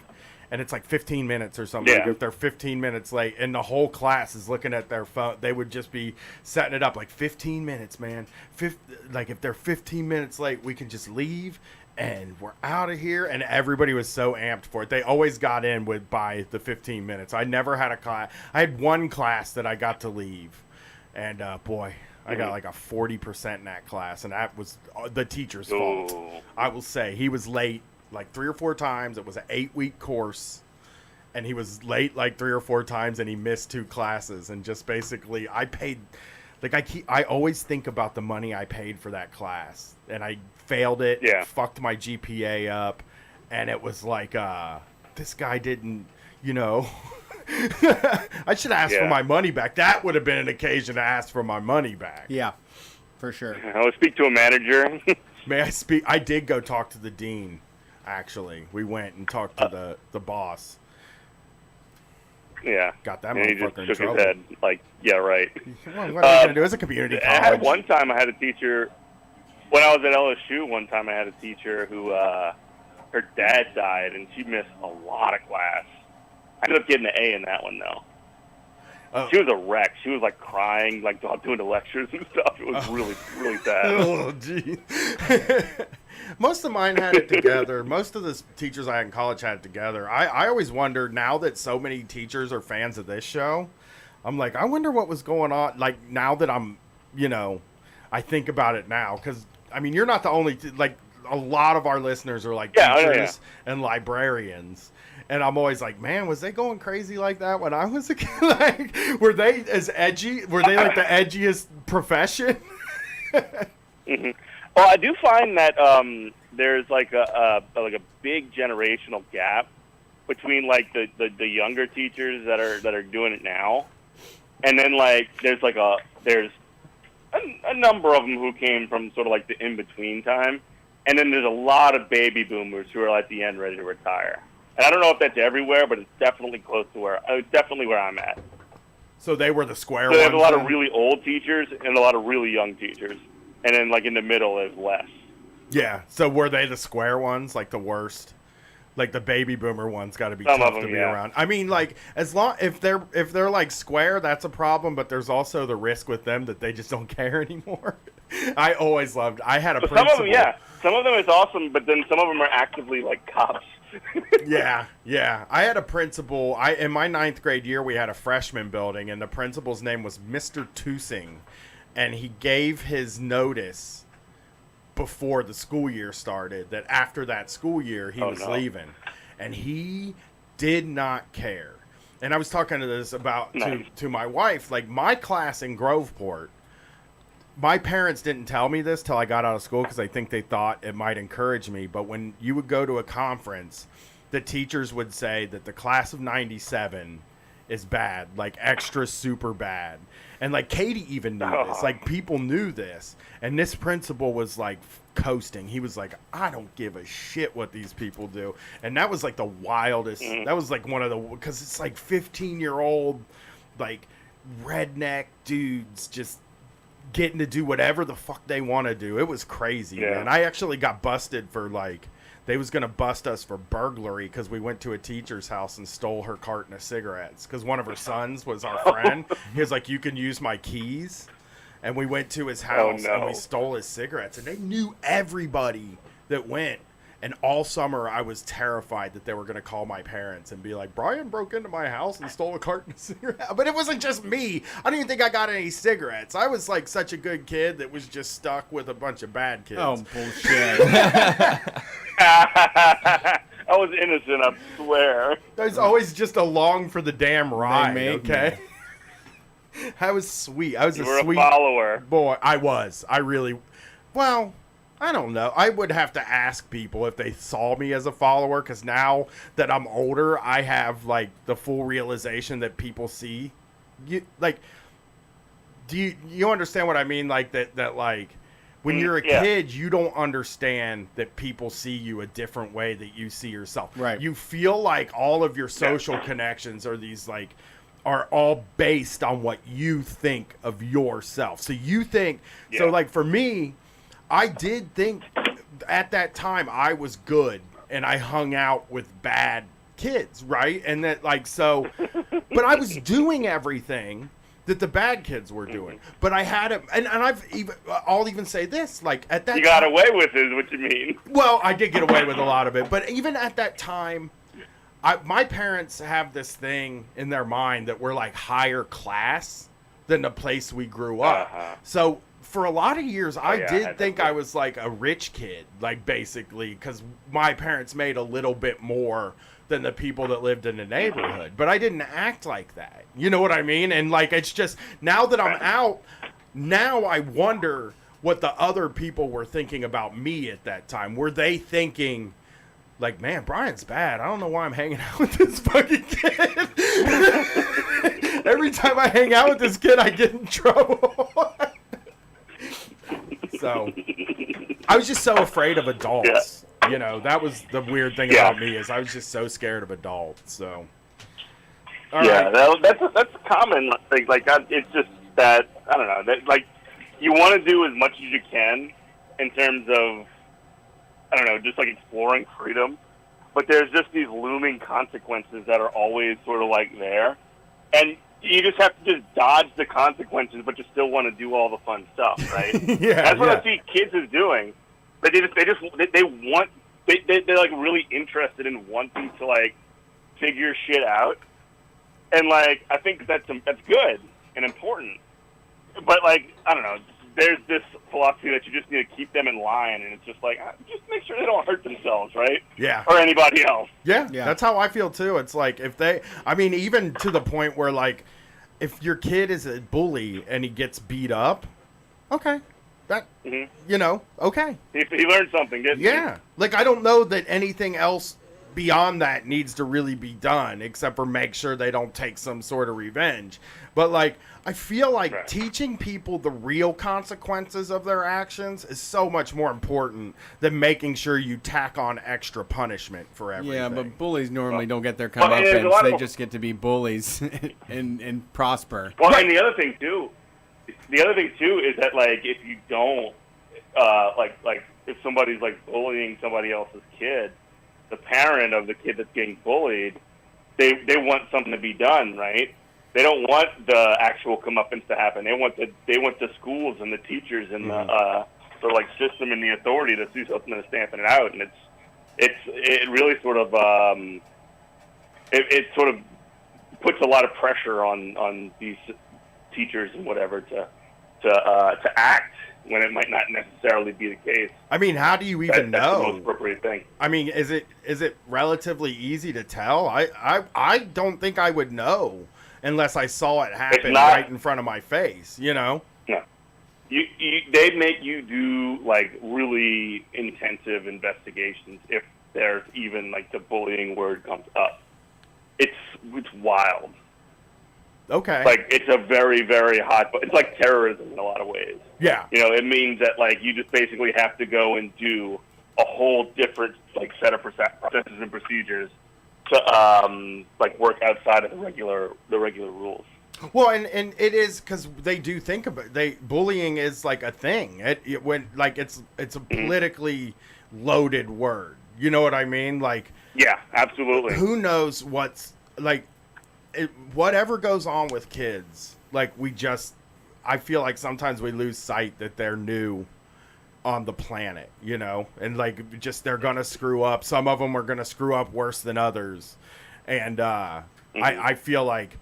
Speaker 2: And it's like 15 minutes or something.
Speaker 7: Yeah.
Speaker 2: Like if they're 15 minutes late and the whole class is looking at their phone, they would just be setting it up like 15 minutes, man. Like if they're 15 minutes late, we can just leave and we're out of here. And everybody was so amped for it. They always got in by the 15 minutes. I never had a class. I had one class that I got to leave. And boy, I got like a 40% in that class. And that was the teacher's fault. I will say he was late like 3 or 4 times. It was an 8-week course, and he was late like 3 or 4 times, and he missed 2 classes. And just basically, I paid, like I always think about the money I paid for that class, and I failed it.
Speaker 7: Yeah.
Speaker 2: Fucked my GPA up, and it was like, this guy didn't, I should ask for my money back. That would have been an occasion to ask for my money back.
Speaker 3: Yeah, for sure.
Speaker 7: I would speak to a manager.
Speaker 2: May I speak? I did go talk to the dean. Actually, we went and talked to the boss.
Speaker 7: Yeah.
Speaker 2: Got that
Speaker 7: and he just
Speaker 2: motherfucker in
Speaker 7: shook
Speaker 2: trouble.
Speaker 7: his head, like, yeah, right.
Speaker 2: Well, what are you gonna do? It's a community college.
Speaker 7: One time I had a teacher, when I was at LSU, one time I had a teacher who, her dad died, and she missed a lot of class. I ended up getting an A in that one, though. She was a wreck. She was, like, crying, like, doing the lectures and stuff. It was really, really sad.
Speaker 2: Oh, gee. Most of mine had it together. Most of the teachers I had in college had it together. I always wonder, now that so many teachers are fans of this show, I'm like, I wonder what was going on. Like, now that I'm, I think about it now. Because, I mean, you're not the only, like, a lot of our listeners are, like, teachers and librarians. And I'm always like, man, was they going crazy like that when I was a kid? Like, were they as edgy? Were they, like, the edgiest profession?
Speaker 7: Mm-hmm. Well, I do find that there's like a big generational gap between like the younger teachers that are doing it now, and then like there's a number of them who came from sort of like the in between time, and then there's a lot of baby boomers who are at the end ready to retire. And I don't know if that's everywhere, but it's definitely close to where I'm at.
Speaker 2: So they were the square
Speaker 7: ones. So there's a lot of really old teachers and a lot of really young teachers. And then, like, in the middle is less.
Speaker 2: Yeah. So were they the square ones, like the worst? Like the baby boomer ones got to be
Speaker 7: Some
Speaker 2: tough
Speaker 7: of them,
Speaker 2: to be
Speaker 7: yeah.
Speaker 2: around. I mean, like if they're like square, that's a problem. But there's also the risk with them that they just don't care anymore. I always loved. I had a principal.
Speaker 7: Some of them, yeah. Some of them is awesome, but then some of them are actively like cops.
Speaker 2: Yeah. I had a principal. In my 9th grade year, we had a freshman building, and the principal's name was Mr. Tusing. And he gave his notice before the school year started that after that school year he was leaving. And he did not care. And I was talking to this about to my wife, like my class in Groveport, my parents didn't tell me this till I got out of school because I think they thought it might encourage me. But when you would go to a conference, the teachers would say that the class of 97 is bad, like extra super bad. And like Katie even knew this, like people knew this. And this principal was like coasting. He was like, I don't give a shit what these people do. And that was like the wildest. That was like one of the, because it's like 15-year-old, like redneck dudes just getting to do whatever the fuck they want to do. It was crazy, man. I actually got busted for like, they was going to bust us for burglary because we went to a teacher's house and stole her carton of cigarettes because one of her sons was our friend. He was like, you can use my keys. And we went to his house and we stole his cigarettes. And they knew everybody that went. And all summer, I was terrified that they were going to call my parents and be like, Brian broke into my house and stole a carton of cigarettes. But it wasn't just me. I don't even think I got any cigarettes. I was like such a good kid that was just stuck with a bunch of bad kids.
Speaker 3: Oh, bullshit.
Speaker 7: I was innocent, I swear.
Speaker 2: I was always just along for the damn ride,
Speaker 3: make
Speaker 2: okay? I was sweet. I was
Speaker 7: You
Speaker 2: a
Speaker 7: were
Speaker 2: sweet
Speaker 7: a follower.
Speaker 2: boy. I was. I really... Well... I don't know. I would have to ask people if they saw me as a follower, because now that I'm older, I have like the full realization that people see you. Like, do you understand what I mean? Like that like when you're a kid, you don't understand that people see you a different way that you see yourself.
Speaker 3: Right.
Speaker 2: You feel like all of your social connections are these like are all based on what you think of yourself. So you think so like for me, I did think at that time I was good and I hung out with bad kids, right? And that like so but I was doing everything that the bad kids were doing. But I had a and I'll even say this, like at that
Speaker 7: You got away with it is what you mean.
Speaker 2: Well, I did get away with a lot of it, but even at that time my parents have this thing in their mind that we're like higher class than the place we grew up. So for a lot of years, I did think I was like a rich kid, like basically, because my parents made a little bit more than the people that lived in the neighborhood. But I didn't act like that. You know what I mean? And like, it's just now that I'm out, now I wonder what the other people were thinking about me at that time. Were they thinking, like, man, Brian's bad. I don't know why I'm hanging out with this fucking kid. Every time I hang out with this kid, I get in trouble. So, I was just so afraid of adults. You know, that was the weird thing about me is I was just so scared of adults. So, all right.
Speaker 7: That's a common thing. Like, it's just that I don't know. That like, you want to do as much as you can in terms of I don't know, just like exploring freedom. But there's just these looming consequences that are always sort of like there, and you just have to just dodge the consequences, but you still want to do all the fun stuff, right? That's what I see kids is doing. But they're like really interested in wanting to like figure shit out, and like I think that's good and important. But like I don't know, there's this philosophy that you just need to keep them in line, and it's just like just make sure they don't hurt themselves, right?
Speaker 2: Yeah.
Speaker 7: Or anybody else.
Speaker 2: Yeah, that's how I feel too. It's like even to the point where like if your kid is a bully and he gets beat up, okay. That you know, okay.
Speaker 7: He learned something, didn't he?
Speaker 2: Yeah. Like I don't know that anything else beyond that needs to really be done except for make sure they don't take some sort of revenge. But like I feel like teaching people the real consequences of their actions is so much more important than making sure you tack on extra punishment for everything.
Speaker 3: Yeah, but bullies normally don't get their comeuppance. They just get to be bullies and prosper.
Speaker 7: Well, and the other thing too is that like if you don't like if somebody's like bullying somebody else's kid, the parent of the kid that's getting bullied, they want something to be done, right? They don't want the actual comeuppance to happen. They want the schools and the teachers and the like system and the authority to do something to stamp it out. And it really sort of it sort of puts a lot of pressure on these teachers and whatever to act when it might not necessarily be the case.
Speaker 2: I mean, how do you even
Speaker 7: that's
Speaker 2: know?
Speaker 7: the most appropriate thing.
Speaker 2: I mean, is it relatively easy to tell? I don't think I would know unless I saw it happen right in front of my face, you know?
Speaker 7: No. They make you do, like, really intensive investigations if there's even, like, the bullying word comes up. It's wild.
Speaker 2: Okay.
Speaker 7: Like, it's a very, very hot... It's like terrorism in a lot of ways.
Speaker 2: Yeah.
Speaker 7: You know, it means that, like, you just basically have to go and do a whole different, like, set of processes and procedures to, like, work outside of the regular rules.
Speaker 2: Well, and it is because they do think about bullying is like a thing. It when like it's a politically loaded word. You know what I mean? Like,
Speaker 7: Yeah, absolutely.
Speaker 2: who knows what's like whatever goes on with kids. Like I feel like sometimes we lose sight that they're new on the planet, you know, and like just they're gonna screw up. Some of them are gonna screw up worse than others, and I feel like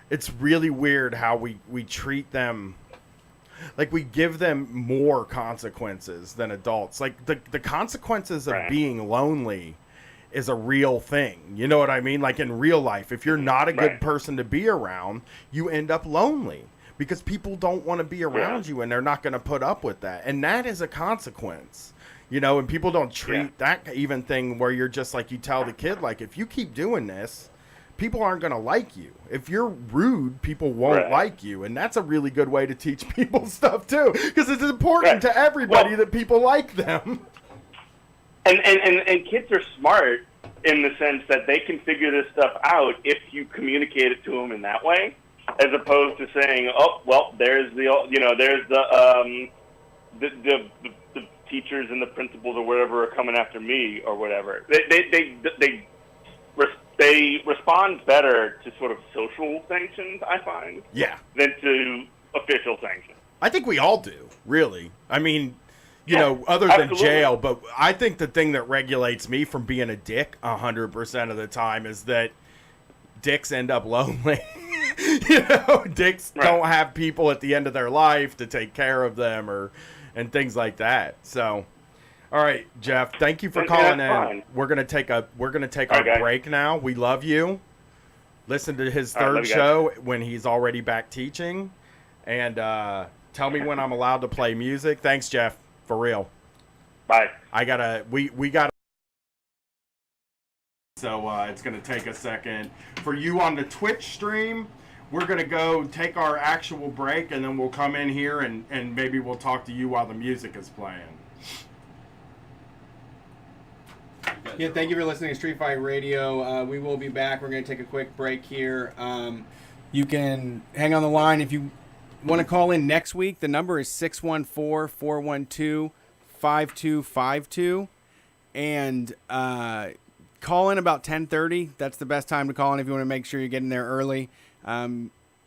Speaker 2: it's really weird how we treat them. Like we give them more consequences than adults. Like the consequences of being lonely is a real thing. You know what I mean? Like in real life, if you're not a good person to be around, you end up lonely because people don't want to be around you and they're not going to put up with that. And that is a consequence. You know, and people don't treat that even thing where you're just like, you tell the kid, like, if you keep doing this, people aren't going to like you. If you're rude, people won't like you. And that's a really good way to teach people stuff, too. Because it's important to everybody that people like them.
Speaker 7: And kids are smart in the sense that they can figure this stuff out if you communicate it to them in that way, as opposed to saying, oh, well, there's the teachers and the principals or whatever are coming after me or whatever. They respond better to sort of social sanctions, I find, than to official sanctions.
Speaker 2: I think we all do, really. I mean, you know, other than jail, but I think the thing that regulates me from being a dick 100% of the time is that dicks end up lonely. You know, dicks don't have people at the end of their life to take care of them and things like that. So, all right, Jeff, thank you for calling in.
Speaker 7: Fine.
Speaker 2: We're gonna take our break now. We love you. Listen to his third show when he's already back teaching, and tell me when I'm allowed to play music. Thanks, Jeff, for real.
Speaker 7: Bye.
Speaker 2: We got. So it's gonna take a second for you on the Twitch stream. We're going to go take our actual break, and then we'll come in here, and maybe we'll talk to you while the music is playing.
Speaker 3: Yeah, thank you for listening to Street Fight Radio. We will be back. We're going to take a quick break here. You can hang on the line if you want to call in next week. The number is 614-412-5252. And call in about 10:30. That's the best time to call in if you want to make sure you're getting there early.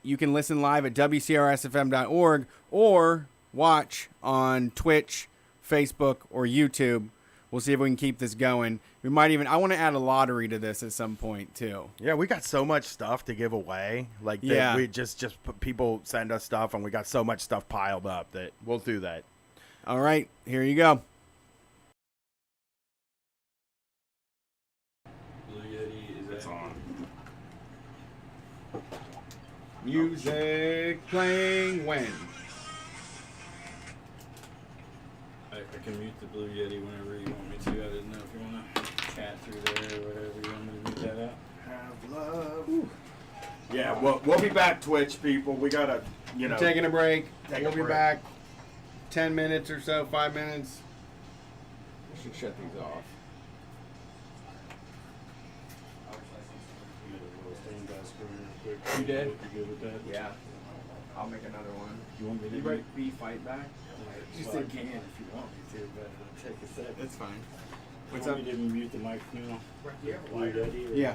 Speaker 3: You can listen live at WCRSFM.org or watch on Twitch, Facebook, or YouTube. We'll see if we can keep this going. We might even, I want to add a lottery to this at some point too.
Speaker 2: Yeah, we got so much stuff to give away. Like, we just people send us stuff, and we got so much stuff piled up that we'll do that.
Speaker 3: All right, here you go.
Speaker 1: Blue Yeti, is on?
Speaker 3: Music playing when?
Speaker 1: I can mute the Blue Yeti whenever you want me to. I didn't know if you want to chat through there or whatever. You want me to mute that out?
Speaker 2: Have love. Ooh. Yeah, we'll be back, Twitch people. We got to,
Speaker 3: We're taking a break. We'll be back 10 minutes or so, 5 minutes. We should shut these off. You did?
Speaker 1: You good with that?
Speaker 3: Yeah. I'll make another one.
Speaker 1: You want me to?
Speaker 3: You write B fight back?
Speaker 1: You said can if you want me to, but it'll take a second.
Speaker 3: That's fine.
Speaker 1: What's up? You want me to mute the mic now? Blue Yeti?
Speaker 3: Yeah.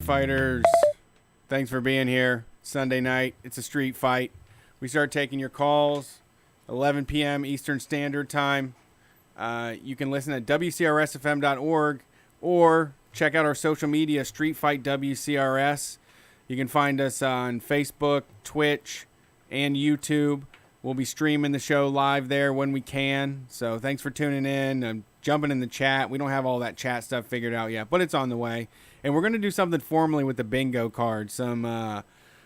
Speaker 3: Fighters, thanks for being here. Sunday night, it's a street fight. We start taking your calls 11 p.m. Eastern Standard Time. You can listen at WCRSFM.org or check out our social media, Street Fight WCRS. You can find us on Facebook, Twitch, and YouTube. We'll be streaming the show live there when we can. So thanks for tuning in and jumping in the chat. We don't have all that chat stuff figured out yet, but it's on the way. And we're going to do something formally with the bingo card. Some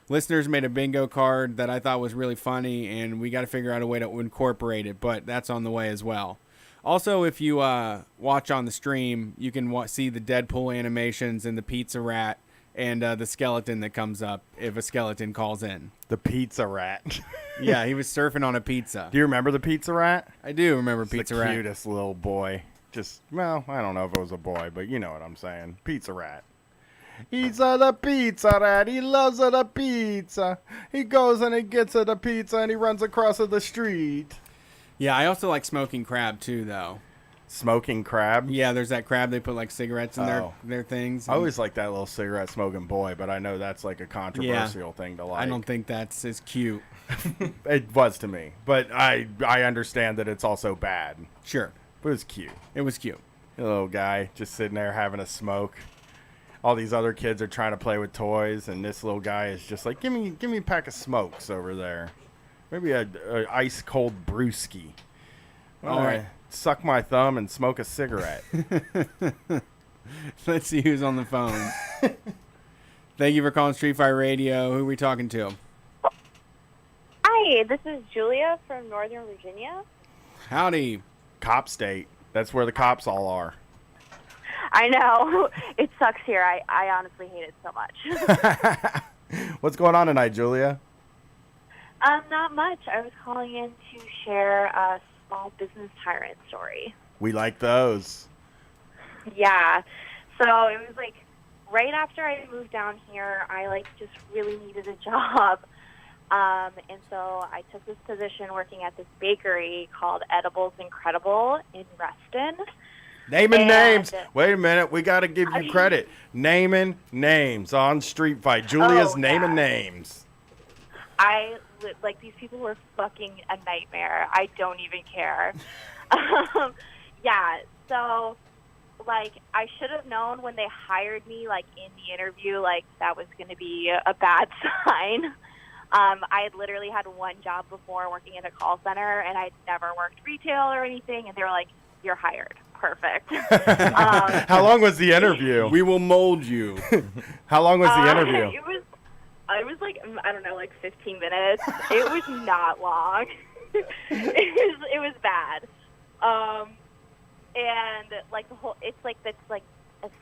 Speaker 3: listeners made a bingo card that I thought was really funny, and we got to figure out a way to incorporate it, but that's on the way as well. Also, if you watch on the stream, you can see the Deadpool animations and the pizza rat and the skeleton that comes up if a skeleton calls in.
Speaker 2: The pizza rat.
Speaker 3: Yeah, he was surfing on a pizza.
Speaker 2: Do you remember the pizza rat?
Speaker 3: I do remember
Speaker 2: It's
Speaker 3: Pizza
Speaker 2: the
Speaker 3: Rat.
Speaker 2: cutest little boy. Well, I don't know if it was a boy, but you know what I'm saying. Pizza rat. He's the pizza rat. He loves the pizza. He goes and he gets the pizza and he runs across the street.
Speaker 3: Yeah, I also like smoking crab too, though.
Speaker 2: Smoking crab?
Speaker 3: Yeah, there's that crab they put like cigarettes in
Speaker 2: Oh.
Speaker 3: their things.
Speaker 2: I always like that little cigarette smoking boy, but I know that's like a controversial thing to like.
Speaker 3: I don't think that's as cute.
Speaker 2: It was to me, but I understand that it's also bad.
Speaker 3: Sure,
Speaker 2: But it was cute.
Speaker 3: it was cute.
Speaker 2: The little guy just sitting there having a smoke. All these other kids are trying to play with toys, and this little guy is just like, give me a pack of smokes over there. Maybe a ice cold brewski.
Speaker 3: All right.
Speaker 2: Suck my thumb and smoke a cigarette.
Speaker 3: Let's see who's on the phone. Thank you for calling Street Fight Radio. Who are we talking to?
Speaker 8: Hi, this is Julia from Northern Virginia.
Speaker 3: Howdy.
Speaker 2: Cop state. That's where the cops all are.
Speaker 8: I know. It sucks here. I honestly hate it so much.
Speaker 2: What's going on tonight, Julia?
Speaker 8: Not much. I was calling in to share a small business tyrant story.
Speaker 2: We like those.
Speaker 8: Yeah. So it was like right after I moved down here, I just really needed a job. And so I took this position working at this bakery called Edibles Incredible in Reston.
Speaker 2: Naming names. Wait a minute. We got to give you credit. Naming names on Street Fight. Julia's naming names.
Speaker 8: These people were fucking a nightmare. I don't even care. Yeah, so, I should have known when they hired me, in the interview, that was going to be a bad sign. I had literally had one job before working in a call center, and I'd never worked retail or anything, and they were like, you're hired. Perfect.
Speaker 2: How long was the interview?
Speaker 3: We will mold you.
Speaker 2: How long was the interview?
Speaker 8: It was I don't know, 15 minutes. It was not long. it was bad. And the whole, it's the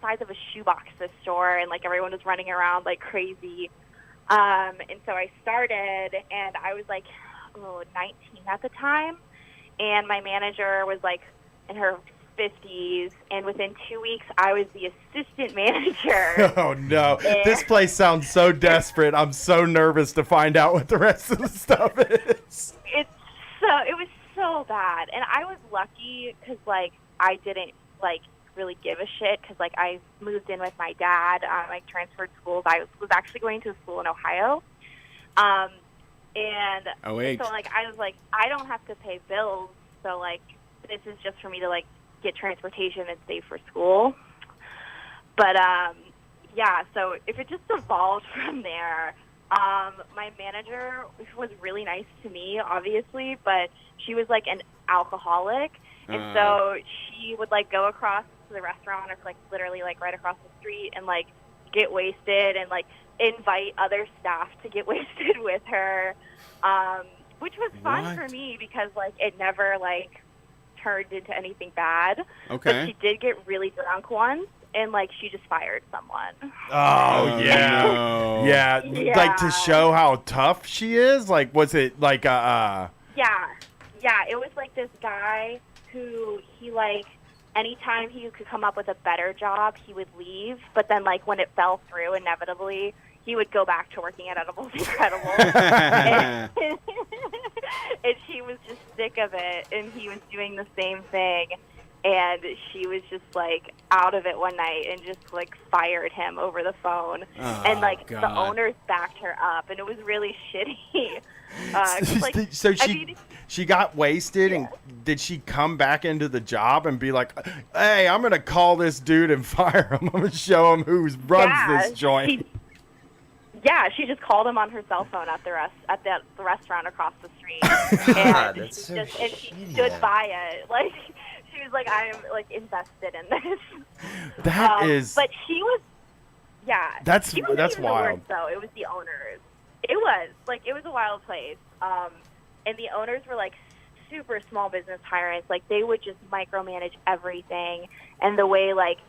Speaker 8: size of a shoebox, this store, and everyone was running around like crazy. And so I started, and I was 19 at the time, and my manager was in her 50s, and within 2 weeks I was the assistant manager.
Speaker 2: Oh no, this place sounds so desperate. I'm so nervous to find out what the rest of the stuff is.
Speaker 8: It was so bad, and I was lucky because I didn't really give a shit because I moved in with my dad. I transferred schools. I was actually going to school in Ohio, and
Speaker 3: Oh, wait.
Speaker 8: so I was I don't have to pay bills, so this is just for me to get transportation and save for school. But yeah, so if it just evolved from there, my manager was really nice to me, obviously, but she was an alcoholic, and so she would go across to the restaurant, or literally right across the street, and get wasted and invite other staff to get wasted with her, which was fun for me because it never turned into anything bad.
Speaker 3: Okay.
Speaker 8: But she did get really drunk once, and she just fired someone.
Speaker 2: Oh yeah,
Speaker 3: no.
Speaker 2: yeah.
Speaker 8: Yeah.
Speaker 2: To show how tough she is. Was it
Speaker 8: Yeah, it was this guy who he anytime he could come up with a better job, he would leave. But then when it fell through, inevitably, he would go back to working at Edibles Incredible. and she was just sick of it, and he was doing the same thing. and she was just like out of it one night and just like fired him over the phone.
Speaker 3: Oh,
Speaker 8: And like
Speaker 3: God.
Speaker 8: the owners backed her up, and it was really shitty. 'Cause, like,
Speaker 2: So
Speaker 8: I mean,
Speaker 2: she got wasted, and did she come back into the job and be like, "Hey, I'm gonna call this dude and fire him. I'm gonna show him who runs this joint."
Speaker 8: She just called him on her cell phone at the restaurant across the street,
Speaker 4: God,
Speaker 8: and
Speaker 4: that's
Speaker 8: she
Speaker 4: so
Speaker 8: she
Speaker 4: shitty.
Speaker 8: stood by it. Like she was like, "I am like invested in this."
Speaker 2: That is.
Speaker 8: But she was,
Speaker 2: That's
Speaker 8: she wasn't even the
Speaker 2: wild.
Speaker 8: worst, though. It was the owners. It was a wild place. And the owners were like super small business tyrants. Like they would just micromanage everything, and the way like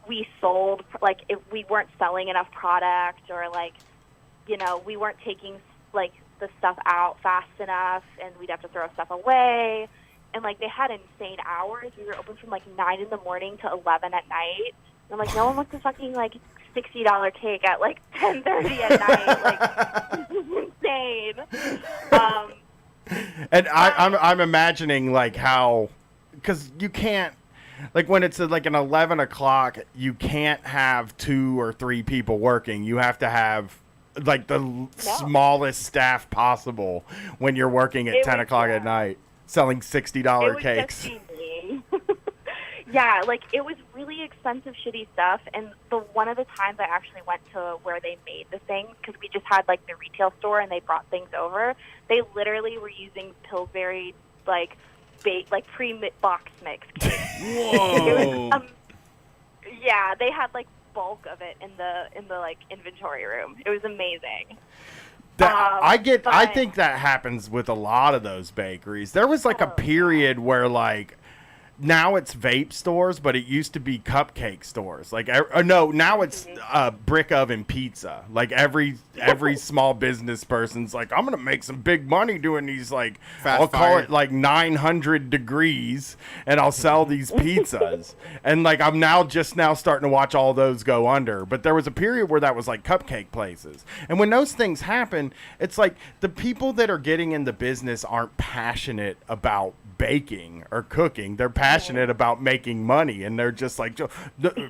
Speaker 8: we sold, like if we weren't selling enough product, or like, you know, we weren't taking like the stuff out fast enough, and we'd have to throw stuff away. And like they had insane hours. We were open from like 9 in the morning to 11 at night. And I'm like, no one wants to fucking like $60 cake at like 10:30 at night. Like this is insane.
Speaker 2: And I'm imagining like how, because you can't, like when it's like an 11 o'clock, you can't have 2 or 3 people working. You have to have like the smallest staff possible when you're working at 10 o'clock at night selling $60 cakes.
Speaker 8: Just be me. Yeah, like it was really expensive, shitty stuff. And one of the times I actually went to where they made the things, because we just had like the retail store and they brought things over. They literally were using Pillsbury like pre-box mix cake.
Speaker 3: Whoa.
Speaker 8: Yeah, they had like bulk of it in the like inventory room. It was amazing.
Speaker 2: I think that happens with a lot of those bakeries. There was like a period where like, now it's vape stores, but it used to be cupcake stores. Like, now it's brick oven pizza. Like every small business person's like, I'm gonna make some big money doing these. Like, I'll call it like 900 degrees, and I'll sell these pizzas. And like, I'm now starting to watch all those go under. But there was a period where that was like cupcake places. And when those things happen, it's like the people that are getting in the business aren't passionate about baking or cooking. They're passionate about making money, and they're just like,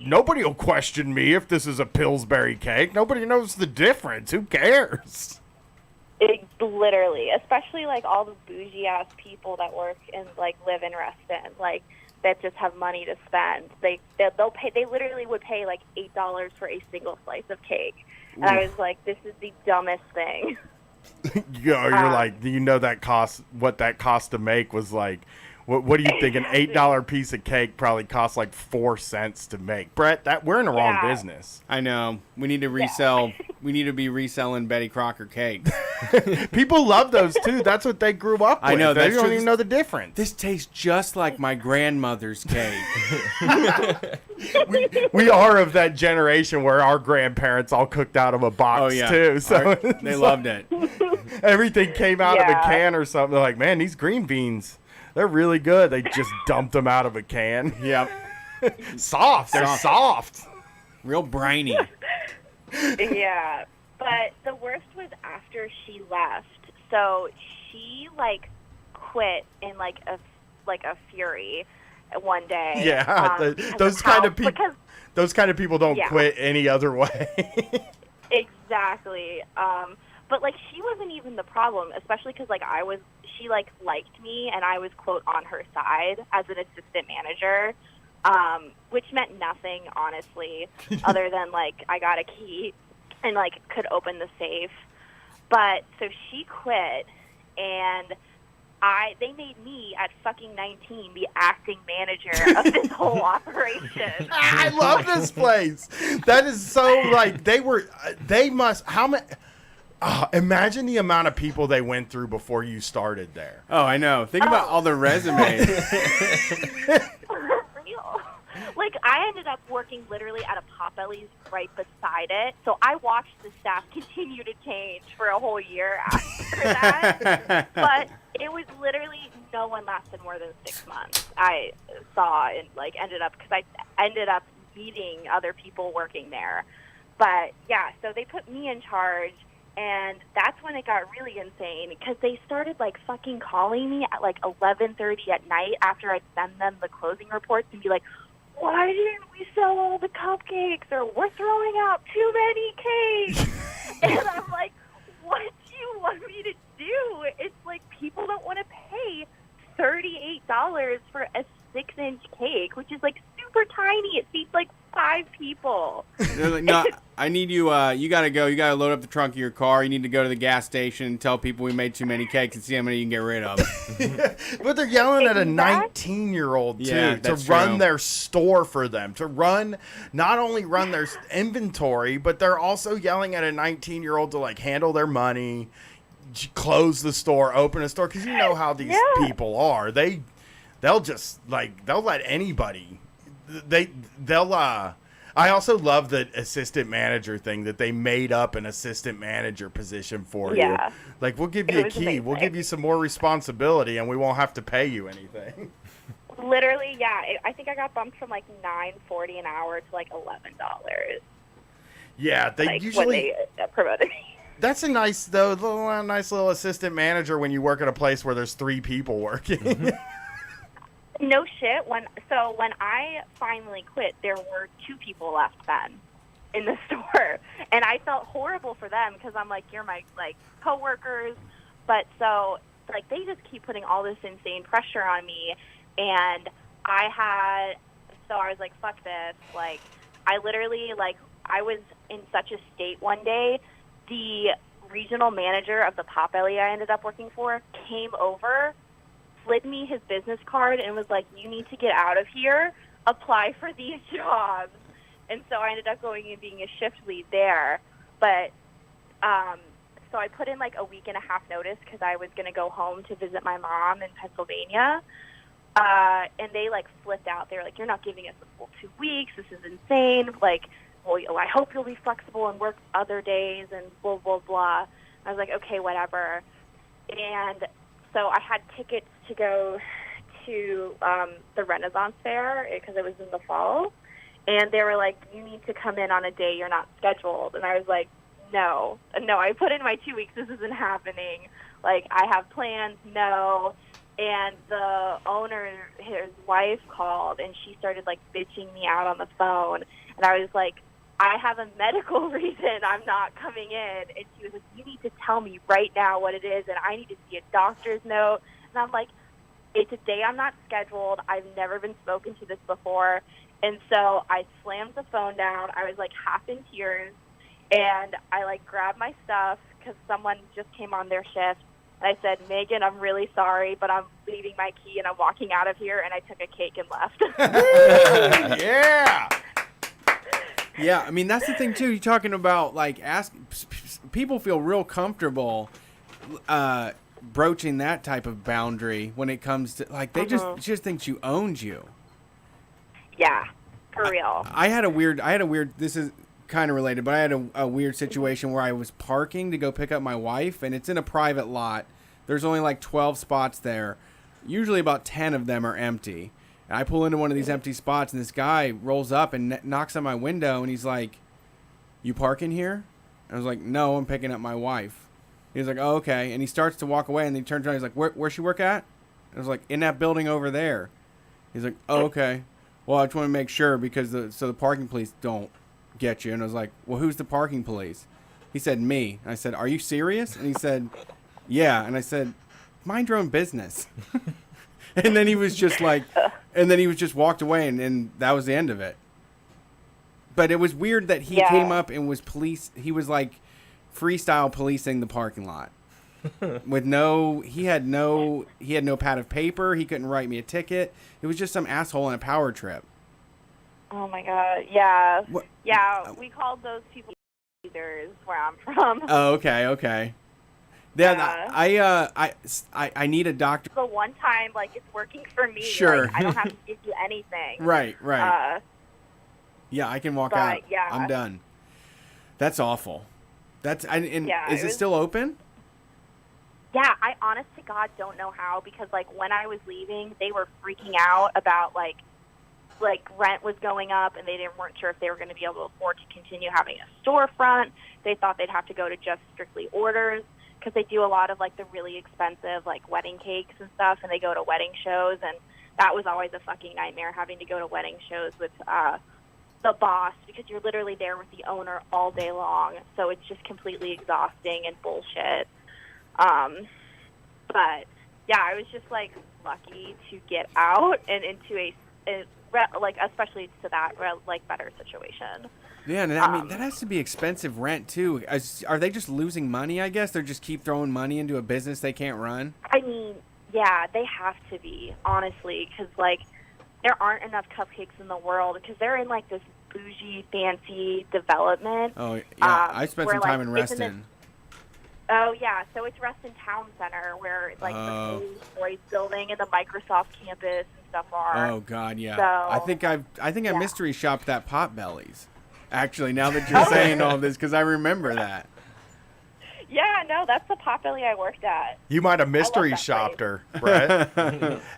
Speaker 2: nobody will question me if this is a Pillsbury cake. Nobody knows the difference. Who cares?
Speaker 8: It literally, especially like all the bougie ass people that work and like live in Reston, like that just have money to spend. They'll pay. They literally would pay like $8 for a single slice of cake, and I was like, this is the dumbest thing.
Speaker 2: You're like, you know, what that cost to make was like, what do you think? An $8 piece of cake probably costs like 4 cents to make. Brett, we're in the wrong business.
Speaker 3: I know. We need to resell. We need to be reselling Betty Crocker cakes.
Speaker 2: People love those too. That's what they grew up with.
Speaker 3: I know.
Speaker 2: They don't even know the difference.
Speaker 3: This tastes just like my grandmother's cake.
Speaker 2: we are of that generation where our grandparents all cooked out of a box too. So
Speaker 3: they loved it.
Speaker 2: Everything came out of a can or something. They're like, man, these green beans, they're really good. They just dumped them out of a can.
Speaker 3: Yep.
Speaker 2: Soft. They're soft.
Speaker 3: Real briny.
Speaker 8: Yeah. But the worst was after she left. So she like quit in like a fury one day.
Speaker 2: Yeah. Those kind of people don't quit any other way.
Speaker 8: Exactly. But like she wasn't even the problem, especially because like she like liked me, and I was quote on her side as an assistant manager, which meant nothing honestly, other than like I got a key and like could open the safe. But so she quit, and they made me at fucking 19 the acting manager of this whole operation.
Speaker 2: I love this place. That is so like imagine the amount of people they went through before you started there.
Speaker 3: Oh, I know. Think about all the resumes.
Speaker 8: Real. Like, I ended up working literally at a Potbelly's right beside it, so I watched the staff continue to change for a whole year after that. But it was literally no one lasted more than 6 months. I saw and like ended up, because I ended up meeting other people working there. But yeah, so they put me in charge, And that's when it got really insane because they started like fucking calling me at like 11:30 at night after I'd send them the closing reports and be like, why didn't we sell all the cupcakes? Or we're throwing out too many cakes. And I'm like, what do you want me to do? It's like people don't want to pay $38 for a 6-inch cake, which is like super tiny. It feeds like 5 people.
Speaker 3: They're like, no, I need you. You gotta go. You gotta load up the trunk of your car. You need to go to the gas station and tell people we made too many cakes and see how many you can get rid of.
Speaker 2: But they're yelling at a
Speaker 8: Exactly.
Speaker 2: 19-year-old too
Speaker 3: Yeah,
Speaker 2: to
Speaker 3: that's
Speaker 2: run
Speaker 3: true.
Speaker 2: their store for them, to run not only run their inventory, but they're also yelling at a 19-year-old to like handle their money, close the store, open a store, because you know how these
Speaker 8: Yeah.
Speaker 2: people are. They'll just like they'll let anybody. They'll I also love the assistant manager thing that they made up an assistant manager position for you.
Speaker 8: Yeah.
Speaker 2: Like, we'll give
Speaker 8: It
Speaker 2: you a
Speaker 8: was
Speaker 2: key. We'll
Speaker 8: amazing.
Speaker 2: give you some more responsibility, and we won't have to pay you anything.
Speaker 8: Literally, yeah. I think I got bumped from like $9.40 an hour to like $11.
Speaker 2: Yeah, they
Speaker 8: Like
Speaker 2: usually.
Speaker 8: when they promoted me.
Speaker 2: That's a nice nice little assistant manager when you work at a place where there's 3 people working.
Speaker 8: No shit. When I finally quit, there were 2 people left then in the store, and I felt horrible for them because I'm like, you're my like coworkers, but so like they just keep putting all this insane pressure on me, and I was like, fuck this. Like, I literally like I was in such a state one day. The regional manager of the Potbelly I ended up working for came over, slid me his business card, and was like, you need to get out of here, apply for these jobs. And so I ended up going and being a shift lead there. But so I put in like a week and a half notice because I was going to go home to visit my mom in Pennsylvania. And they like flipped out. They were like, you're not giving us a full 2 weeks. This is insane. Like, well, I hope you'll be flexible and work other days and blah, blah, blah. I was like, okay, whatever. And so I had tickets to go to the Renaissance Fair because it was in the fall. And they were like, you need to come in on a day you're not scheduled. And I was like, no, I put in my 2 weeks. This isn't happening. Like, I have plans. No. And the owner, his wife called, and she started, like, bitching me out on the phone. And I was like, I have a medical reason I'm not coming in. And she was like, you need to tell me right now what it is, and I need to see a doctor's note. And I'm like, it's a day I'm not scheduled. I've never been spoken to this before. And so I slammed the phone down. I was, like, half in tears. And I, like, grabbed my stuff because someone just came on their shift. And I said, Megan, I'm really sorry, but I'm leaving my key and I'm walking out of here. And I took a cake and left.
Speaker 2: Yeah.
Speaker 3: Yeah, I mean, that's the thing, too. You're talking about, like, people feel real comfortable broaching that type of boundary when it comes to, like, they just think you owned you.
Speaker 8: Yeah, for real.
Speaker 3: I had a weird, this is kind of related, but I had a weird situation where I was parking to go pick up my wife, and it's in a private lot. There's only like 12 spots there. Usually about 10 of them are empty. And I pull into one of these empty spots, and this guy rolls up and knocks on my window, and he's like, you parking here? And I was like, no, I'm picking up my wife. He's like, oh, okay. And he starts to walk away, and he turns around, he's like, where's she work at? I was like, in that building over there. He's like, oh, okay. Well, I just want to make sure because so the parking police don't get you. And I was like, well, who's the parking police? He said, me. And I said, are you serious? And he said, yeah. And I said, mind your own business. And then he was just like, walked away, and that was the end of it. But it was weird that he came up and was he was like freestyle policing the parking lot. With he had no pad of paper. He couldn't write me a ticket. It was just some asshole on a power trip.
Speaker 8: Oh my God. Yeah.
Speaker 3: What?
Speaker 8: Yeah. We called those people leaders where I'm from.
Speaker 3: Oh, okay. Then I need a doctor.
Speaker 8: The one time, like, it's working for me.
Speaker 3: Sure.
Speaker 8: Like, I don't have to give you anything.
Speaker 3: Right. Yeah, I can walk out.
Speaker 8: Yeah.
Speaker 3: I'm done. That's awful. Is it still open?
Speaker 8: Yeah, I honest to God don't know how, because like when I was leaving, they were freaking out about like like rent was going up, and weren't sure if they were going to be able to afford to continue having a storefront. They thought they'd have to go to just strictly orders, because they do a lot of like the really expensive like wedding cakes and stuff, and they go to wedding shows, and that was always a fucking nightmare, having to go to wedding shows with the boss, because you're literally there with the owner all day long, so it's just completely exhausting and bullshit. But yeah, I was just like lucky to get out and into a like, especially to that like better situation.
Speaker 3: Yeah, and I mean that has to be expensive rent too. Are they just losing money? I guess they're just keep throwing money into a business they can't run.
Speaker 8: I mean, yeah, they have to be, honestly, because like there aren't enough cupcakes in the world, because they're in like this bougie, fancy development.
Speaker 3: Oh yeah, I spent some
Speaker 8: where,
Speaker 3: time
Speaker 8: like,
Speaker 3: in Reston.
Speaker 8: Oh yeah, so it's Reston Town Center, where like the Rolls-Royce building and the Microsoft campus and stuff are.
Speaker 3: Oh god, yeah.
Speaker 8: So,
Speaker 3: I think I mystery shopped at Potbellies. Actually, now that you're saying all this, because I remember that.
Speaker 8: Yeah, no, that's the Potbelly I worked at.
Speaker 2: You might have mystery shopped her, Brett.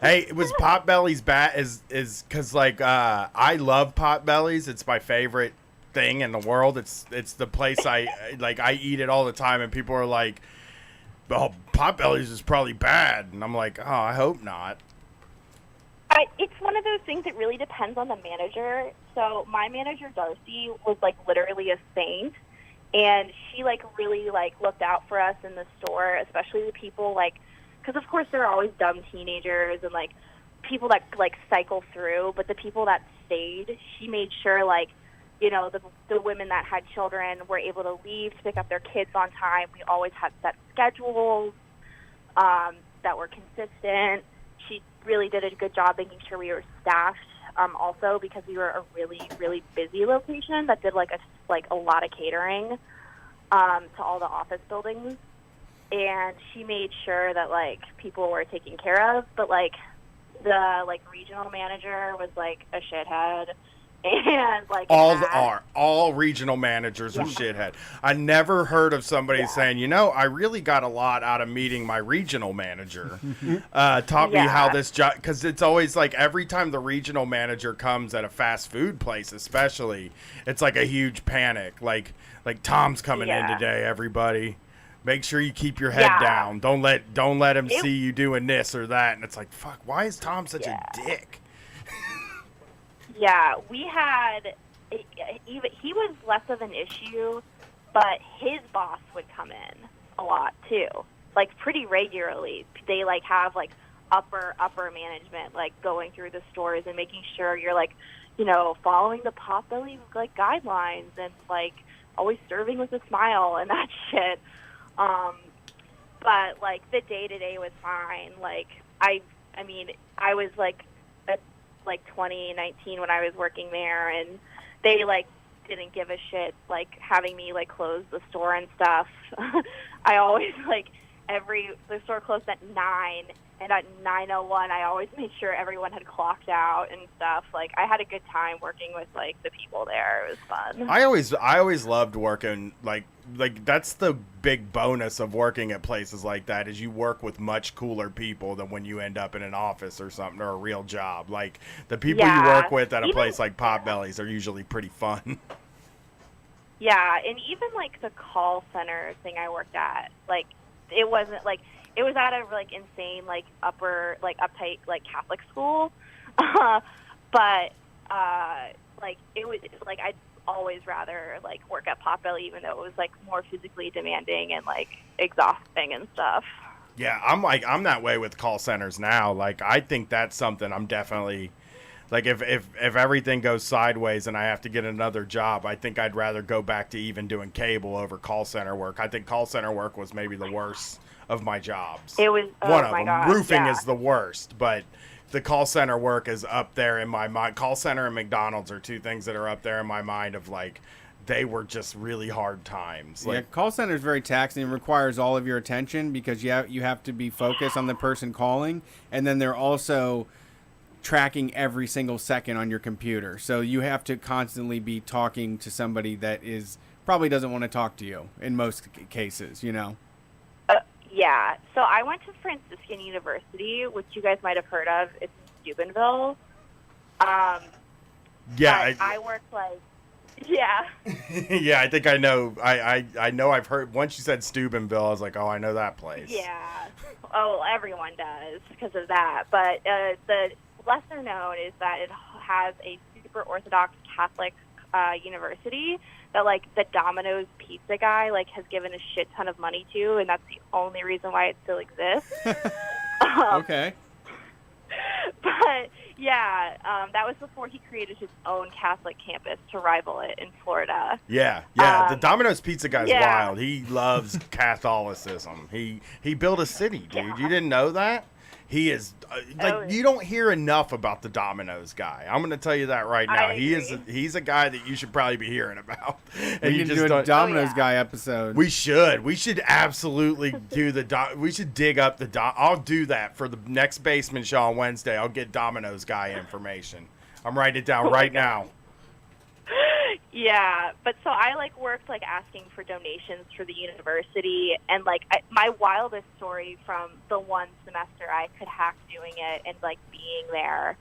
Speaker 2: Hey, was Potbellies bad? Is because like I love Potbellies. It's my favorite thing in the world. It's the place I eat it all the time, and people are like, "Oh, Potbellies is probably bad," and I'm like, "Oh, I hope not."
Speaker 8: It's one of those things that really depends on the manager. So my manager, Darcy, was like literally a saint. And she, like, really, like, looked out for us in the store, especially the people, like, because, of course, there are always dumb teenagers and, like, people that, like, cycle through. But the people that stayed, she made sure, like, you know, the women that had children were able to leave to pick up their kids on time. We always had set schedules that were consistent. She really did a good job making sure we were staffed. Also, because we were a really, really busy location that did like a lot of catering to all the office buildings, and she made sure that like people were taken care of. But like the like regional manager was like a shithead, and like
Speaker 2: all regional managers are shithead. I never heard of somebody saying, you know, I really got a lot out of meeting my regional manager. Taught me how this job, because it's always like every time the regional manager comes at a fast food place, especially, it's like a huge panic. Like Tom's coming in today, everybody. Make sure you keep your head down. Don't let him see you doing this or that. And it's like, fuck, why is Tom such a dick?
Speaker 8: Yeah, we had, he was less of an issue, but his boss would come in a lot too, like pretty regularly. They like have like upper management like going through the stores and making sure you're like, you know, following the Potbelly like guidelines and like always serving with a smile and that shit. But like the day-to-day was fine. Like I mean, I was like 2019 when I was working there, and they like didn't give a shit like having me like close the store and stuff. I always like the store closed at 9, and at 9:01 I always made sure everyone had clocked out and stuff. Like I had a good time working with like the people there. It was fun.
Speaker 2: I always loved working like that's the big bonus of working at places like that, is you work with much cooler people than when you end up in an office or something, or a real job. Like the people you work with at a place like Potbellies are usually pretty fun.
Speaker 8: Yeah, and even like the call center thing I worked at, like it wasn't like, it was at a like insane like uptight like Catholic school, but like it was like I'd always rather like work at Potbelly, even though it was like more physically demanding and like exhausting and stuff.
Speaker 2: Yeah, I'm that way with call centers now. Like I think that's something I'm definitely like, if everything goes sideways and I have to get another job, I think I'd rather go back to even doing cable over call center work. I think call center work was maybe the worst of my jobs.
Speaker 8: It was
Speaker 2: one of them.
Speaker 8: God,
Speaker 2: Roofing is the worst, but the call center work is up there in my mind. Call center and McDonald's are two things that are up there in my mind of like, they were just really hard times. Like,
Speaker 3: yeah, call center is very taxing. It requires all of your attention because you have to be focused on the person calling, and then they're also tracking every single second on your computer. So you have to constantly be talking to somebody that probably doesn't want to talk to you in most cases, you know?
Speaker 8: Yeah. So I went to Franciscan University, which you guys might have heard of. It's in Steubenville.
Speaker 2: Yeah,
Speaker 8: But I work like, yeah.
Speaker 2: yeah, I think I know. I know I've heard. Once you said Steubenville, I was like, oh, I know that place.
Speaker 8: Yeah. Oh, everyone does because of that. But the lesser known is that it has a super Orthodox Catholic university that, like, the Domino's pizza guy, like, has given a shit ton of money to, and that's the only reason why it still exists.
Speaker 3: Okay.
Speaker 8: But yeah, that was before he created his own Catholic campus to rival it in Florida.
Speaker 2: Yeah. The Domino's Pizza guy's wild. He loves Catholicism. He built a city, dude.
Speaker 8: Yeah.
Speaker 2: You didn't know that? He is you don't hear enough about the Domino's guy. I'm going to tell you that right now.
Speaker 8: I agree.
Speaker 2: He's a guy that you should probably be hearing about. And
Speaker 3: We
Speaker 2: you
Speaker 3: can
Speaker 2: just
Speaker 3: do a
Speaker 2: don't.
Speaker 3: Domino's
Speaker 8: yeah.
Speaker 3: guy episode.
Speaker 2: We should absolutely do we should dig up I'll do that for the next Basement Show on Wednesday. I'll get Domino's guy information. I'm writing it down right now.
Speaker 8: Yeah, but so I like worked like asking for donations for the university, and like my wildest story from the one semester I could hack doing it and like being there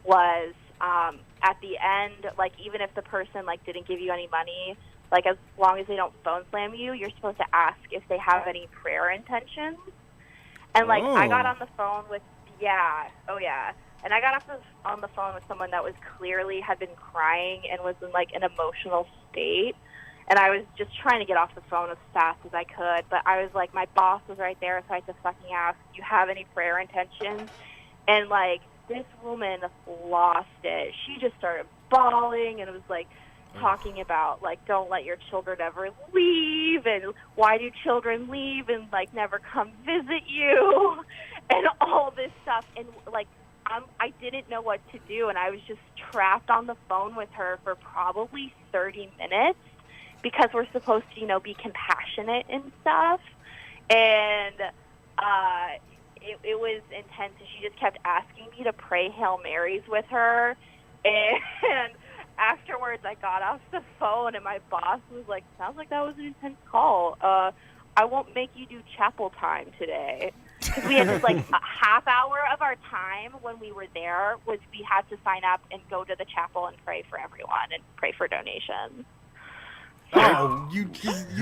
Speaker 8: was at the end, like even if the person like didn't give you any money, like as long as they don't phone slam you, you're supposed to ask if they have any prayer intentions. And like I got on the phone with and I got on the phone with someone that was clearly had been crying and was in like an emotional state. And I was just trying to get off the phone as fast as I could. But I was like, my boss was right there, so I had to fucking ask, do you have any prayer intentions? And like this woman lost it. She just started bawling and was like talking about like, don't let your children ever leave, and why do children leave and like never come visit you, and all this stuff. And like I didn't know what to do, and I was just trapped on the phone with her for probably 30 minutes because we're supposed to, you know, be compassionate and stuff. And it was intense. She just kept asking me to pray Hail Marys with her. And afterwards, I got off the phone, and my boss was like, sounds like that was an intense call. I won't make you do chapel time today. Because we had this, like, a half hour of our time when we were there was we had to sign up and go to the chapel and pray for everyone and pray for donations.
Speaker 2: Oh, you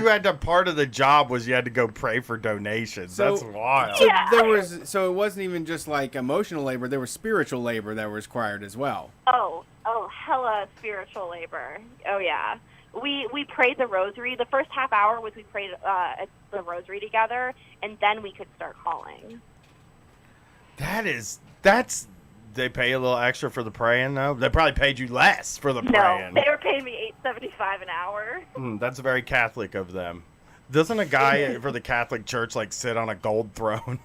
Speaker 2: had to, part of the job was you had to go pray for donations.
Speaker 3: So-
Speaker 2: That's wild.
Speaker 3: So
Speaker 8: Yeah.
Speaker 3: so it wasn't even just like emotional labor. There was spiritual labor that was required as well.
Speaker 8: Oh, hella spiritual labor. Oh, yeah. We prayed the rosary. The first half hour was we prayed the rosary together, and then we could start calling.
Speaker 2: That's they pay a little extra for the praying though. They probably paid you less for the praying.
Speaker 8: No, they were paying me $8.75 an hour.
Speaker 2: That's very Catholic of them. Doesn't a guy for the Catholic Church like sit on a gold throne?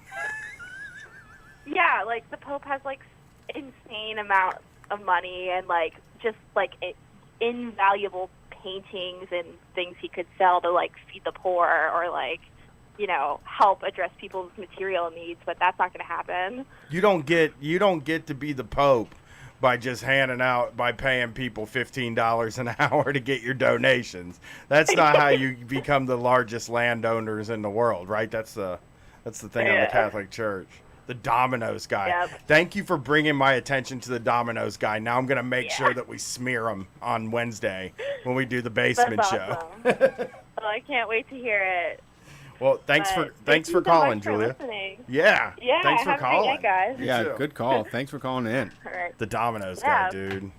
Speaker 8: Yeah, like the Pope has like insane amount of money and like just like invaluable paintings and things he could sell to like feed the poor or like, you know, help address people's material needs, but that's not going to happen.
Speaker 2: You don't get to be the Pope by just handing out, by paying people $15 an hour to get your donations. That's not how you become the largest landowners in the world, right? That's the thing on the Catholic Church. The Domino's guy.
Speaker 8: Yep.
Speaker 2: Thank you for bringing my attention to the Domino's guy. Now I'm going to make sure that we smear him on Wednesday when we do the basement
Speaker 8: That's
Speaker 2: show.
Speaker 8: awesome. Oh, I can't wait to hear it.
Speaker 2: Well, thanks
Speaker 8: But
Speaker 2: for
Speaker 8: thank you so
Speaker 2: calling,
Speaker 8: much for
Speaker 2: Julia.
Speaker 8: listening.
Speaker 2: Yeah.
Speaker 8: Yeah,
Speaker 2: Thanks for
Speaker 8: have
Speaker 2: calling.
Speaker 8: a great night, guys.
Speaker 2: You
Speaker 3: Yeah,
Speaker 2: too.
Speaker 3: good call. Thanks for calling in.
Speaker 8: All right.
Speaker 2: The Domino's
Speaker 8: Yeah.
Speaker 2: guy, dude.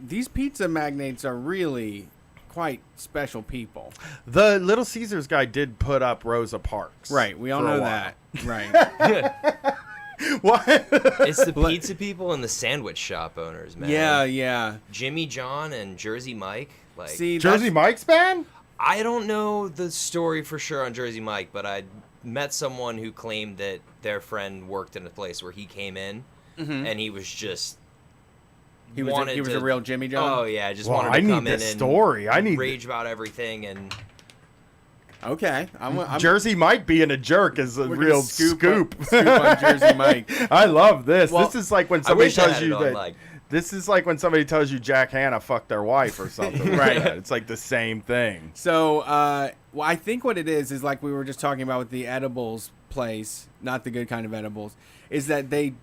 Speaker 3: These pizza magnates are really quite special people.
Speaker 2: The Little Caesars guy did put up Rosa Parks.
Speaker 3: Right, we all
Speaker 2: for a
Speaker 3: know
Speaker 2: while.
Speaker 3: that. Right.
Speaker 2: What?
Speaker 4: It's the pizza people and the sandwich shop owners, man.
Speaker 3: Yeah.
Speaker 4: Jimmy John and Jersey Mike. Like,
Speaker 3: See,
Speaker 2: Jersey Mike's band?
Speaker 4: I don't know the story for sure on Jersey Mike, but I met someone who claimed that their friend worked in a place where he came in, and he was just
Speaker 3: he was a real Jimmy John.
Speaker 4: Oh yeah, just
Speaker 2: Well,
Speaker 4: wanted
Speaker 2: I
Speaker 4: to
Speaker 2: need
Speaker 4: come in
Speaker 2: this
Speaker 4: and
Speaker 2: story. I need
Speaker 4: rage about everything and.
Speaker 3: Okay. I'm
Speaker 2: Jersey Mike being a jerk is a
Speaker 3: We're gonna
Speaker 2: real
Speaker 3: scoop
Speaker 2: scoop.
Speaker 3: on Jersey Mike.
Speaker 2: I love this.
Speaker 3: Well,
Speaker 2: this is like when
Speaker 4: I
Speaker 2: somebody
Speaker 4: wish I
Speaker 2: tells
Speaker 4: had
Speaker 2: you
Speaker 4: it on,
Speaker 2: that
Speaker 4: like,
Speaker 2: This is like when somebody tells you Jack Hanna fucked their wife or something.
Speaker 3: Right.
Speaker 2: Like that. It's like the same thing.
Speaker 3: So, well, I think what it is like we were just talking about with the edibles place, not the good kind of edibles, is that they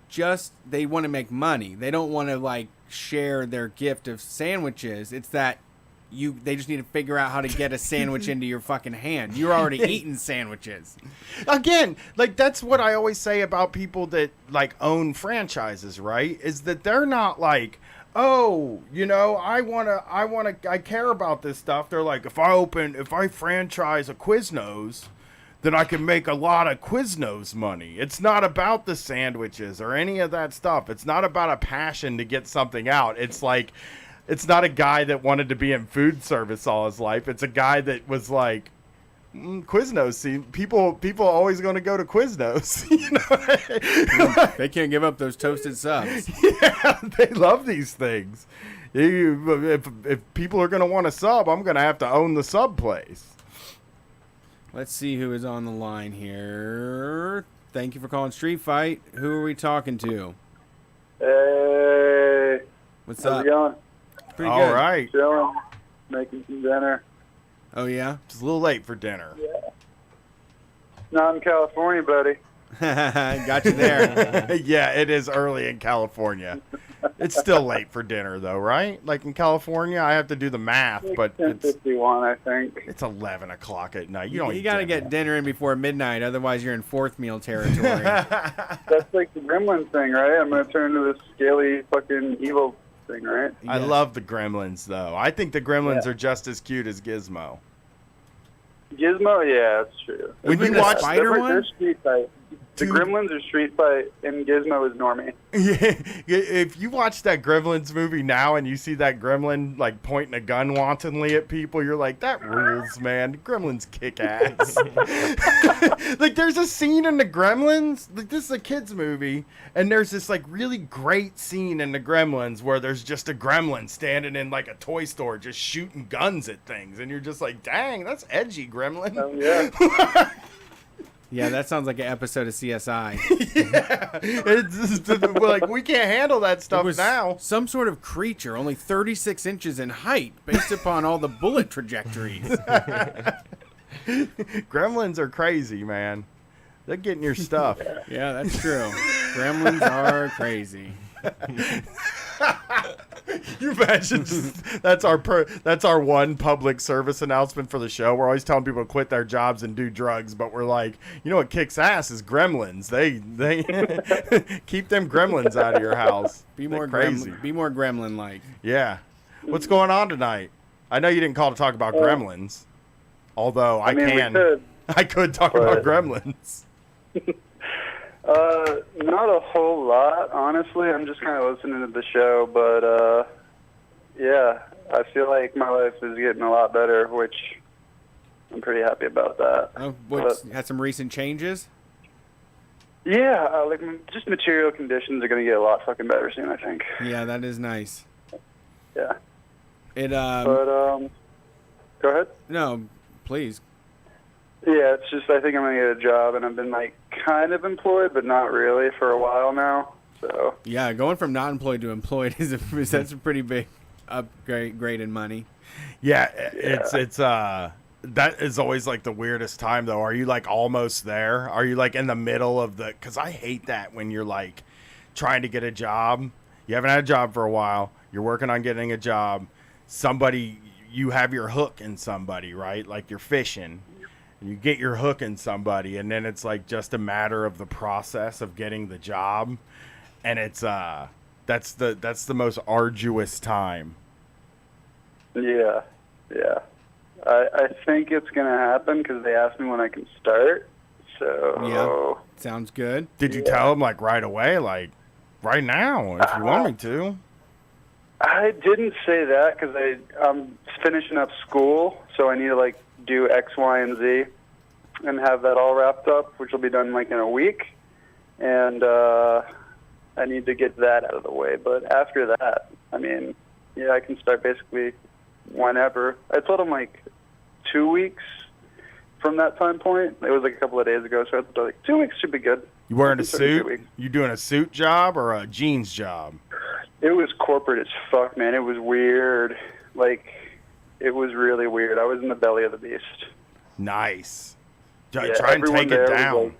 Speaker 3: want to make money. They don't want to like share their gift of sandwiches. It's that they just need to figure out how to get a sandwich into your fucking hand. You're already eating sandwiches.
Speaker 2: Again, like that's what I always say about people that like own franchises, right? Is that they're not like, oh, you know, I care about this stuff. They're like, if I franchise a Quiznos, then I can make a lot of Quiznos money. It's not about the sandwiches or any of that stuff. It's not about a passion to get something out. It's like, it's not a guy that wanted to be in food service all his life. It's a guy that was like, Quiznos. See, people are always going to go to Quiznos. You know?
Speaker 3: They can't give up those toasted subs.
Speaker 2: Yeah, they love these things. If people are going to want a sub, I'm going to have to own the sub place.
Speaker 3: Let's see who is on the line here. Thank you for calling Street Fight. Who are we talking to?
Speaker 9: Hey.
Speaker 3: What's
Speaker 9: How's
Speaker 3: up?
Speaker 9: it going?
Speaker 3: Pretty
Speaker 2: All
Speaker 3: good.
Speaker 2: right.
Speaker 9: Chilling. Making some dinner.
Speaker 3: Oh, yeah?
Speaker 2: It's a little late for dinner.
Speaker 9: Yeah. Not in California, buddy.
Speaker 3: Got you there.
Speaker 2: Yeah, it is early in California. It's still late for dinner, though, right? Like in California, I have to do the math, but it's
Speaker 9: 10:51, I think.
Speaker 2: 11 o'clock at night. You don't
Speaker 3: You
Speaker 2: eat
Speaker 3: got to
Speaker 2: dinner.
Speaker 3: get dinner in before midnight, otherwise you're in fourth meal territory.
Speaker 9: That's like the Gremlin thing, right? I'm going to turn to this scaly fucking evil thing, right?
Speaker 2: I
Speaker 3: Yeah.
Speaker 2: love the Gremlins, though. I think the Gremlins are just as cute as Gizmo.
Speaker 9: Gizmo? Yeah, that's true.
Speaker 2: When
Speaker 3: Isn't
Speaker 2: you
Speaker 3: the
Speaker 2: watch
Speaker 3: spider
Speaker 9: They're
Speaker 3: one?
Speaker 9: Street Fight. The
Speaker 2: Dude.
Speaker 9: Gremlins are Street Fight, and Gizmo is Normie.
Speaker 2: Yeah, if you watch that Gremlins movie now and you see that gremlin like pointing a gun wantonly at people, you're like, that rules, man. Gremlins kick ass. Like there's a scene in the Gremlins, like this is a kids movie, and there's this like really great scene in the Gremlins where there's just a gremlin standing in like a toy store just shooting guns at things, and you're just like, dang, that's edgy, Gremlin.
Speaker 9: Oh, yeah.
Speaker 3: Yeah, that sounds like an episode of CSI.
Speaker 2: Yeah, it's just, like we can't handle that
Speaker 3: It
Speaker 2: stuff
Speaker 3: was
Speaker 2: now.
Speaker 3: some sort of creature, only 36 inches in height, based upon all the bullet trajectories.
Speaker 2: Gremlins are crazy, man. They're getting your stuff.
Speaker 3: Yeah, that's true. Gremlins are crazy.
Speaker 2: You imagine that's our one public service announcement for the show. We're always telling people to quit their jobs and do drugs, but we're like, you know what kicks ass is Gremlins. They keep them Gremlins out of your house.
Speaker 3: Be
Speaker 2: They're
Speaker 3: more
Speaker 2: crazy.
Speaker 3: Be more gremlin-like.
Speaker 2: Yeah. What's going on tonight? I know you didn't call to talk about Gremlins, although
Speaker 9: I mean, we could.
Speaker 2: I could talk about Gremlins.
Speaker 9: Not a whole lot, honestly. I'm just kind of listening to the show, but yeah, I feel like my life is getting a lot better, which I'm pretty happy about that.
Speaker 3: Oh, what, had some recent changes?
Speaker 9: Yeah, like just material conditions are going to get a lot fucking better soon, I think.
Speaker 3: Yeah, that is nice.
Speaker 9: Yeah.
Speaker 3: It
Speaker 9: But go ahead.
Speaker 3: no, please.
Speaker 9: Yeah, it's just I think I'm going to get a job, and I've been like kind of employed, but not really for a while now. So
Speaker 3: Yeah, going from not employed to employed that's a pretty big upgrade in money.
Speaker 2: Yeah, it's that is always like the weirdest time though. Are you like almost there? Are you like in the middle of the, because I hate that when you're like trying to get a job. You haven't had a job for a while. You're working on getting a job. You have your hook in somebody, right? Like you're fishing. You get your hook in somebody, and then it's like just a matter of the process of getting the job. And it's that's the most arduous time.
Speaker 9: yeah. I think it's going to happen because they asked me when I can start. So
Speaker 3: Yeah. Sounds good.
Speaker 2: Did you tell them like right away, like right now, if you want me to?
Speaker 9: I didn't say that because I'm finishing up school, so I need to like do X, Y, and Z and have that all wrapped up, which will be done like in a week. And I need to get that out of the way. But after that, I mean, yeah, I can start basically whenever. I told him like 2 weeks from that time point. It was like a couple of days ago, so I thought like 2 weeks should be good.
Speaker 2: You wearing
Speaker 9: I
Speaker 2: a
Speaker 9: can start in 2
Speaker 2: suit?
Speaker 9: weeks.
Speaker 2: You doing a suit job or a jeans job?
Speaker 9: It was corporate as fuck, man. It was weird. Like, it was really weird. I was in the belly of the beast.
Speaker 2: Nice.
Speaker 9: Yeah,
Speaker 2: Try and
Speaker 9: everyone
Speaker 2: take
Speaker 9: there
Speaker 2: it
Speaker 9: was,
Speaker 2: down.
Speaker 9: like,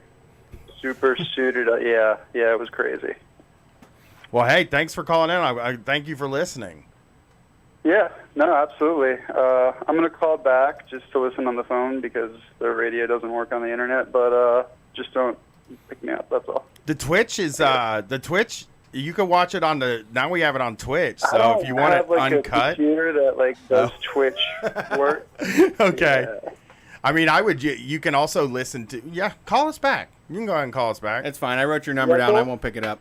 Speaker 9: super suited up. Yeah, it was crazy.
Speaker 2: Well, hey, thanks for calling in. I thank you for listening.
Speaker 9: Yeah, no, absolutely. I'm going to call back just to listen on the phone because the radio doesn't work on the internet, but just don't pick me up, that's all.
Speaker 2: The Twitch is, the Twitch, you can watch it on now we have it on Twitch,
Speaker 9: I
Speaker 2: so
Speaker 9: don't
Speaker 2: if you want it
Speaker 9: have, like, a
Speaker 2: uncut.
Speaker 9: computer that, like, does Twitch work.
Speaker 2: Okay.
Speaker 9: Yeah.
Speaker 2: I mean, you can also listen to, call us back. You can go ahead and call us back.
Speaker 3: It's fine. I wrote your number down. I won't pick it up.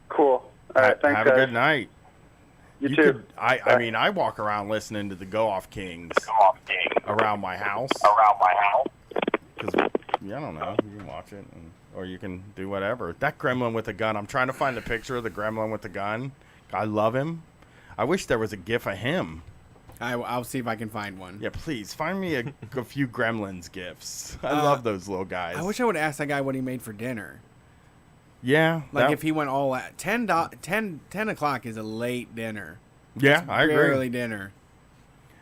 Speaker 9: Cool. All right, thanks,
Speaker 2: Have
Speaker 9: guys.
Speaker 2: a good night.
Speaker 9: You too.
Speaker 2: Could, I mean, I walk around listening to the Go Off Kings around my house. Because, I don't know, you can watch it, or you can do whatever. That gremlin with a gun, I'm trying to find a picture of the gremlin with the gun. I love him. I wish there was a gif of him.
Speaker 3: I'll see if I can find one.
Speaker 2: Yeah, please, find me a few Gremlins gifs. I love those little guys.
Speaker 3: I wish I would ask that guy what he made for dinner.
Speaker 2: Yeah.
Speaker 3: Like if he went all at 10 o'clock is a late dinner.
Speaker 2: Yeah,
Speaker 3: It's
Speaker 2: I agree.
Speaker 3: early dinner.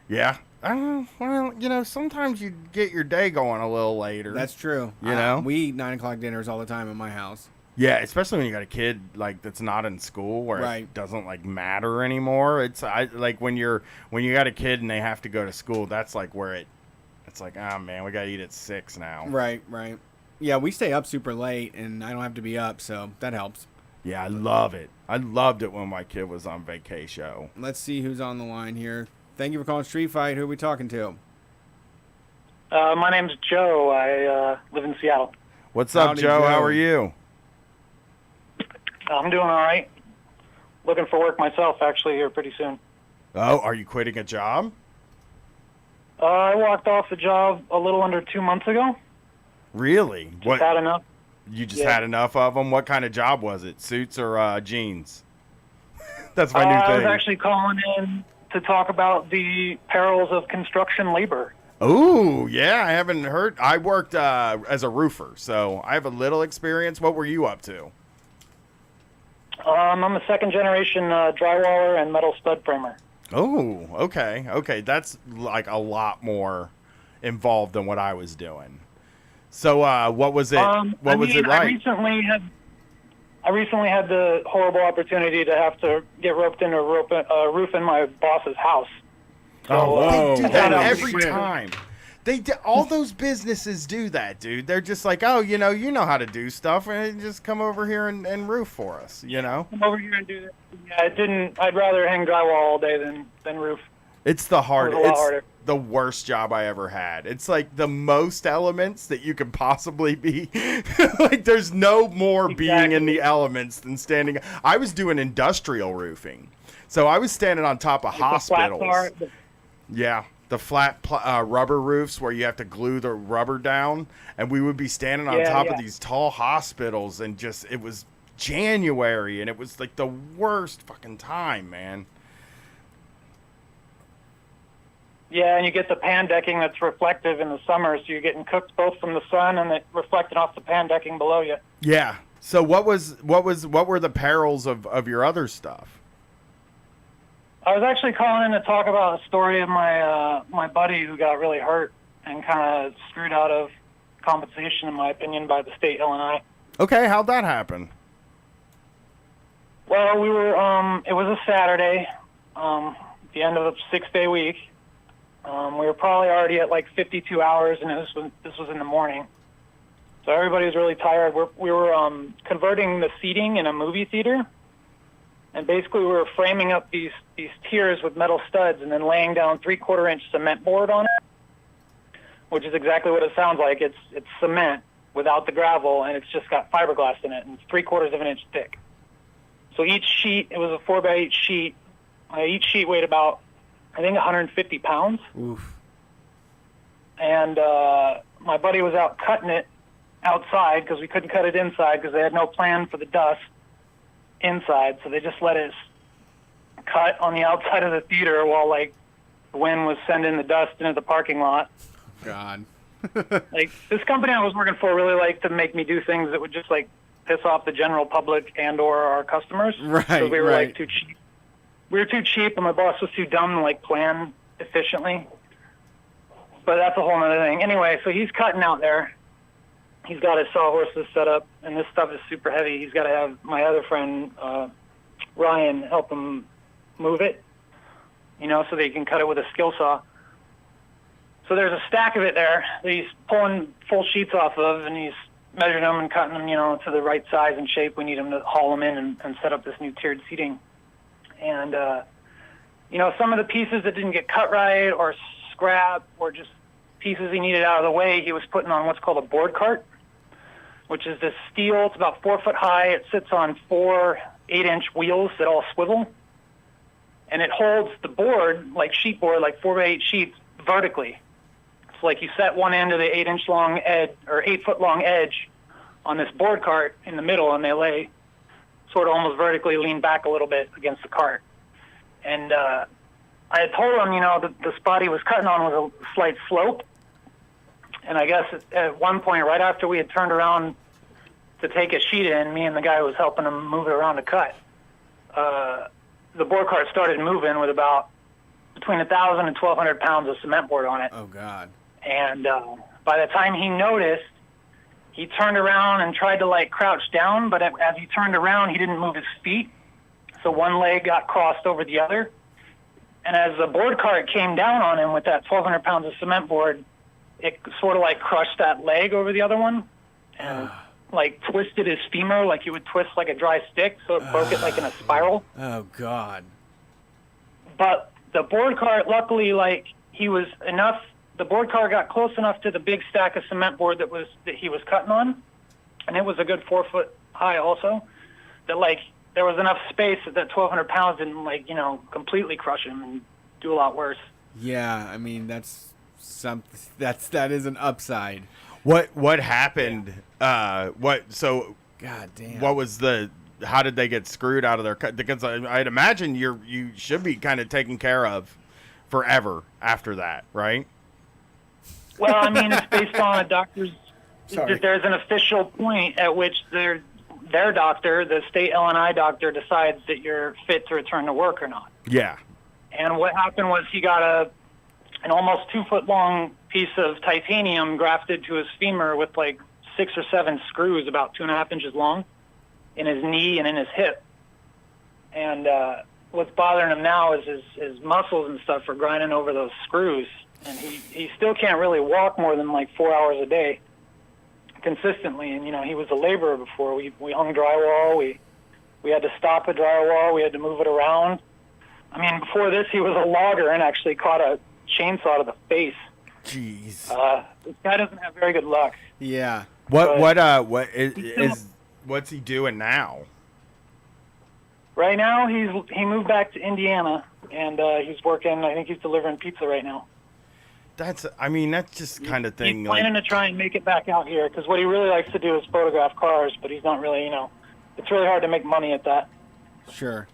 Speaker 2: Yeah. Well, sometimes you get your day going a little later.
Speaker 3: That's true.
Speaker 2: You know?
Speaker 3: We eat 9 o'clock dinners all the time in my house.
Speaker 2: Yeah, especially when you got a kid like that's not in school where
Speaker 3: Right.
Speaker 2: it doesn't like matter anymore. It's like when you got a kid and they have to go to school, that's like where it's like, oh man, we gotta eat at 6 now.
Speaker 3: Right. Yeah, we stay up super late and I don't have to be up, so that helps.
Speaker 2: Yeah, I love it. I loved it when my kid was on vacation.
Speaker 3: Let's see who's on the line here. Thank you for calling Street Fight. Who are we talking to?
Speaker 10: My name's Joe. I live in Seattle.
Speaker 2: What's up,
Speaker 3: Howdy,
Speaker 2: Joe?
Speaker 3: Joe.
Speaker 2: How are you?
Speaker 10: I'm doing all right. Looking for work myself, actually, here pretty soon.
Speaker 2: Oh, are you quitting a job?
Speaker 10: I walked off the job a little under 2 months ago.
Speaker 2: Really?
Speaker 10: Just had enough.
Speaker 2: You just
Speaker 10: Yeah.
Speaker 2: had enough of them? What kind of job was it? Suits or jeans? That's my new
Speaker 10: I
Speaker 2: thing.
Speaker 10: was actually calling in to talk about the perils of construction labor.
Speaker 2: Oh, yeah, I haven't heard. I worked as a roofer, so I have a little experience. What were you up to?
Speaker 10: I'm a second-generation drywaller and metal stud framer.
Speaker 2: Oh, okay. Okay, that's like a lot more involved than what I was doing. So, what was it? What was it like?
Speaker 10: I recently had the horrible opportunity to have to get roped into a roof in my boss's house.
Speaker 2: They do that
Speaker 10: Whoa.
Speaker 2: every time. All those businesses do that, dude. They're just like, oh, you know how to do stuff, and just come over here and roof for us,
Speaker 10: Come over here and do that. Yeah, I'd rather hang drywall all day than roof.
Speaker 2: It's the hardest.
Speaker 10: It was a lot
Speaker 2: It's
Speaker 10: harder.
Speaker 2: the worst job I ever had. It's like the most elements that you can possibly be. Like there's no more being in the elements than standing. I was doing industrial roofing, so I was standing on top of hospitals. Yeah, the flat rubber roofs where you have to glue the rubber down, and we would be standing on top of these tall hospitals, and just it was January, and it was like the worst fucking time, man.
Speaker 10: Yeah, and you get the pan decking that's reflective in the summer, so you're getting cooked both from the sun and it reflecting off the pan decking below you.
Speaker 2: Yeah. So what were the perils of your other stuff?
Speaker 10: I was actually calling in to talk about a story of my buddy who got really hurt and kind of screwed out of compensation, in my opinion, by the state of Illinois.
Speaker 2: Okay, how'd that happen?
Speaker 10: Well, we were. It was a Saturday, the end of a 6-day week. We were probably already at like 52 hours, and this was in the morning. So everybody was really tired. We were converting the seating in a movie theater, and basically we were framing up these tiers with metal studs and then laying down 3/4-inch cement board on it, which is exactly what it sounds like. It's cement without the gravel, and it's just got fiberglass in it, and it's 3/4 of an inch thick. So each sheet, it was a 4x8 sheet. Each sheet weighed about, I think, 150 pounds.
Speaker 3: Oof.
Speaker 10: And my buddy was out cutting it outside because we couldn't cut it inside because they had no plan for the dust inside. So they just let us cut on the outside of the theater while, like, the wind was sending the dust into the parking lot.
Speaker 3: God.
Speaker 10: Like, this company I was working for really liked to make me do things that would just, like, piss off the general public and or our customers.
Speaker 3: Right,
Speaker 10: So we were
Speaker 3: right.
Speaker 10: like too cheap. We were too cheap, and my boss was too dumb to like plan efficiently. But that's a whole other thing. Anyway, so he's cutting out there. He's got his sawhorses set up, and this stuff is super heavy. He's got to have my other friend Ryan help him move it, you know, so that he can cut it with a skill saw. So there's a stack of it there that he's pulling full sheets off of, and he's measuring them and cutting them, you know, to the right size and shape. We need him to haul them in and set up this new tiered seating. And, you know, some of the pieces that didn't get cut right or scrap or just pieces he needed out of the way, he was putting on what's called a board cart, which is this steel. It's about 4 foot high. It sits on 4 8-inch wheels that all swivel. And it holds the board, like sheet board, like 4 by 8 sheets, vertically. It's like you set one end of the 8-inch long edge or 8 foot long edge on this board cart in the middle, and they lay sort of almost vertically lean back a little bit against the cart. And I had told him, you know, the spot he was cutting on was a slight slope. And I guess at one point, right after we had turned around to take a sheet in, me and the guy who was helping him move it around to cut, the board cart started moving with about between 1,000 and 1,200 pounds of cement board on it.
Speaker 3: Oh, God.
Speaker 10: And by the time he noticed, he turned around and tried to, like, crouch down, but as he turned around, he didn't move his feet. So one leg got crossed over the other. And as the board cart came down on him with that 1,200 pounds of cement board, it sort of, like, crushed that leg over the other one and, like, twisted his femur like you would twist, like, a dry stick, so it broke it, like, in a spiral.
Speaker 3: Oh, God.
Speaker 10: But the board cart, luckily, like, the board cart got close enough to the big stack of cement board that he was cutting on, and it was a good 4 foot high also, that, like, there was enough space that 1,200 pounds didn't, like, you know, completely crush him and do a lot worse.
Speaker 3: Yeah, I mean, that is an upside.
Speaker 2: What happened? So
Speaker 3: God damn.
Speaker 2: What was how did they get screwed out of their cut? Because I'd imagine you should be kind of taken care of forever after that, right?
Speaker 10: Well, I mean, it's based on a doctor's.
Speaker 3: Sorry.
Speaker 10: There's an official point at which their doctor, the state LNI doctor, decides that you're fit to return to work or not.
Speaker 2: Yeah.
Speaker 10: And what happened was he got an almost 2 foot long piece of titanium grafted to his femur with like 6 or 7 screws about 2.5 inches long in his knee and in his hip. And what's bothering him now is his muscles and stuff are grinding over those screws. And he still can't really walk more than like 4 hours a day consistently. And, you know, he was a laborer before. We hung drywall. We had to stop a drywall. We had to move it around. I mean, before this, he was a logger and actually caught a chainsaw to the face.
Speaker 2: Jeez.
Speaker 10: This guy doesn't have very good luck.
Speaker 3: Yeah.
Speaker 2: What's he doing now?
Speaker 10: Right now, he moved back to Indiana, and he's working. I think he's delivering pizza right now.
Speaker 2: That's just kind of thing.
Speaker 10: He's planning to try and make it back out here because what he really likes to do is photograph cars, but he's not really, you know, it's really hard to make money at that.
Speaker 3: Sure.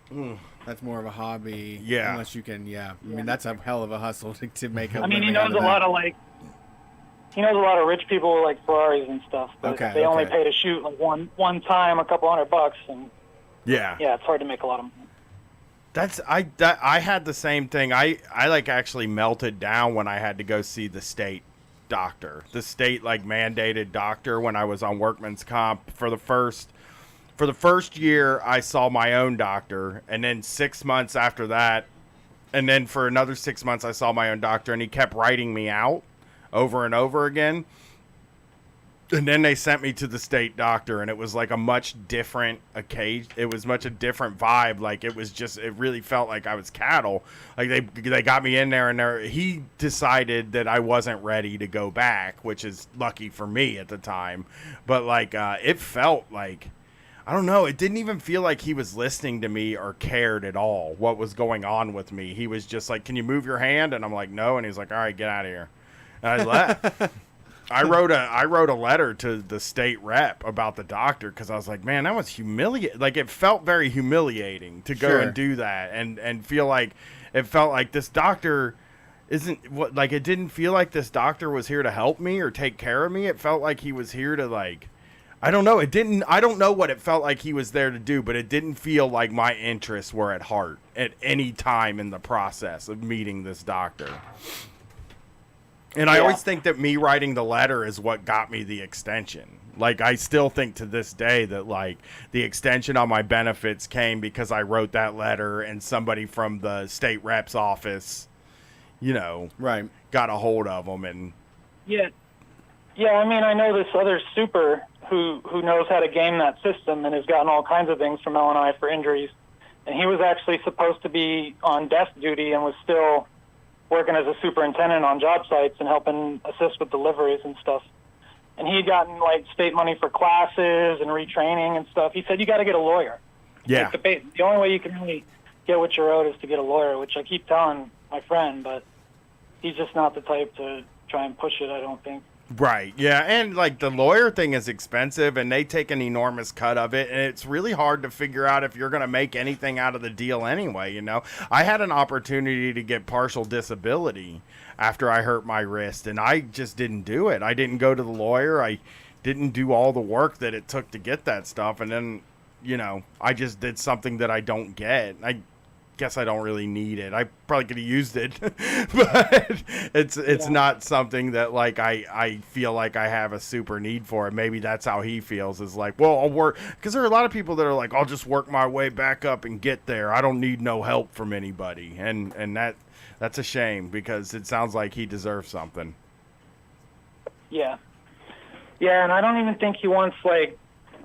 Speaker 3: That's more of a hobby.
Speaker 2: Yeah.
Speaker 3: Unless you can, I mean, that's a hell of a hustle to make a
Speaker 10: I mean, he
Speaker 3: living
Speaker 10: knows
Speaker 3: out
Speaker 10: a
Speaker 3: of
Speaker 10: lot
Speaker 3: that.
Speaker 10: of he knows a lot of rich people with like Ferraris and stuff, but they only pay to shoot like one time a couple $100, and
Speaker 2: yeah,
Speaker 10: it's hard to make a lot of money.
Speaker 2: I had the same thing. I like actually melted down when I had to go see the state doctor, the state like mandated doctor when I was on workman's comp for the first year. I saw my own doctor, and then 6 months after that, and then for another 6 months I saw my own doctor, and he kept writing me out over and over again. And then they sent me to the state doctor, and it was like a much different occasion. It was much a different vibe. Like it really felt like I was cattle. Like they got me in there, and he decided that I wasn't ready to go back, which is lucky for me at the time. But like it felt like, I don't know. It didn't even feel like he was listening to me or cared at all what was going on with me. He was just like, "Can you move your hand?" And I'm like, "No." And he's like, "All right, get out of here." And I left. I wrote a letter to the state rep about the doctor because I was like, man, that was humiliating. Like it felt very humiliating to go and do that and feel like it felt like this doctor isn't what, like it didn't feel like this doctor was here to help me or take care of me. It felt like he was here to like, I don't know. I don't know what it felt like he was there to do, but it didn't feel like my interests were at heart at any time in the process of meeting this doctor. And I always think that me writing the letter is what got me the extension. Like, I still think to this day that, like, the extension on my benefits came because I wrote that letter and somebody from the state rep's office, you know, got a hold of them. And
Speaker 10: Yeah. Yeah, I mean, I know this other super who knows how to game that system and has gotten all kinds of things from L&I for injuries. And he was actually supposed to be on desk duty and was still working as a superintendent on job sites and helping assist with deliveries and stuff. And he had gotten, like, state money for classes and retraining and stuff. He said, you got to get a lawyer.
Speaker 2: Yeah.
Speaker 10: Like, the only way you can really get what you're owed is to get a lawyer, which I keep telling my friend, but he's just not the type to try and push it, I don't think.
Speaker 2: Right, yeah, and like the lawyer thing is expensive and they take an enormous cut of it, and it's really hard to figure out if you're going to make anything out of the deal anyway, you know. I had an opportunity to get partial disability after I hurt my wrist, and I just didn't do it. I didn't go to the lawyer. I didn't do all the work that it took to get that stuff, and then, you know, I just did something that I don't get. I guess I don't really need it. I probably could have used it, but it's not something that, like, I feel like I have a super need for it. Maybe that's how he feels, is like, well, I'll work, because there are a lot of people that are like, I'll just work my way back up and get there. I don't need no help from anybody, and that's a shame, because it sounds like he deserves something.
Speaker 10: Yeah, and I don't even think he wants, like,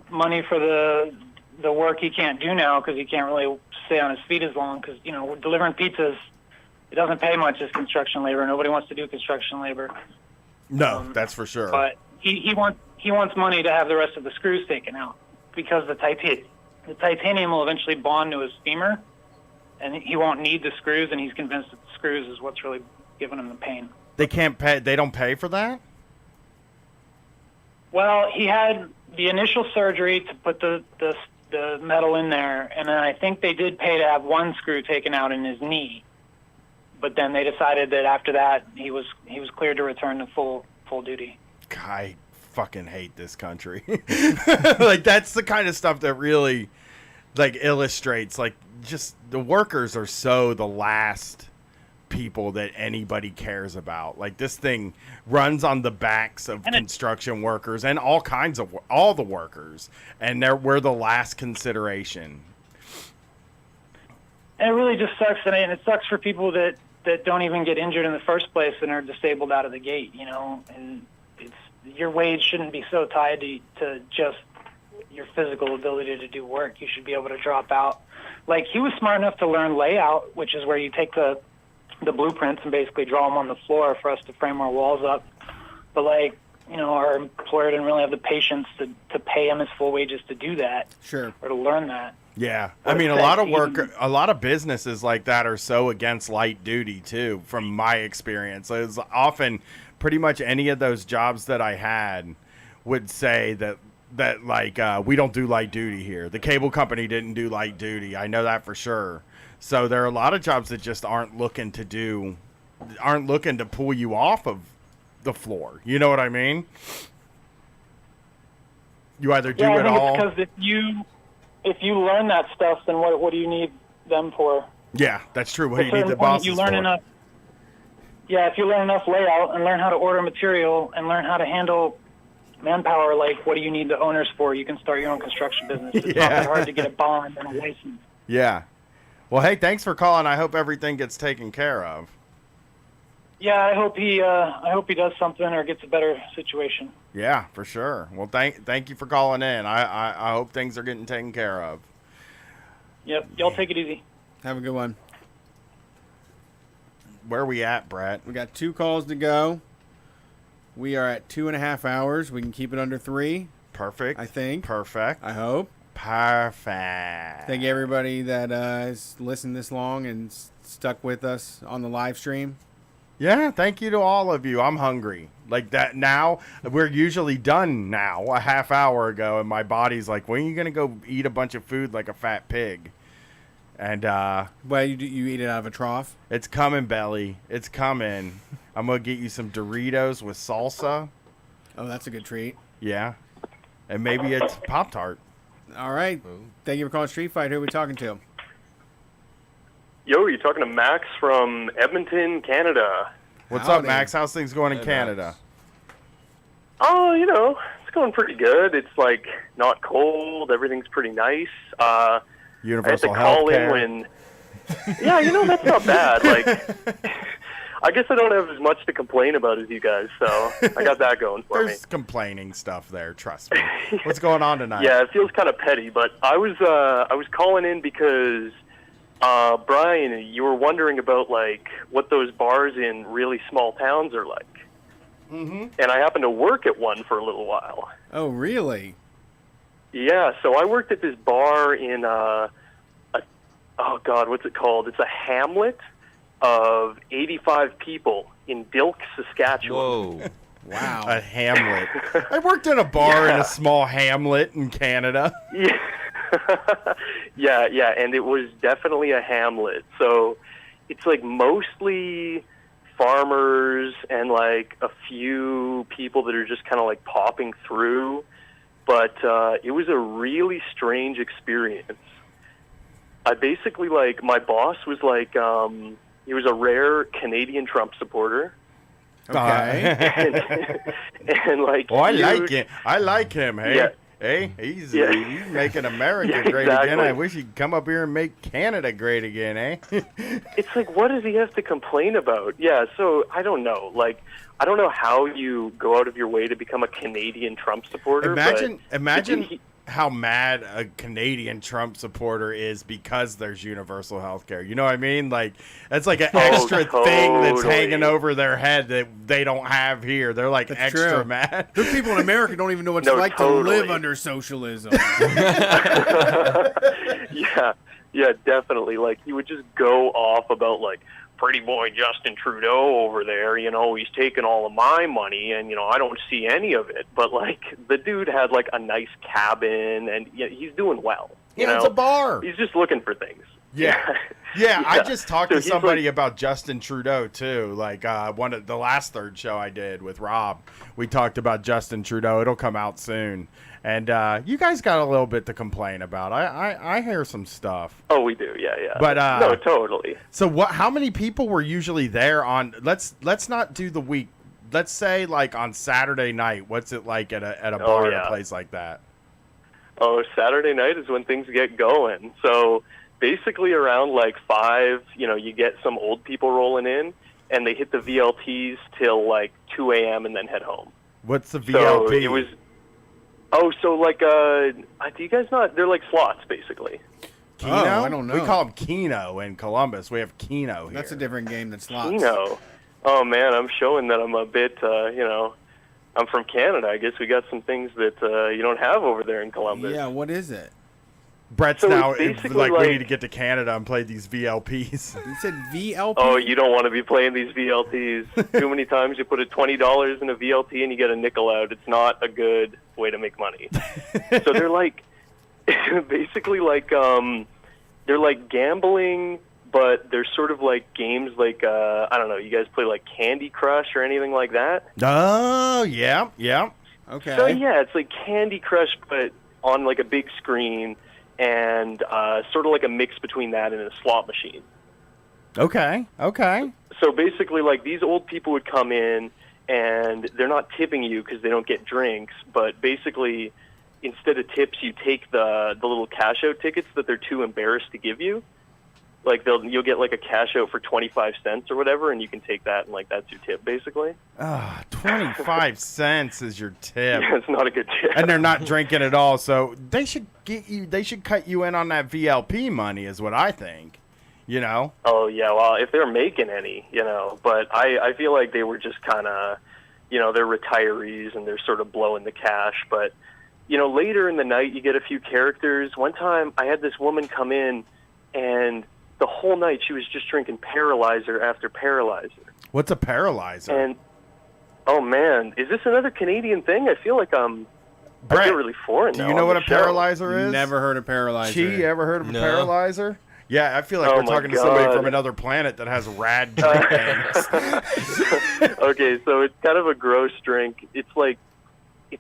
Speaker 10: money for the work he can't do now, because he can't really stay on his feet as long, because, you know, delivering pizzas, it doesn't pay much as construction labor. Nobody wants to do construction labor.
Speaker 2: No, that's for sure.
Speaker 10: But he wants money to have the rest of the screws taken out, because the titanium will eventually bond to his femur, and he won't need the screws, and he's convinced that the screws is what's really giving him the pain.
Speaker 2: They can't pay. They don't pay for that?
Speaker 10: Well, he had the initial surgery to put the metal in there, and then I think they did pay to have one screw taken out in his knee. But then they decided that after that he was cleared to return to full duty.
Speaker 2: I fucking hate this country. Like, that's the kind of stuff that really, like, illustrates, like, just the workers are so the last people that anybody cares about. Like, this thing runs on the backs of construction workers and all the workers, and we're the last consideration.
Speaker 10: And it really just sucks, and it sucks for people that don't even get injured in the first place and are disabled out of the gate, you know. And your wage shouldn't be so tied to just your physical ability to do work. You should be able to drop out. Like, he was smart enough to learn layout, which is where you take the blueprints and basically draw them on the floor for us to frame our walls up. But, like, you know, our employer didn't really have the patience to pay him his full wages to do that.
Speaker 3: Sure.
Speaker 10: Or to learn that.
Speaker 2: Yeah. I mean, a lot of businesses like that are so against light duty too, from my experience. It was often pretty much any of those jobs that I had would say that like, we don't do light duty here. The cable company didn't do light duty. I know that for sure. So there are a lot of jobs that just aren't looking to pull you off of the floor. You know what I mean? You either do it all.
Speaker 10: Because if you learn that stuff, then what do you need them for?
Speaker 2: Yeah, that's true. What do you need the bosses for?
Speaker 10: Yeah, if you learn enough layout and learn how to order material and learn how to handle manpower, like, what do you need the owners for? You can start your own construction business. It's not that hard to get a bond and a license.
Speaker 2: Yeah. Well, hey, thanks for calling. I hope everything gets taken care of.
Speaker 10: Yeah, I hope he does something or gets a better situation.
Speaker 2: Yeah, for sure. Well, thank you for calling in. I hope things are getting taken care of.
Speaker 10: Yep. Y'all take it easy.
Speaker 3: Have a good one.
Speaker 2: Where are we at, Brett?
Speaker 3: We got 2 calls to go. We are at 2.5 hours. We can keep it under 3.
Speaker 2: Perfect.
Speaker 3: I think.
Speaker 2: Perfect.
Speaker 3: I hope.
Speaker 2: Perfect.
Speaker 3: Thank everybody that has listened this long and stuck with us on the live stream.
Speaker 2: Yeah, thank you to all of you. I'm hungry. Like that now. We're usually done now a half hour ago, and my body's like, when are you going to go eat a bunch of food like a fat pig? And,
Speaker 3: well, you eat it out of a trough?
Speaker 2: It's coming, Belly. It's coming. I'm going to get you some Doritos with salsa.
Speaker 3: Oh, that's a good treat.
Speaker 2: Yeah. And maybe it's Pop-Tart.
Speaker 3: All right. Thank you for calling Street Fight. Who are we talking to?
Speaker 11: Yo, you're talking to Max from Edmonton, Canada.
Speaker 2: What's up, Max? How's things going in Canada?
Speaker 11: Oh, it's going pretty good. It's like not cold. Everything's pretty nice.
Speaker 2: Universal
Speaker 11: I had to call in
Speaker 2: healthcare.
Speaker 11: when. Yeah, that's not bad. Like, I guess I don't have as much to complain about as you guys, so I got that going for me.
Speaker 2: There's complaining stuff there. Trust me. What's going on tonight?
Speaker 11: Yeah, it feels kind of petty, but I was calling in because Brian, you were wondering about like what those bars in really small towns are like.
Speaker 2: Mm-hmm.
Speaker 11: And I happened to work at one for a little while.
Speaker 3: Oh, really?
Speaker 11: Yeah, so I worked at this bar in what's it called? It's a hamlet of 85 people in Dilk, Saskatchewan.
Speaker 4: Whoa.
Speaker 3: Wow.
Speaker 2: A hamlet. I worked in a bar in a small hamlet in Canada.
Speaker 11: Yeah. yeah, and it was definitely a hamlet. So it's like mostly farmers and like a few people that are just kind of like popping through. But it was a really strange experience. I basically, like, my boss was like, he was a rare Canadian Trump supporter.
Speaker 2: Okay.
Speaker 11: and like,
Speaker 2: I like it. I like him. Hey,
Speaker 11: Yeah.
Speaker 2: hey, he's
Speaker 11: Yeah.
Speaker 2: making America
Speaker 11: Yeah,
Speaker 2: great again.
Speaker 11: exactly.
Speaker 2: I wish he'd come up here and make Canada great again. Eh?
Speaker 11: It's like, what does he have to complain about? Yeah, so I don't know. Like, I don't know how you go out of your way to become a Canadian Trump supporter.
Speaker 2: Imagine how mad a Canadian Trump supporter is because there's universal health care. You know what I mean? Like, that's like an extra thing that's hanging over their head that they don't have here. They're like extra
Speaker 3: true.
Speaker 2: mad.
Speaker 3: There's people in America who don't even know what it's
Speaker 11: No,
Speaker 3: like to
Speaker 11: totally.
Speaker 3: live under socialism.
Speaker 11: Yeah, definitely. Like, he would just go off about, like, pretty boy Justin Trudeau over there, he's taking all of my money and, I don't see any of it. But, like, the dude had, like, a nice cabin and he's doing well. You know?
Speaker 2: It's a bar.
Speaker 11: He's just looking for things.
Speaker 2: Yeah. Yeah, I just talked
Speaker 11: So
Speaker 2: to
Speaker 11: he's
Speaker 2: somebody
Speaker 11: like-
Speaker 2: about Justin Trudeau too. Like one of the last third show I did with Rob, we talked about Justin Trudeau. It'll come out soon, and you guys got a little bit to complain about. I hear some stuff.
Speaker 11: Oh, we do. Yeah.
Speaker 2: But
Speaker 11: no, totally.
Speaker 2: So what? How many people were usually there on? Let's not do the week. Let's say like on Saturday night. What's it like at a bar at a place like that?
Speaker 11: Oh, Saturday night is when things get going. So basically around like 5, you get some old people rolling in, and they hit the VLTs till like 2 a.m. and then head home.
Speaker 2: What's the VLP?
Speaker 11: So it was. Oh, so like, do you guys not? They're like slots, basically.
Speaker 2: Keno?
Speaker 3: I don't know.
Speaker 2: We call them Keno in Columbus. We have Keno here.
Speaker 3: That's a different game than slots.
Speaker 11: Keno. Oh man, I'm showing that I'm a bit, I'm from Canada. I guess we got some things that you don't have over there in Columbus.
Speaker 3: Yeah, what is it?
Speaker 2: Brett's
Speaker 11: So
Speaker 2: now
Speaker 11: it's basically
Speaker 2: like, we
Speaker 11: like-
Speaker 2: need to get to Canada and play these VLPs.
Speaker 3: You said VLP?
Speaker 11: Oh, you don't want to be playing these VLTs. Too many times you put a $20 in a VLT and you get a nickel out. It's not a good way to make money. So they're like, basically like, they're like gambling, but they're sort of like games like, I don't know, you guys play like Candy Crush or anything like that?
Speaker 2: Oh, yeah.
Speaker 3: Okay.
Speaker 11: So yeah, it's like Candy Crush, but on like a big screen, and sort of like a mix between that and a slot machine.
Speaker 2: Okay.
Speaker 11: So basically, like, these old people would come in, and they're not tipping you because they don't get drinks, but basically, instead of tips, you take the little cash-out tickets that they're too embarrassed to give you. Like, you'll get, like, a cash-out for 25 cents or whatever, and you can take that, and, like, that's your tip, basically.
Speaker 2: 25 cents is your tip.
Speaker 11: Yeah, it's not a good tip.
Speaker 2: And they're not drinking at all, so they should cut you in on that VLP money is what I think.
Speaker 11: Oh, yeah, well, if they're making any, but I feel like they were just kind of, they're retirees and they're sort of blowing the cash. But, later in the night, you get a few characters. One time I had this woman come in, and the whole night she was just drinking Paralyzer after Paralyzer.
Speaker 2: What's a Paralyzer?
Speaker 11: And, oh, man, is this another Canadian thing? I feel like I
Speaker 2: Brett,
Speaker 11: feel really foreign
Speaker 2: do
Speaker 11: now
Speaker 2: you know
Speaker 11: on
Speaker 2: what
Speaker 11: the
Speaker 2: a
Speaker 11: show.
Speaker 2: Paralyzer is?
Speaker 3: Never heard of Paralyzer.
Speaker 2: Chi, ever heard of
Speaker 4: No.
Speaker 2: a Paralyzer? Yeah, I feel like
Speaker 11: Oh
Speaker 2: we're
Speaker 11: my
Speaker 2: talking to somebody
Speaker 11: God.
Speaker 2: from another planet that has rad drink names.
Speaker 11: Okay, so it's kind of a gross drink. It's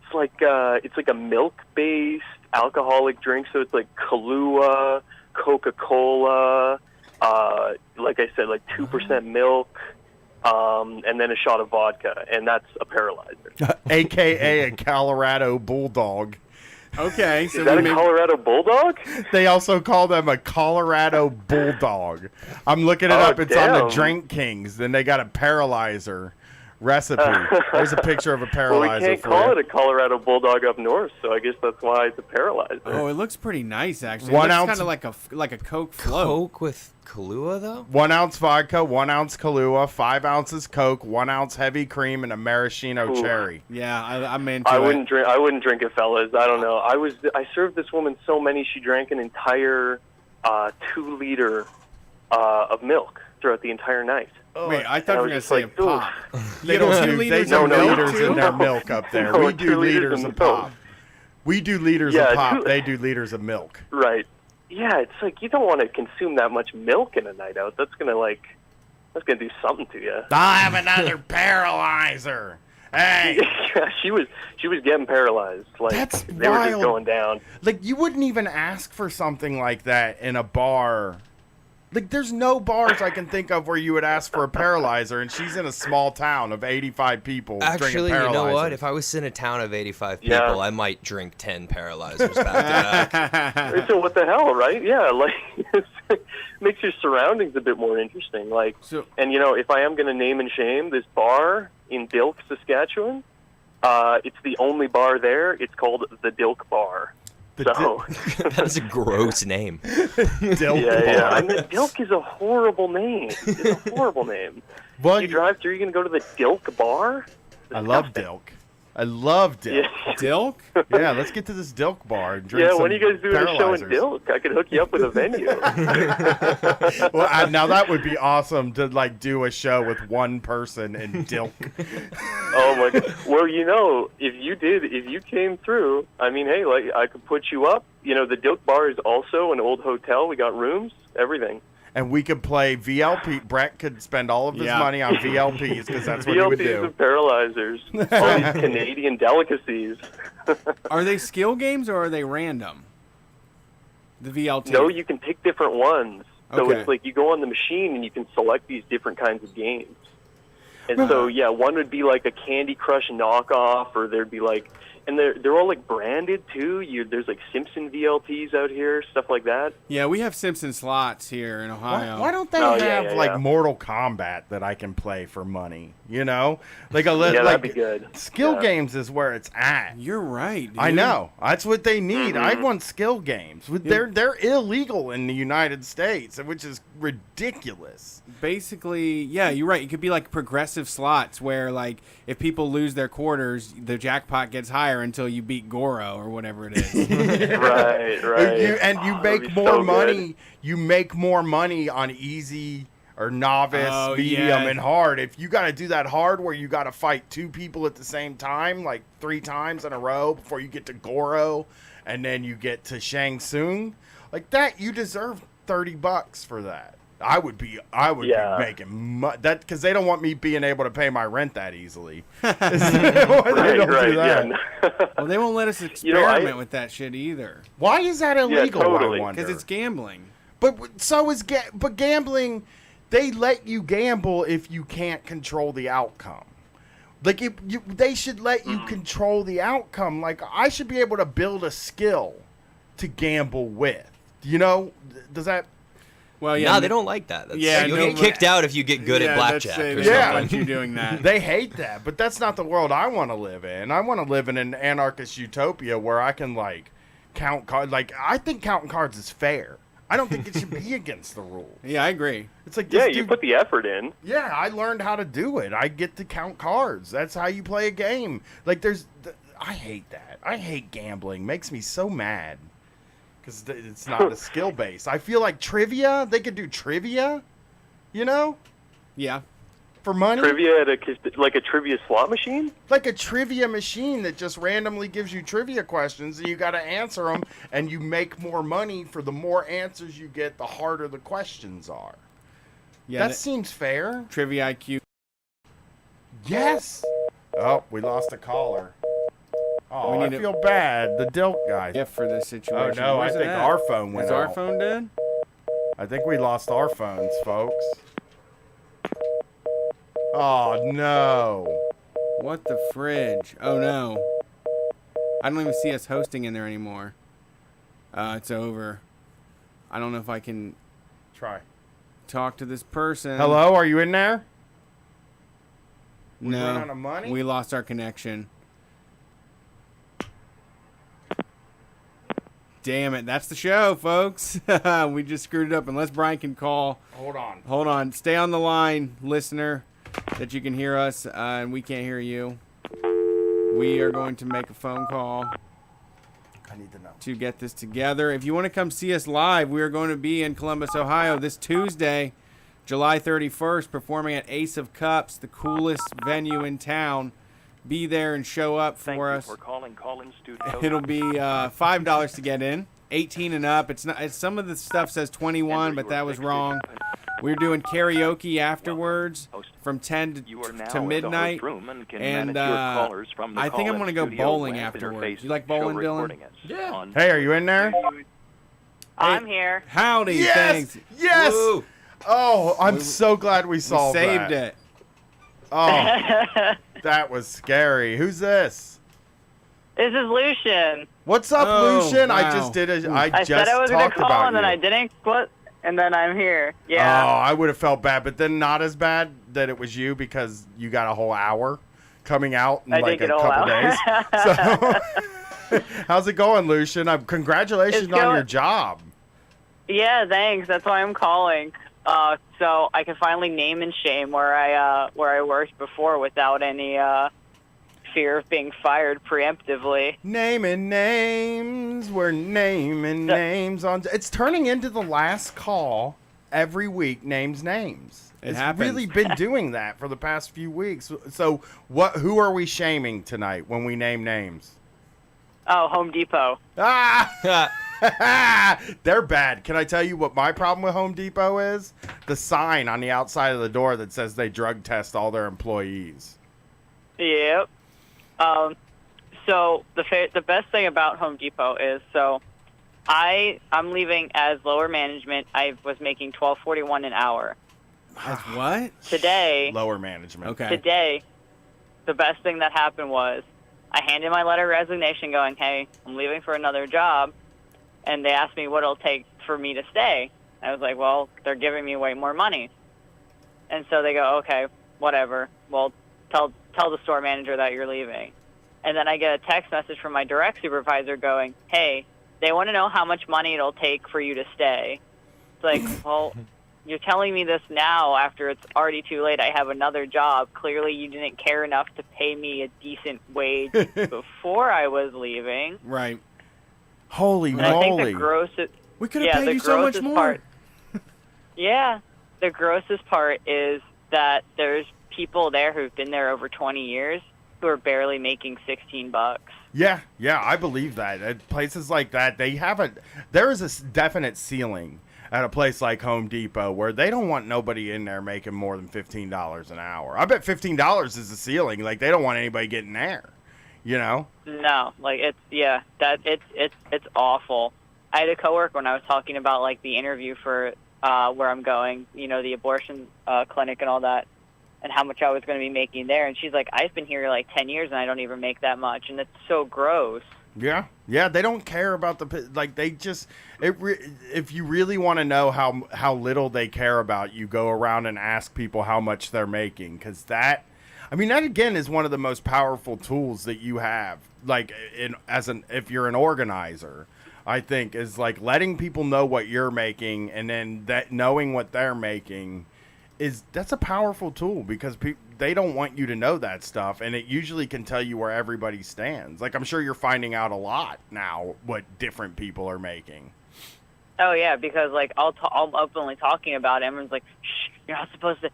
Speaker 11: it's like a milk-based alcoholic drink. So it's like Kahlua, Coca-Cola, like I said, like 2% milk, and then a shot of vodka, and that's a paralyzer.
Speaker 2: AKA a Colorado Bulldog.
Speaker 3: Okay, so
Speaker 11: Is that a Colorado Bulldog?
Speaker 2: They also call them a Colorado Bulldog. I'm looking it up. It's on the
Speaker 11: damn.
Speaker 2: Drink Kings. Then they got a paralyzer recipe. There's a picture of a
Speaker 11: Well,
Speaker 2: paralyzer
Speaker 11: we can't
Speaker 2: for
Speaker 11: call
Speaker 2: you.
Speaker 11: it a Colorado Bulldog up north, so I guess that's why it's a paralyzer.
Speaker 3: Oh, it looks pretty nice actually.
Speaker 2: 1
Speaker 3: it looks
Speaker 2: ounce-
Speaker 3: kind of like a Coke float.
Speaker 4: Coke with Kahlua though?
Speaker 2: 1 ounce vodka, 1 ounce Kahlua, 5 ounces Coke, 1 ounce heavy cream, and a maraschino
Speaker 11: Ooh.
Speaker 2: cherry.
Speaker 3: Yeah, I'm into
Speaker 11: I
Speaker 3: it.
Speaker 11: wouldn't drink. I wouldn't drink it, fellas. I don't know. I served this woman so many. She drank an entire 2 liter of milk throughout the entire night.
Speaker 3: Wait, I
Speaker 11: And
Speaker 3: thought
Speaker 11: I
Speaker 3: you were
Speaker 11: was
Speaker 3: gonna
Speaker 11: just
Speaker 3: say a
Speaker 11: like,
Speaker 3: pop.
Speaker 2: They
Speaker 3: You
Speaker 2: don't
Speaker 3: know,
Speaker 2: do
Speaker 3: 2 liters
Speaker 2: they
Speaker 3: of
Speaker 2: do
Speaker 3: milk,
Speaker 2: liters
Speaker 3: too?
Speaker 2: in their milk up there.
Speaker 11: No,
Speaker 2: We do
Speaker 11: 2 liters
Speaker 2: liters
Speaker 11: of
Speaker 2: of pop.
Speaker 11: milk.
Speaker 2: We do liters
Speaker 11: Yeah,
Speaker 2: of pop.
Speaker 11: 2
Speaker 2: They do liters of milk.
Speaker 11: Right. Yeah, it's like you don't want to consume that much milk in a night out. That's gonna do something to you.
Speaker 2: I have another paralyzer. Hey,
Speaker 11: Yeah, she was getting paralyzed. Like
Speaker 2: That's
Speaker 11: they were just
Speaker 2: wild.
Speaker 11: going down.
Speaker 2: like you wouldn't even ask for something like that in a bar. Like there's no bars I can think of where you would ask for a paralyzer, and she's in a small town of 85 people
Speaker 4: Actually,
Speaker 2: drinking
Speaker 4: you
Speaker 2: paralyzers.
Speaker 4: know what? If I was in a town of 85 people,
Speaker 11: Yeah.
Speaker 4: I might drink 10 paralyzers back to back.
Speaker 11: So what the hell, right? Yeah, like makes your surroundings a bit more interesting. Like, and you know, if I am going to name and shame this bar in Dilk, Saskatchewan, it's the only bar there. It's called the Dilk Bar. So
Speaker 4: That is a gross name.
Speaker 2: Dilk
Speaker 11: yeah.
Speaker 2: Bar.
Speaker 11: I mean, Dilk is a horrible name. It's a horrible name.
Speaker 2: Well,
Speaker 11: you drive through, you're going to go to the Dilk Bar?
Speaker 2: I love Dilk. I love Dilk.
Speaker 11: Yeah.
Speaker 3: Dilk?
Speaker 2: Yeah, let's get to this Dilk bar and drink
Speaker 11: Yeah,
Speaker 2: some
Speaker 11: when are you guys doing a show in
Speaker 2: paralyzers.
Speaker 11: Dilk? I could hook you up with a venue.
Speaker 2: Well, now that would be awesome to like do a show with one person in Dilk.
Speaker 11: Oh my god. Well, you know, if you came through, I mean, hey, like I could put you up. You know, the Dilk Bar is also an old hotel. We got rooms, everything.
Speaker 2: And we could play VLP. Brett could spend all of his
Speaker 3: Yeah.
Speaker 2: money on VLPs because that's what he would
Speaker 11: VLPs
Speaker 2: do.
Speaker 11: and paralyzers. All these Canadian delicacies.
Speaker 3: Are they skill games or are they random? The VLT.
Speaker 11: No, you can pick different ones. So
Speaker 3: Okay.
Speaker 11: it's like you go on the machine and you can select these different kinds of games. And so, yeah, one would be like a Candy Crush knockoff, or there'd be like, and they're all like branded too. There's like Simpson VLTs out here, stuff like that.
Speaker 3: Yeah, we have Simpson slots here in Ohio.
Speaker 2: Why don't they
Speaker 11: Oh,
Speaker 2: have
Speaker 11: yeah,
Speaker 2: like
Speaker 11: yeah.
Speaker 2: Mortal Kombat that I can play for money? You know, like a
Speaker 11: Yeah,
Speaker 2: like
Speaker 11: that'd be good.
Speaker 2: skill
Speaker 11: Yeah.
Speaker 2: games is where it's at.
Speaker 3: You're right, dude.
Speaker 2: I know that's what they need.
Speaker 11: Mm-hmm.
Speaker 2: I want skill games. They're illegal in the United States, which is ridiculous.
Speaker 3: Basically, yeah, you're right. It could be like progressive slots where, like, if people lose their quarters, the jackpot gets higher until you beat Goro or whatever it is.
Speaker 11: Right.
Speaker 2: You
Speaker 11: Oh, that'd
Speaker 2: make
Speaker 11: be
Speaker 2: more
Speaker 11: so
Speaker 2: money.
Speaker 11: good.
Speaker 2: You make more money on easy or novice,
Speaker 3: Oh,
Speaker 2: medium,
Speaker 3: yeah.
Speaker 2: and hard. If you got to do that hard where you got to fight 2 people at the same time, like 3 times in a row before you get to Goro, and then you get to Shang Tsung, like that, you deserve $30 for that. I would be
Speaker 11: Yeah.
Speaker 2: making that because they don't want me being able to pay my rent that easily. They
Speaker 11: Right,
Speaker 2: don't do that.
Speaker 11: yeah.
Speaker 3: Well, they won't let us
Speaker 11: You know,
Speaker 3: experiment with that shit either.
Speaker 2: Why is that illegal?
Speaker 11: totally.
Speaker 2: I wonder.
Speaker 3: Because it's gambling.
Speaker 2: But so is but gambling. They let you gamble if you can't control the outcome. Like they should let you control the outcome. Like I should be able to build a skill to gamble with. You know? Does that?
Speaker 3: Well, yeah.
Speaker 4: No, they don't like that. That's,
Speaker 3: Yeah,
Speaker 4: you'll
Speaker 3: no,
Speaker 4: get kicked out if you get good
Speaker 3: yeah,
Speaker 4: at blackjack
Speaker 3: that's-
Speaker 4: or
Speaker 3: they don't
Speaker 2: Yeah.
Speaker 3: want you doing that.
Speaker 2: They hate that, but that's not the world I want to live in. I want to live in an anarchist utopia where I can like count cards. Like I think counting cards is fair. I don't think it should be against the rules.
Speaker 3: Yeah, I agree.
Speaker 2: It's like
Speaker 11: Yeah,
Speaker 2: this
Speaker 11: you
Speaker 2: dude-
Speaker 11: put the effort in.
Speaker 2: Yeah, I learned how to do it. I get to count cards. That's how you play a game. Like I hate that. I hate gambling. Makes me so mad. Because it's not a skill base. I feel like trivia, they could do trivia, you know,
Speaker 3: Yeah.
Speaker 2: for money.
Speaker 11: Trivia at a trivia slot machine?
Speaker 2: Like a trivia machine that just randomly gives you trivia questions and you got to answer them and you make more money for the more answers you get, the harder the questions are.
Speaker 3: Yeah.
Speaker 2: That seems fair.
Speaker 3: Trivia IQ.
Speaker 2: Yes. Oh, we lost a caller. Oh,
Speaker 3: We
Speaker 2: I
Speaker 3: need
Speaker 2: feel bad. The Dilk guy.
Speaker 3: gift for this
Speaker 2: Oh
Speaker 3: situation.
Speaker 2: no, I
Speaker 3: Where's it
Speaker 2: think
Speaker 3: at?
Speaker 2: our phone went
Speaker 3: Is our
Speaker 2: out.
Speaker 3: phone dead?
Speaker 2: I think we lost our phones, folks. Oh no.
Speaker 3: What the fridge? Oh no. I don't even see us hosting in there anymore. It's over. I don't know if I can
Speaker 2: Try.
Speaker 3: talk to this person.
Speaker 2: Hello, are you in there? We
Speaker 3: No.
Speaker 2: ran out of money?
Speaker 3: We lost our connection. Damn it. That's the show, folks. We just screwed it up. Unless Brian can call.
Speaker 2: Hold on.
Speaker 3: Hold on. Stay on the line, listener, that you can hear us, and we can't hear you. We are going to make a phone call
Speaker 2: I need to know.
Speaker 3: to get this together. If you want to come see us live, we are going to be in Columbus, Ohio this Tuesday, July 31st, performing at Ace of Cups, the coolest venue in town. Be there and show up for us.
Speaker 12: calling Call-In Studio.
Speaker 3: It'll be $5 to get in, 18 and up. It's not. Some of the stuff says 21, but that was wrong. We're doing karaoke afterwards from 10 to midnight, and I think I'm gonna go bowling afterwards. You like bowling, Dylan?
Speaker 1: Yeah.
Speaker 2: Hey, are you in there?
Speaker 8: I'm here.
Speaker 3: Howdy,
Speaker 2: Yes!
Speaker 3: thanks.
Speaker 2: Yes!
Speaker 3: Woo.
Speaker 2: Oh, I'm so glad we
Speaker 3: We
Speaker 2: solved
Speaker 3: saved
Speaker 2: that.
Speaker 3: it.
Speaker 2: Oh, that was scary. Who's this?
Speaker 13: This is Lucian.
Speaker 2: What's up,
Speaker 3: Oh,
Speaker 2: Lucian? I
Speaker 3: wow.
Speaker 2: just did a.
Speaker 13: I
Speaker 2: just
Speaker 13: said I was going to
Speaker 2: talked
Speaker 13: call,
Speaker 2: about
Speaker 13: and then
Speaker 2: you.
Speaker 13: I didn't split, and then I'm here.
Speaker 2: Oh,
Speaker 13: Yeah.
Speaker 2: I would have felt bad, but then not as bad that it was you because you got a whole hour coming out in
Speaker 13: I
Speaker 2: like
Speaker 13: did
Speaker 2: a
Speaker 13: get a whole
Speaker 2: couple
Speaker 13: hour.
Speaker 2: days. So, how's it going, Lucian? Congratulations
Speaker 13: It's
Speaker 2: on your
Speaker 13: going-
Speaker 2: job.
Speaker 13: Yeah, thanks. That's why I'm calling. So I can finally name and shame where I worked before without any fear of being fired preemptively.
Speaker 2: Naming names. We're naming names on. It's turning into the last call every week. Names names. It's
Speaker 3: happens.
Speaker 2: really been doing that for the past few weeks. So who are we shaming tonight when we name names?
Speaker 13: Oh, Home Depot.
Speaker 2: Ah! They're bad. Can I tell you what my problem with Home Depot is? The sign on the outside of the door that says they drug test all their employees.
Speaker 13: Yep. So the best thing about Home Depot is I'm leaving as lower management. I was making $12.41 an hour.
Speaker 3: That's what?
Speaker 13: Today.
Speaker 2: Lower management.
Speaker 3: Okay.
Speaker 13: Today, the best thing that happened was I handed my letter of resignation going, hey, I'm leaving for another job. And they asked me what it'll take for me to stay. I was like, well, they're giving me way more money. And so they go, okay, whatever. Well, tell the store manager that you're leaving. And then I get a text message from my direct supervisor going, hey, they want to know how much money it'll take for you to stay. It's like, well, you're telling me this now after it's already too late. I have another job. Clearly you didn't care enough to pay me a decent wage before I was leaving.
Speaker 3: Right.
Speaker 2: Holy
Speaker 13: And I think
Speaker 2: moly.
Speaker 13: the grossest,
Speaker 3: We could have paid
Speaker 13: the
Speaker 3: you so much
Speaker 13: grossest
Speaker 3: more.
Speaker 13: part. Yeah, the grossest part is that there's people there who've been there over 20 years who are barely making $16.
Speaker 2: Yeah, I believe that. At places like that, there is a definite ceiling at a place like Home Depot where they don't want nobody in there making more than $15 an hour. I bet $15 is the ceiling. Like, they don't want anybody getting there, you know?
Speaker 13: No, like it's awful. I had a coworker when I was talking about like the interview for where I'm going, the abortion clinic and all that, and how much I was going to be making there. And she's like, I've been here like 10 years and I don't even make that much, and it's so gross.
Speaker 2: Yeah, they don't care about if you really want to know how little they care about you, go around and ask people how much they're making, because that again is one of the most powerful tools that you have, like if you're an organizer, I think, is like letting people know what you're making, and then that knowing what they're making that's a powerful tool, because they don't want you to know that stuff, and it usually can tell you where everybody stands. Like, I'm sure you're finding out a lot now what different people are making.
Speaker 13: Oh yeah, because like I'll openly talking about it. Everyone's like, "Shh, you're not supposed to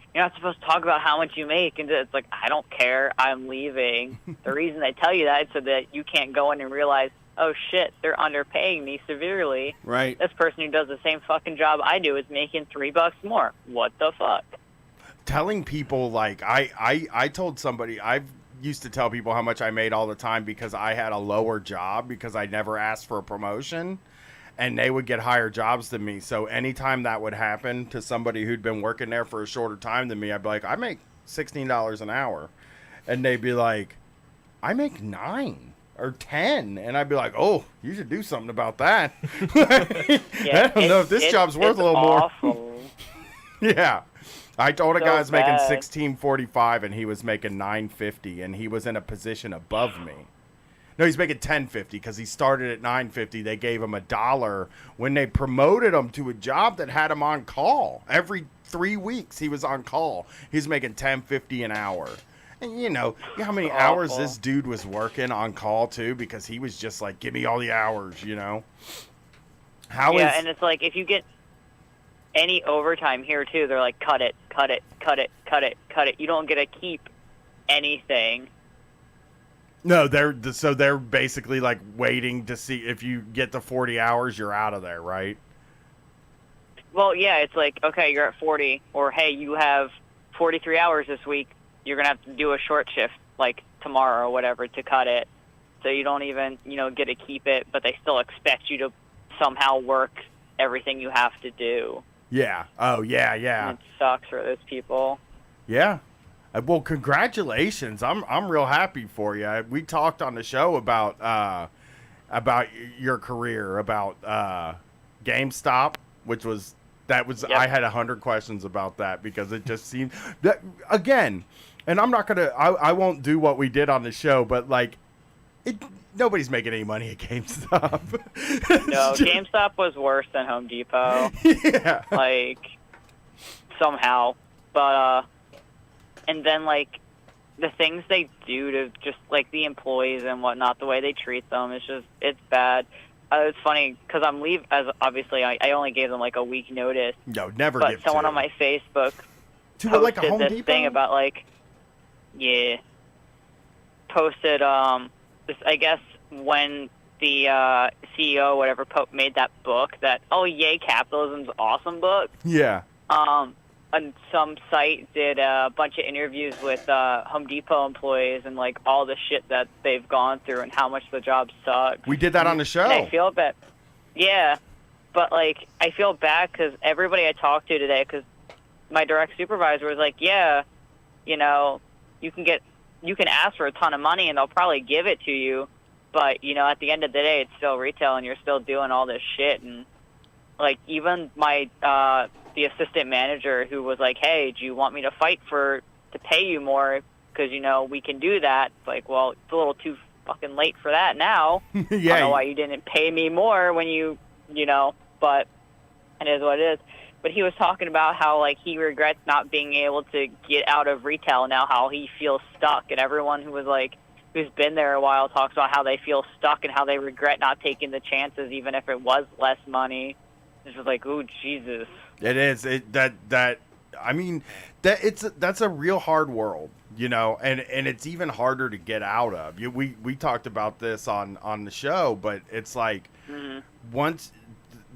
Speaker 13: talk about how much you make." And it's like, I don't care. I'm leaving. The reason they tell you that is so that you can't go in and realize, oh shit, they're underpaying me severely.
Speaker 3: Right.
Speaker 13: This person who does the same fucking job I do is making $3 more. What the fuck?
Speaker 2: Telling people, like, I told somebody, I've used to tell people how much I made all the time because I had a lower job because I never asked for a promotion, and they would get higher jobs than me. So anytime that would happen to somebody who'd been working there for a shorter time than me, I'd be like, I make $16 an hour. And they'd be like, I make $9 or $10. And I'd be like, oh, you should do something about that.
Speaker 13: Yeah,
Speaker 2: I don't know if this job's worth a little
Speaker 13: awful.
Speaker 2: more. Yeah. I told a
Speaker 13: So
Speaker 2: guy I was making
Speaker 13: bad.
Speaker 2: $16.45 and he was making $9.50 and he was in a position above me. No, he's making $10.50 because he started at $9.50. They gave him $1 when they promoted him to a job that had him on call. Every 3 weeks he was on call. He's making $10.50 an hour. And you know how many hours
Speaker 13: Awful.
Speaker 2: this dude was working on call too, because he was just like, give me all the hours, you know.
Speaker 13: Yeah, and it's like if you get any overtime here too, they're like, cut it, cut it, cut it, cut it, cut it. You don't get to keep anything.
Speaker 2: No, they're basically like waiting to see if you get to 40 hours, you're out of there, right?
Speaker 13: Well, yeah, it's like, okay, you're at 40, or hey, you have 43 hours this week. You're gonna have to do a short shift like tomorrow or whatever to cut it. So you don't even, get to keep it, but they still expect you to somehow work everything you have to do.
Speaker 2: Yeah. Oh, yeah, yeah.
Speaker 13: And it sucks for those people.
Speaker 2: Yeah. Well, congratulations. I'm real happy for you. We talked on the show about your career, about GameStop, which was
Speaker 13: Yep.
Speaker 2: I had 100 questions about that because it just seemed that again, and I won't do what we did on the show, but like nobody's making any money at GameStop.
Speaker 13: No, GameStop was worse than Home Depot.
Speaker 2: Yeah.
Speaker 13: Like, somehow. But, and then, like, the things they do to just, like, the employees and whatnot, the way they treat them, it's bad. It's funny, because obviously, I only gave them, like, a week notice.
Speaker 2: No, never
Speaker 13: But
Speaker 2: give
Speaker 13: someone
Speaker 2: to
Speaker 13: on my Facebook
Speaker 2: To
Speaker 13: posted
Speaker 2: like a Home
Speaker 13: this
Speaker 2: Depot?
Speaker 13: thing about, like, posted, this, I guess, when the CEO, whatever, made that book, that, oh, yay, capitalism's awesome book.
Speaker 2: Yeah.
Speaker 13: And some site did a bunch of interviews with Home Depot employees and, like, all the shit that they've gone through and how much the job sucks.
Speaker 2: We did that on the show.
Speaker 13: And I feel bad. Yeah. But, like, I feel bad because everybody I talked to today, because my direct supervisor was like, yeah, you can ask for a ton of money and they'll probably give it to you. But, at the end of the day, it's still retail and you're still doing all this shit. And, like, even the assistant manager who was like, hey, do you want me to fight to pay you more? Because, we can do that. It's like, well, it's a little too fucking late for that now.
Speaker 2: Yeah.
Speaker 13: I don't know why you didn't pay me more when but it is what it is. But he was talking about how, like, he regrets not being able to get out of retail now, how he feels stuck. And everyone who's been there a while talks about how they feel stuck and how they regret not taking the chances, even if it was less money. It's just like, ooh, Jesus.
Speaker 2: It is. That's a real hard world, and it's even harder to get out of. We talked about this on the show, but it's like once,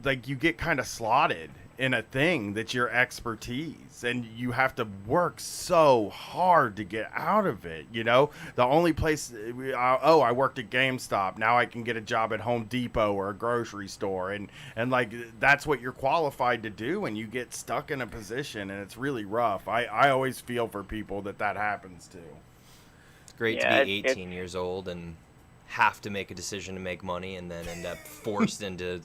Speaker 2: like, you get kind of slotted in a thing that's your expertise and you have to work so hard to get out of it. The only place, I worked at GameStop, now I can get a job at Home Depot or a grocery store, and like that's what you're qualified to do, and you get stuck in a position and it's really rough. I always feel for people that happens to.
Speaker 4: It's great to be 18 years old and have to make a decision to make money and then end up forced into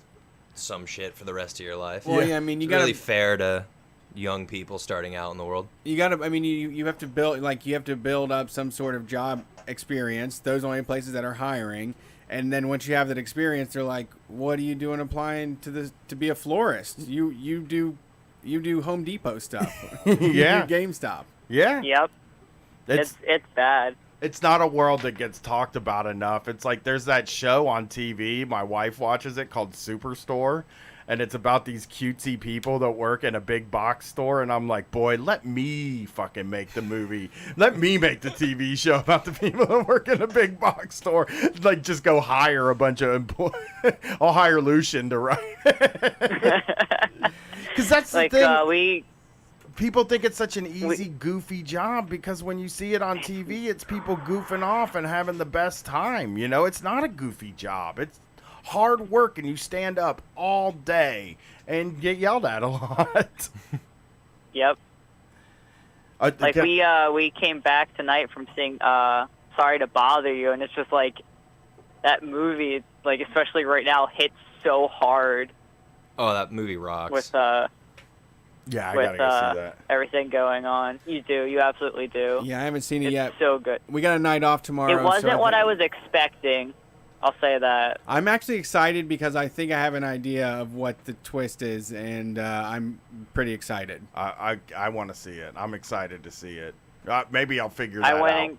Speaker 4: some shit for the rest of your life.
Speaker 3: Well, yeah, I mean, you
Speaker 4: it's
Speaker 3: gotta
Speaker 4: really fair to young people starting out in the world.
Speaker 3: You gotta, I mean, you have to build up some sort of job experience. Those are only places that are hiring, and then once you have that experience, they're like, "What are you doing applying to be a florist? You do Home Depot stuff.
Speaker 2: Yeah.
Speaker 3: You do GameStop.
Speaker 2: Yeah.
Speaker 13: Yep. It's bad.
Speaker 2: It's not a world that gets talked about enough. It's like there's that show on TV, my wife watches it, called Superstore, and it's about these cutesy people that work in a big box store, and I'm like, boy, let me fucking make the movie. Let me make the TV show about the people that work in a big box store. Like, just go hire a bunch of employees. I'll hire Lucian to write. Because that's
Speaker 13: like,
Speaker 2: the thing. people think it's such an easy, goofy job because when you see it on TV, it's people goofing off and having the best time. You know, it's not a goofy job. It's hard work, and you stand up all day and get yelled at a lot.
Speaker 13: Yep. Like we came back tonight from seeing Sorry to Bother You, and it's just like that movie, like especially right now, hits so hard.
Speaker 4: Oh, that movie rocks.
Speaker 13: With
Speaker 2: yeah, I gotta go see that.
Speaker 13: Everything going on. You do. You absolutely do.
Speaker 3: Yeah, I haven't seen it yet.
Speaker 13: It's so good.
Speaker 3: We got a night off tomorrow.
Speaker 13: It wasn't what I was expecting. I'll say that.
Speaker 3: I'm actually excited because I think I have an idea of what the twist is, and I'm pretty excited.
Speaker 2: I want to see it. I'm excited to see it. Maybe I'll figure that out.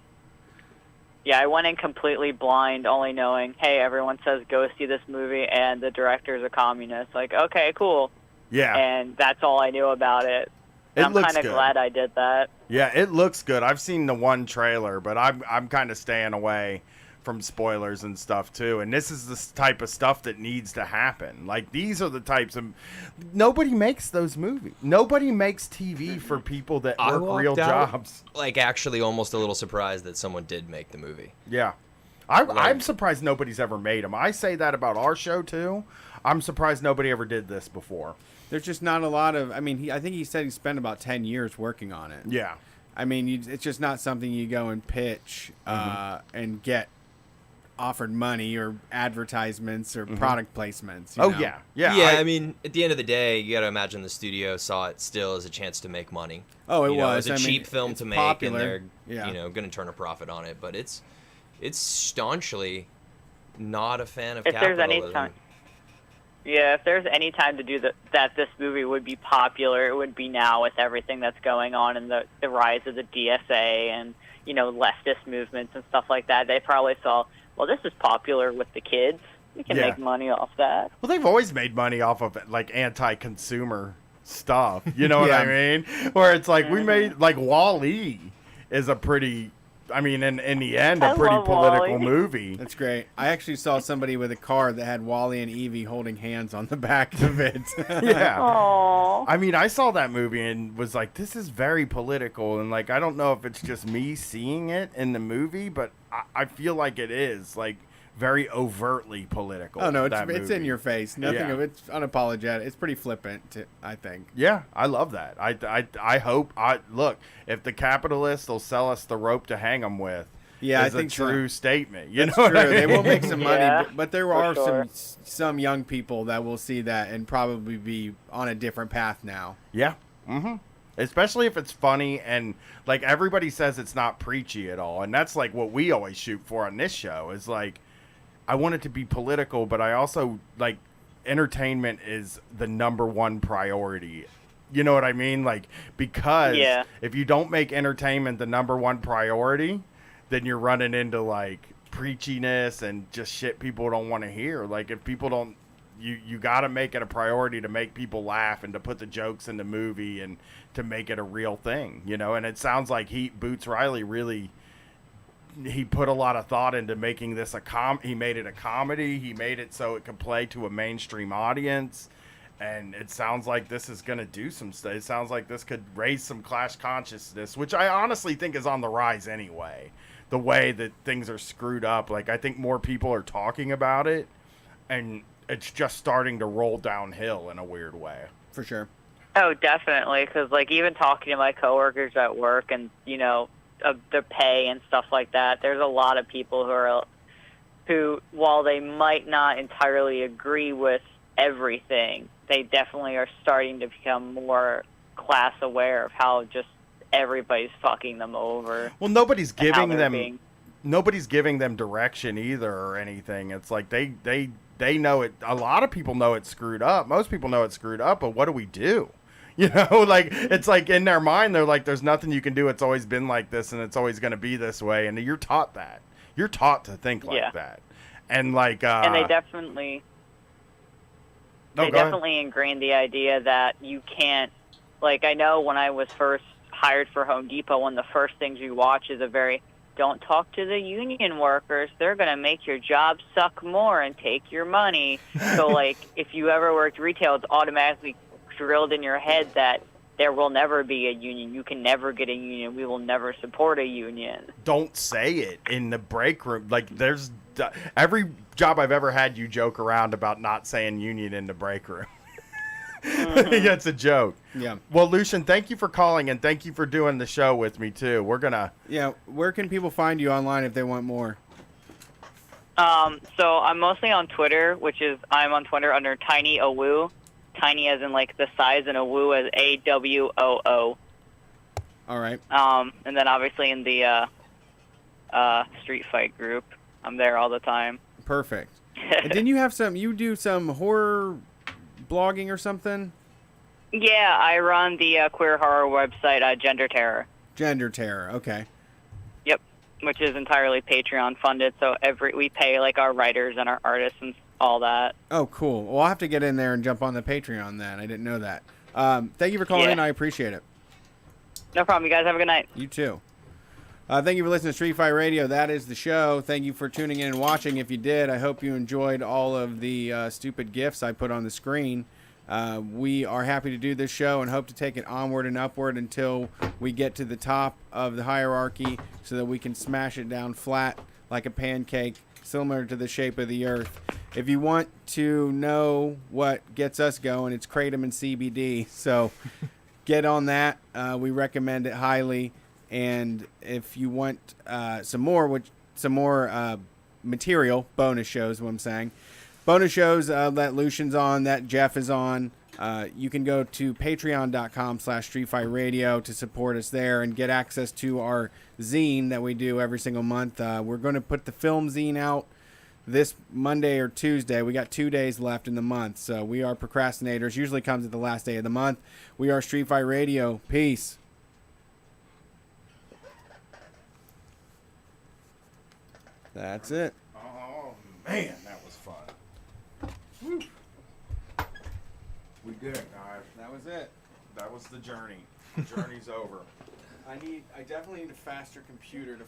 Speaker 13: I went in completely blind, only knowing, hey, everyone says go see this movie, and the director's a communist. Like, okay, cool.
Speaker 2: Yeah.
Speaker 13: And that's all I knew about it. And I'm kind of glad I did that.
Speaker 2: Yeah, it looks good. I've seen the one trailer, but I'm kind of staying away from spoilers and stuff too, and this is the type of stuff that needs to happen. Like, these are the types of nobody makes those movies. Nobody makes TV for people that work real jobs.
Speaker 4: Like, actually almost a little surprised that someone did make the movie.
Speaker 2: Yeah, I'm surprised nobody's ever made them. I say that about our show too. I'm surprised nobody ever did this before.
Speaker 3: There's just not a lot of. I mean, I think he said he spent about 10 years working on it.
Speaker 2: Yeah,
Speaker 3: I mean, it's just not something you go and pitch and get offered money or advertisements or product placements. You know?
Speaker 2: Yeah.
Speaker 4: I mean, at the end of the day, you got to imagine the studio saw it still as a chance to make money.
Speaker 3: Oh,
Speaker 4: it was a cheap film to make,
Speaker 3: popular.
Speaker 4: And they're going to turn a profit on it. But it's staunchly not a fan of capitalism.
Speaker 13: If there's any time to do that this movie would be popular, it would be now with everything that's going on and the rise of the DSA and leftist movements and stuff like that. They probably saw, well, this is popular with the kids. We can make money off that.
Speaker 2: Well, they've always made money off of like anti-consumer stuff. You know what I mean? Where it's like we made like Wall-E is a pretty, I mean, in the end, a pretty political movie.
Speaker 3: That's great. I actually saw somebody with a car that had Wall-E and Evie holding hands on the back of it.
Speaker 2: Yeah.
Speaker 13: Aww.
Speaker 2: I mean, I saw that movie and was like, this is very political. And like, I don't know if it's just me seeing it in the movie, but I feel like it is like very overtly political.
Speaker 3: Oh no, it's in your face. Nothing of it's unapologetic. It's pretty flippant, I think.
Speaker 2: Yeah, I love that. I hope. Look, if the capitalists will sell us the rope to hang them with,
Speaker 3: I
Speaker 2: is
Speaker 3: think
Speaker 2: a true statement.
Speaker 3: That's
Speaker 2: know
Speaker 3: true.
Speaker 2: What I mean?
Speaker 3: They will make some money, but there are
Speaker 13: sure.
Speaker 3: some young people that will see that and probably be on a different path now.
Speaker 2: Yeah. Mm-hmm. Especially if it's funny and like everybody says it's not preachy at all, and that's like what we always shoot for on this show is like. I want it to be political, but I also like entertainment is the number one priority. You know what I mean? Like, because if you don't make entertainment the number one priority, then you're running into like preachiness and just shit people don't want to hear. Like, if people don't, you got to make it a priority to make people laugh and to put the jokes in the movie and to make it a real thing, and it sounds like Boots Riley really, he put a lot of thought into making this he made it a comedy. He made it so it could play to a mainstream audience. And it sounds like this is going to do some stuff. It sounds like this could raise some class consciousness, which I honestly think is on the rise anyway. The way that things are screwed up. Like, I think more people are talking about it, and it's just starting to roll downhill in a weird way.
Speaker 3: For sure.
Speaker 13: Oh, definitely. Because, like, even talking to my coworkers at work and, of their pay and stuff like that, there's a lot of people who, while they might not entirely agree with everything, they definitely are starting to become more class aware of how just everybody's fucking them over.
Speaker 2: Well, nobody's giving them direction either or anything. It's like they know it. A lot of people know it's screwed up. Most people know it's screwed up, but what do we do? Like, it's like in their mind, they're like, there's nothing you can do. It's always been like this, and it's always going to be this way. And you're taught that. You're taught to think like that. And like,
Speaker 13: and they definitely ingrained the idea that you can't, like, I know when I was first hired for Home Depot, one of the first things you watch is don't talk to the union workers. They're going to make your job suck more and take your money. So, like, if you ever worked retail, it's automatically drilled in your head that there will never be a union. You can never get a union. We will never support a union.
Speaker 2: Don't say it in the break room. Like, there's every job I've ever had, you joke around about not saying union in the break room. I think that's a joke.
Speaker 3: Yeah.
Speaker 2: Well, Lucian, thank you for calling, and thank you for doing the show with me, too. We're going to...
Speaker 3: Yeah, where can people find you online if they want more?
Speaker 13: So I'm mostly on Twitter, I'm on Twitter under Tiny Awoo. Tiny as in like the size and Awoo as AWOO.
Speaker 3: All right.
Speaker 13: And then obviously in the Street Fight group, I'm there all the time.
Speaker 3: Perfect. And didn't you do some horror blogging or something?
Speaker 13: Yeah, I run the queer horror website, Gender Terror.
Speaker 3: Gender Terror, okay.
Speaker 13: Yep, which is entirely Patreon funded. So we pay like our writers and our artists and all that.
Speaker 3: Oh, cool. Well, I'll have to get in there and jump on the Patreon then. I didn't know that. Thank you for calling in. I appreciate it.
Speaker 13: No problem. You guys have a good night.
Speaker 3: You too. Thank you for listening to Street Fight Radio. That is the show. Thank you for tuning in and watching. If you did, I hope you enjoyed all of the stupid GIFs I put on the screen. We are happy to do this show and hope to take it onward and upward until we get to the top of the hierarchy so that we can smash it down flat like a pancake, similar to the shape of the earth. If you want to know what gets us going, it's Kratom and CBD. So get on that. We recommend it highly. And if you want some more material, bonus shows, what I'm saying. Bonus shows that Lucian's on, that Jeff is on. You can go to patreon.com/StreetFightRadio to support us there and get access to our zine that we do every single month. We're going to put the film zine out this Monday or Tuesday. We got 2 days left in the month, so we are procrastinators. Usually comes at the last day of the month. We are Street Fight Radio. Peace. That's it.
Speaker 2: Oh, man, that was fun. Woo. We did it, guys.
Speaker 3: That was it.
Speaker 2: That was the journey. The journey's over.
Speaker 3: I definitely need a faster computer to